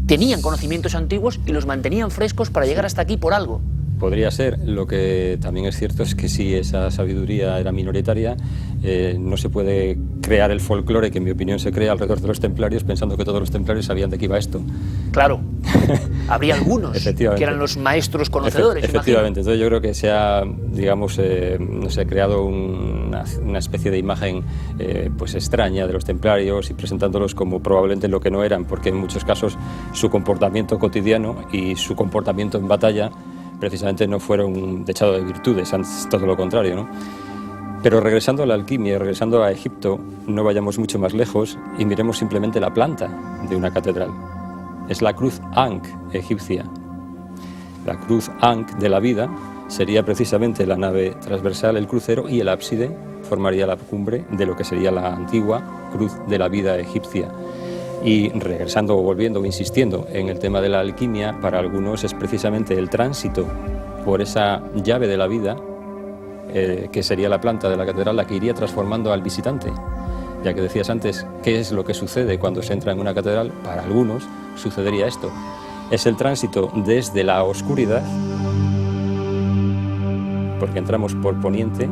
[SPEAKER 1] tenían conocimientos antiguos y los mantenían frescos para llegar hasta aquí por algo.
[SPEAKER 13] Podría ser. Lo que también es cierto es que si esa sabiduría era minoritaria, no se puede crear el folclore que en mi opinión se crea alrededor de los templarios pensando que todos los templarios sabían de qué iba esto.
[SPEAKER 1] Claro, habría algunos que eran los maestros conocedores.
[SPEAKER 13] Efectivamente, entonces yo creo que se ha, digamos, no sé, creado una especie de imagen pues extraña de los templarios y presentándolos como probablemente lo que no eran, porque en muchos casos su comportamiento cotidiano y su comportamiento en batalla precisamente no fueron un dechado de virtudes, antes todo lo contrario, ¿no? Pero regresando a la alquimia, regresando a Egipto, no vayamos mucho más lejos y miremos simplemente la planta de una catedral. Es la cruz Ankh egipcia. La cruz Ankh de la vida sería precisamente la nave transversal, el crucero, y el ábside formaría la cumbre de lo que sería la antigua cruz de la vida egipcia. Y regresando o volviendo o insistiendo en el tema de la alquimia, para algunos es precisamente el tránsito por esa llave de la vida, que sería la planta de la catedral, la que iría transformando al visitante. Ya que decías antes, ¿qué es lo que sucede cuando se entra en una catedral? Para algunos sucedería esto. Es el tránsito desde la oscuridad, porque entramos por poniente,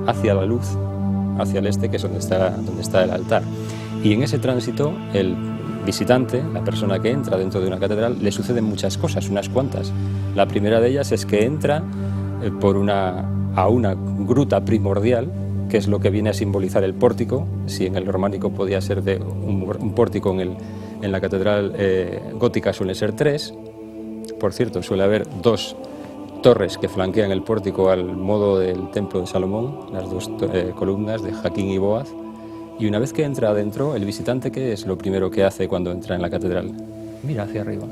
[SPEAKER 13] hacia la luz, hacia el este, que es donde está el altar. Y en ese tránsito, el visitante, la persona que entra dentro de una catedral, le suceden muchas cosas, unas cuantas. La primera de ellas es que entra a una gruta primordial, que es lo que viene a simbolizar el pórtico. Si en el románico podía ser de un pórtico, en la catedral gótica suelen ser 3. Por cierto, suele haber 2 torres que flanquean el pórtico al modo del templo de Salomón, las 2 columnas de Jaquín y Boaz. Y una vez que entra adentro, el visitante, ¿qué es lo primero que hace cuando entra en la catedral? Mira hacia arriba,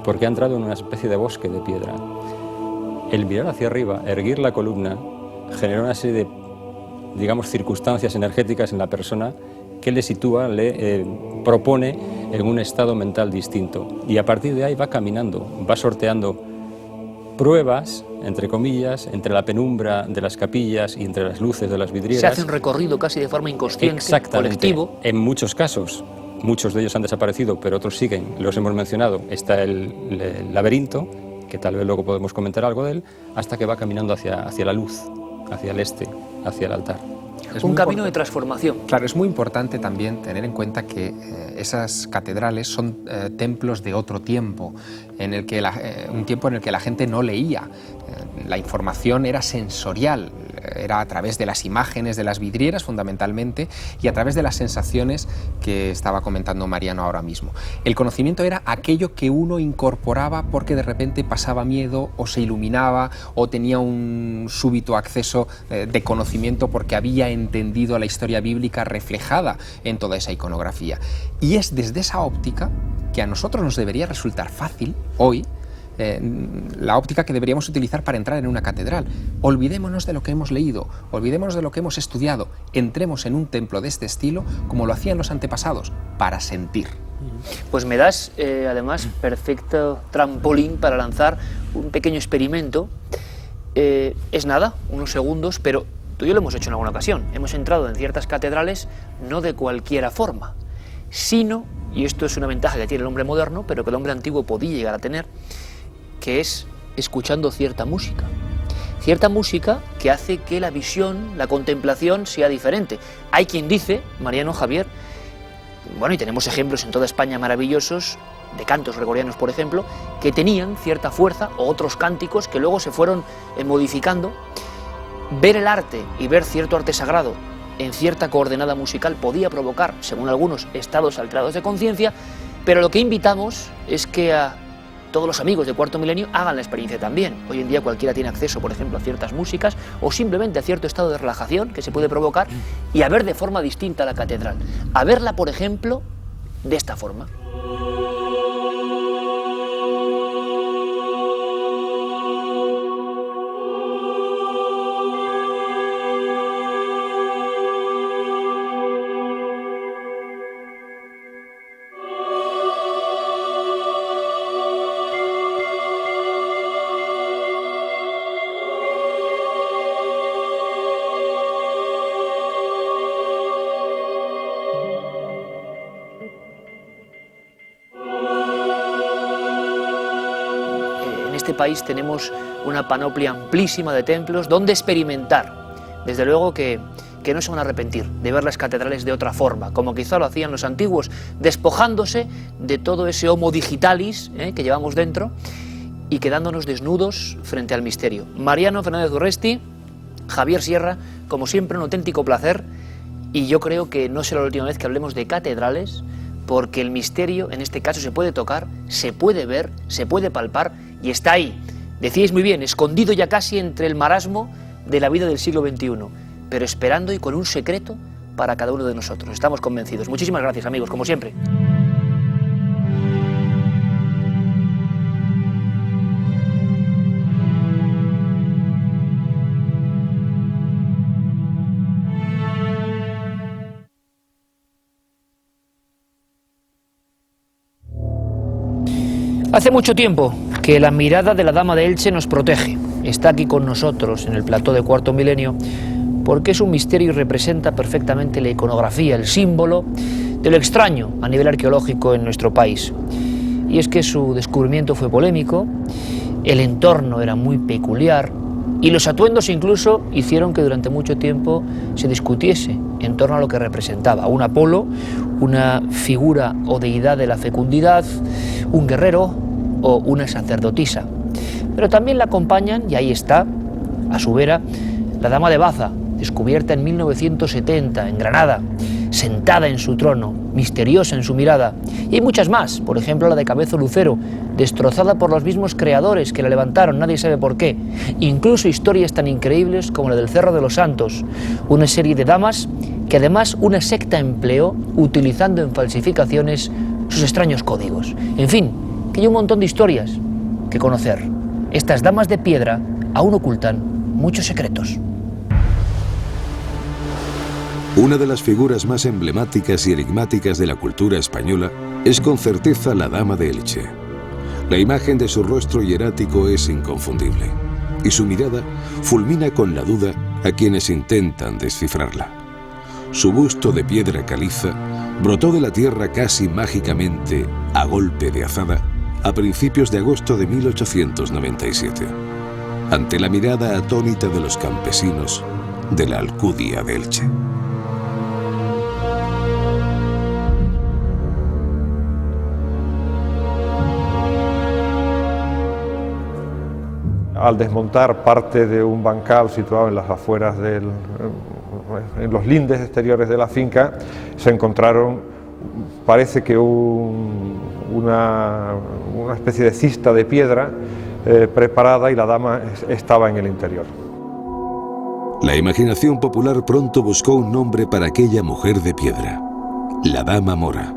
[SPEAKER 13] porque ha entrado en una especie de bosque de piedra. El mirar hacia arriba, erguir la columna, genera una serie de, digamos, circunstancias energéticas en la persona que le sitúa, le propone en un estado mental distinto. Y a partir de ahí va caminando, va sorteando pruebas, entre comillas, entre la penumbra de las capillas y entre las luces de las vidrieras.
[SPEAKER 1] Se hace un recorrido casi de forma inconsciente,
[SPEAKER 13] exactamente,
[SPEAKER 1] colectivo.
[SPEAKER 13] En muchos casos muchos de ellos han desaparecido, pero otros siguen, los hemos mencionado. Está el laberinto, que tal vez luego podemos comentar algo de él, hasta que va caminando hacia la luz, hacia el este, hacia el altar.
[SPEAKER 1] Es un camino de transformación.
[SPEAKER 3] Claro, es muy importante también tener en cuenta que esas catedrales son templos de otro tiempo, en el que un tiempo en el que la gente no leía. La información era sensorial, era a través de las imágenes de las vidrieras fundamentalmente y a través de las sensaciones que estaba comentando Mariano ahora mismo. El conocimiento era aquello que uno incorporaba porque de repente pasaba miedo o se iluminaba o tenía un súbito acceso de conocimiento porque había entendido la historia bíblica reflejada en toda esa iconografía. Y es desde esa óptica que a nosotros nos debería resultar fácil hoy la óptica que deberíamos utilizar para entrar en una catedral. Olvidémonos de lo que hemos leído, olvidémonos de lo que hemos estudiado, entremos en un templo de este estilo como lo hacían los antepasados, para sentir.
[SPEAKER 1] Pues me das, además, perfecto trampolín para lanzar un pequeño experimento. Es nada, unos segundos, pero tú y yo lo hemos hecho en alguna ocasión. Hemos entrado en ciertas catedrales no de cualquiera forma, sino, y esto es una ventaja que tiene el hombre moderno, pero que el hombre antiguo podía llegar a tener, que es escuchando cierta música que hace que la visión, la contemplación sea diferente. Hay quien dice, Mariano, Javier, bueno, y tenemos ejemplos en toda España maravillosos, de cantos gregorianos, por ejemplo, que tenían cierta fuerza, o otros cánticos que luego se fueron modificando. Ver el arte y ver cierto arte sagrado en cierta coordenada musical podía provocar, según algunos, estados alterados de conciencia, pero lo que invitamos es que a todos los amigos de Cuarto Milenio hagan la experiencia también. Hoy en día cualquiera tiene acceso, por ejemplo, a ciertas músicas o simplemente a cierto estado de relajación que se puede provocar y a ver de forma distinta la catedral. A verla, por ejemplo, de esta forma. En este país tenemos una panoplia amplísima de templos donde experimentar. Desde luego que no se van a arrepentir de ver las catedrales de otra forma, como quizá lo hacían los antiguos, despojándose de todo ese homo digitalis que llevamos dentro y quedándonos desnudos frente al misterio. Mariano Fernández Urresti, Javier Sierra, como siempre un auténtico placer, y yo creo que no será la última vez que hablemos de catedrales, porque el misterio en este caso se puede tocar, se puede ver, se puede palpar y está ahí. Decíais muy bien, escondido ya casi entre el marasmo de la vida del siglo XXI, pero esperando y con un secreto para cada uno de nosotros. Estamos convencidos. Muchísimas gracias, amigos, como siempre. Hace mucho tiempo que la mirada de la Dama de Elche nos protege. Está aquí con nosotros en el plató de Cuarto Milenio porque es un misterio y representa perfectamente la iconografía, el símbolo de lo extraño a nivel arqueológico en nuestro país. Y es que su descubrimiento fue polémico, el entorno era muy peculiar y los atuendos incluso hicieron que durante mucho tiempo se discutiese en torno a lo que representaba un Apolo, una figura o deidad de la fecundidad, un guerrero o una sacerdotisa. Pero también la acompañan, y ahí está, a su vera, la Dama de Baza, descubierta en 1970 en Granada, sentada en su trono, misteriosa en su mirada. Y hay muchas más, por ejemplo la de Cabezo Lucero, destrozada por los mismos creadores que la levantaron, nadie sabe por qué. Incluso historias tan increíbles como la del Cerro de los Santos, una serie de damas que además una secta empleó utilizando en falsificaciones sus extraños códigos. En fin, que hay un montón de historias que conocer. Estas damas de piedra aún ocultan muchos secretos.
[SPEAKER 6] Una de las figuras más emblemáticas y enigmáticas de la cultura española es con certeza la Dama de Elche. La imagen de su rostro hierático es inconfundible, y su mirada fulmina con la duda a quienes intentan descifrarla. Su busto de piedra caliza brotó de la tierra casi mágicamente, a golpe de azada, a principios de agosto de 1897, ante la mirada atónita de los campesinos de la Alcudia de Elche.
[SPEAKER 14] Al desmontar parte de un bancal situado en las afueras en los lindes exteriores de la finca, se encontraron, parece que una especie de cista de piedra preparada, y la dama estaba en el interior.
[SPEAKER 6] La imaginación popular pronto buscó un nombre para aquella mujer de piedra, la Dama Mora.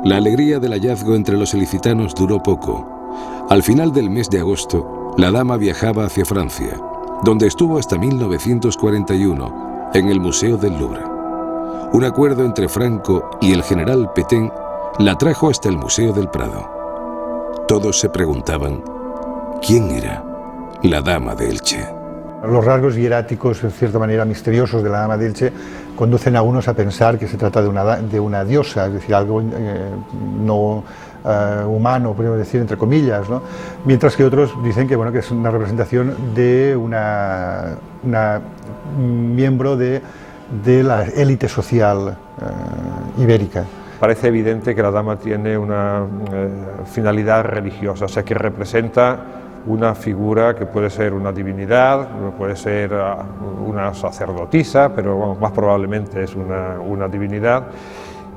[SPEAKER 6] La alegría del hallazgo entre los ilicitanos duró poco. Al final del mes de agosto, la dama viajaba hacia Francia, donde estuvo hasta 1941, en el Museo del Louvre. Un acuerdo entre Franco y el general Pétain la trajo hasta el Museo del Prado. Todos se preguntaban, ¿quién era la Dama de Elche?
[SPEAKER 15] Los rasgos hieráticos, en cierta manera misteriosos, de la Dama de Elche conducen a unos a pensar que se trata de una diosa, es decir, algo no humano, podríamos decir, entre comillas, ¿no? Mientras que otros dicen que, bueno, que es una representación de una miembro de la élite social ibérica.
[SPEAKER 14] Parece evidente que la dama tiene una finalidad religiosa, o sea, que representa una figura que puede ser una divinidad, puede ser una sacerdotisa, pero bueno, más probablemente es una divinidad,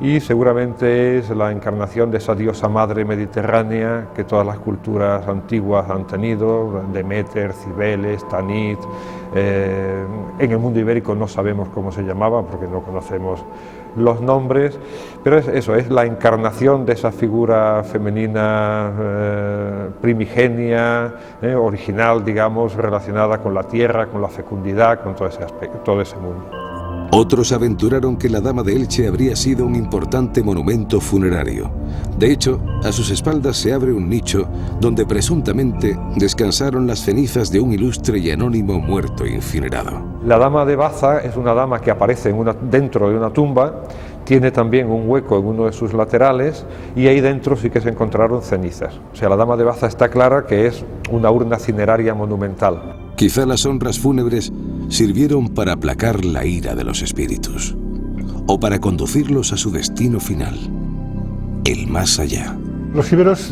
[SPEAKER 14] y seguramente es la encarnación de esa diosa madre mediterránea que todas las culturas antiguas han tenido, Deméter, Cibeles, Tanit. En el mundo ibérico no sabemos cómo se llamaba porque no conocemos los nombres, pero es la encarnación de esa figura femenina primigenia, original, digamos, relacionada con la tierra, con la fecundidad, con todo ese aspecto, todo ese mundo.
[SPEAKER 6] Otros aventuraron que la Dama de Elche habría sido un importante monumento funerario. De hecho, a sus espaldas se abre un nicho donde presuntamente descansaron las cenizas de un ilustre y anónimo muerto incinerado.
[SPEAKER 14] La Dama de Baza es una dama que aparece dentro de una tumba, tiene también un hueco en uno de sus laterales y ahí dentro sí que se encontraron cenizas. O sea, la Dama de Baza está clara que es una urna cineraria monumental.
[SPEAKER 6] Quizá las honras fúnebres sirvieron para aplacar la ira de los espíritus o para conducirlos a su destino final, el más allá.
[SPEAKER 15] Los íberos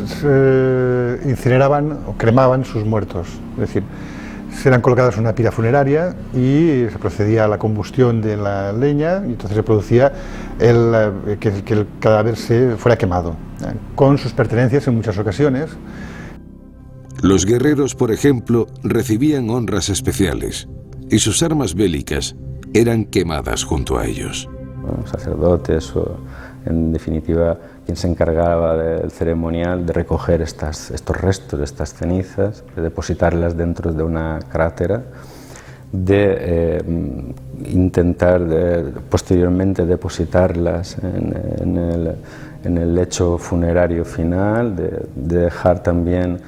[SPEAKER 15] incineraban o cremaban sus muertos, es decir, eran colocados en una pira funeraria y se procedía a la combustión de la leña y entonces se producía que el cadáver se fuera quemado, con sus pertenencias en muchas ocasiones.
[SPEAKER 6] Los guerreros, por ejemplo, recibían honras especiales y sus armas bélicas eran quemadas junto a ellos.
[SPEAKER 16] Los sacerdotes o, en definitiva, quien se encargaba del ceremonial de recoger estos restos, estas cenizas, de depositarlas dentro de una crátera, de intentar posteriormente depositarlas en el lecho funerario final, de dejar también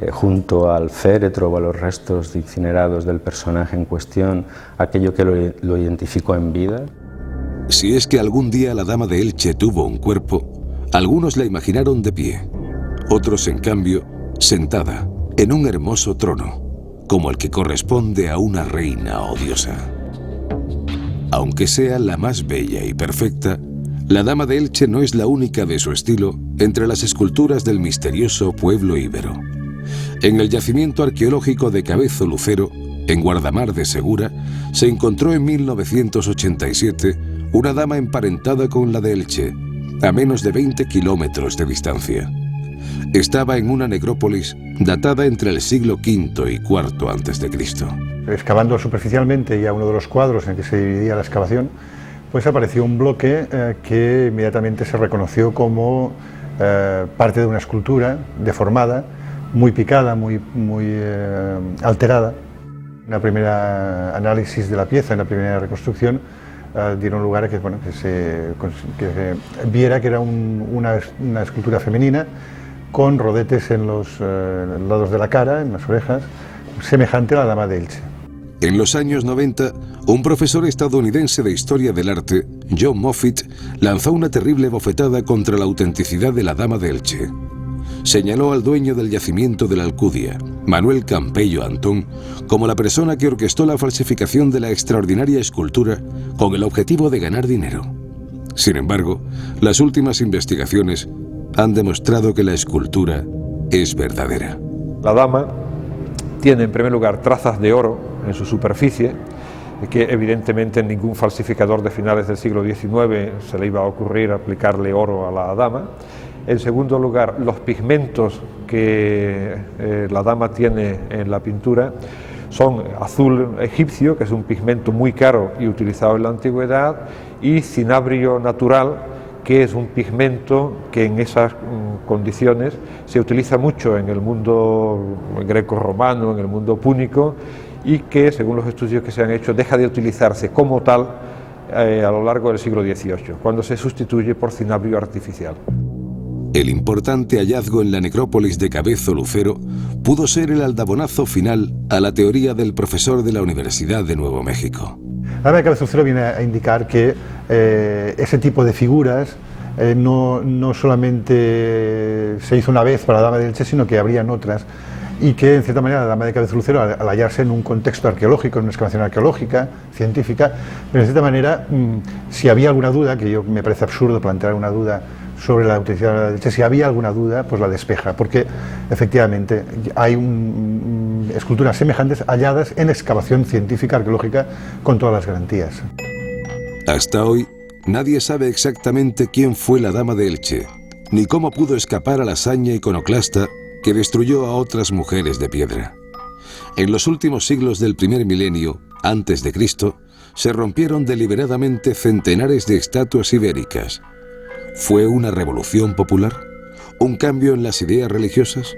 [SPEAKER 16] junto al féretro o a los restos incinerados del personaje en cuestión aquello que lo identificó en vida.
[SPEAKER 6] Si es que algún día la Dama de Elche tuvo un cuerpo, algunos la imaginaron de pie, otros en cambio sentada en un hermoso trono, como el que corresponde a una reina o diosa. Aunque sea la más bella y perfecta, la Dama de Elche no es la única de su estilo entre las esculturas del misterioso pueblo íbero. En el yacimiento arqueológico de Cabezo Lucero, en Guardamar de Segura, se encontró en 1987 una dama emparentada con la de Elche, a menos de 20 kilómetros de distancia. Estaba en una necrópolis datada entre el siglo V y IV a.C.
[SPEAKER 15] Excavando superficialmente ya uno de los cuadros en que se dividía la excavación, pues apareció un bloque que inmediatamente se reconoció como parte de una escultura deformada, muy picada, muy alterada. Una primera análisis de la pieza, en la primera reconstrucción, dieron lugar a que, bueno, que se viera que era una escultura femenina con rodetes en los lados de la cara, en las orejas, semejante a la Dama de Elche.
[SPEAKER 17] En los años 90, un profesor estadounidense de historia del arte, John Moffitt, lanzó una terrible bofetada contra la autenticidad de la Dama de Elche. Señaló al dueño del yacimiento de la Alcudia, Manuel Campello Antón, como la persona que orquestó la falsificación de la extraordinaria escultura con el objetivo de ganar dinero. Sin embargo, las últimas investigaciones han demostrado que la escultura es verdadera.
[SPEAKER 14] La dama tiene en primer lugar trazas de oro en su superficie, que evidentemente ningún falsificador de finales del siglo XIX se le iba a ocurrir aplicarle oro a la dama. En segundo lugar, los pigmentos que la dama tiene en la pintura son azul egipcio, que es un pigmento muy caro y utilizado en la antigüedad, y cinabrio natural, que es un pigmento que en esas condiciones se utiliza mucho en el mundo greco-romano, en el mundo púnico, y que, según los estudios que se han hecho, deja de utilizarse como tal a lo largo del siglo XVIII, cuando se sustituye por cinabrio artificial.
[SPEAKER 17] El importante hallazgo en la necrópolis de Cabezo Lucero pudo ser el aldabonazo final a la teoría del profesor de la Universidad de Nuevo México.
[SPEAKER 15] La Dama de Cabezo Lucero viene a indicar que ese tipo de figuras no solamente se hizo una vez para la Dama de Elche, sino que habrían otras, y que en cierta manera la Dama de Cabezo Lucero, al hallarse en un contexto arqueológico, en una excavación arqueológica, científica, pero en cierta manera, si había alguna duda, que yo me parece absurdo plantear una duda sobre la autenticidad de Elche, si había alguna duda, pues la despeja, porque efectivamente hay esculturas semejantes halladas en excavación científica arqueológica con todas las garantías.
[SPEAKER 17] Hasta hoy, nadie sabe exactamente quién fue la Dama de Elche, ni cómo pudo escapar a la hazaña iconoclasta que destruyó a otras mujeres de piedra. En los últimos siglos del primer milenio, antes de Cristo, se rompieron deliberadamente centenares de estatuas ibéricas. ¿Fue una revolución popular? ¿Un cambio en las ideas religiosas?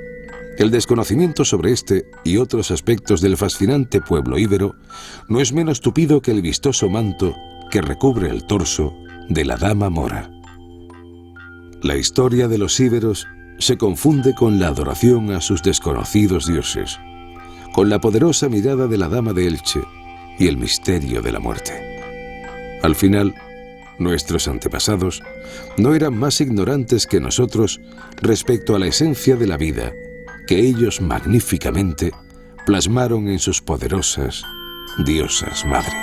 [SPEAKER 17] El desconocimiento sobre este y otros aspectos del fascinante pueblo íbero no es menos tupido que el vistoso manto que recubre el torso de la Dama Mora. La historia de los íberos se confunde con la adoración a sus desconocidos dioses, con la poderosa mirada de la Dama de Elche y el misterio de la muerte. Al final, nuestros antepasados no eran más ignorantes que nosotros respecto a la esencia de la vida que ellos magníficamente plasmaron en sus poderosas diosas madre.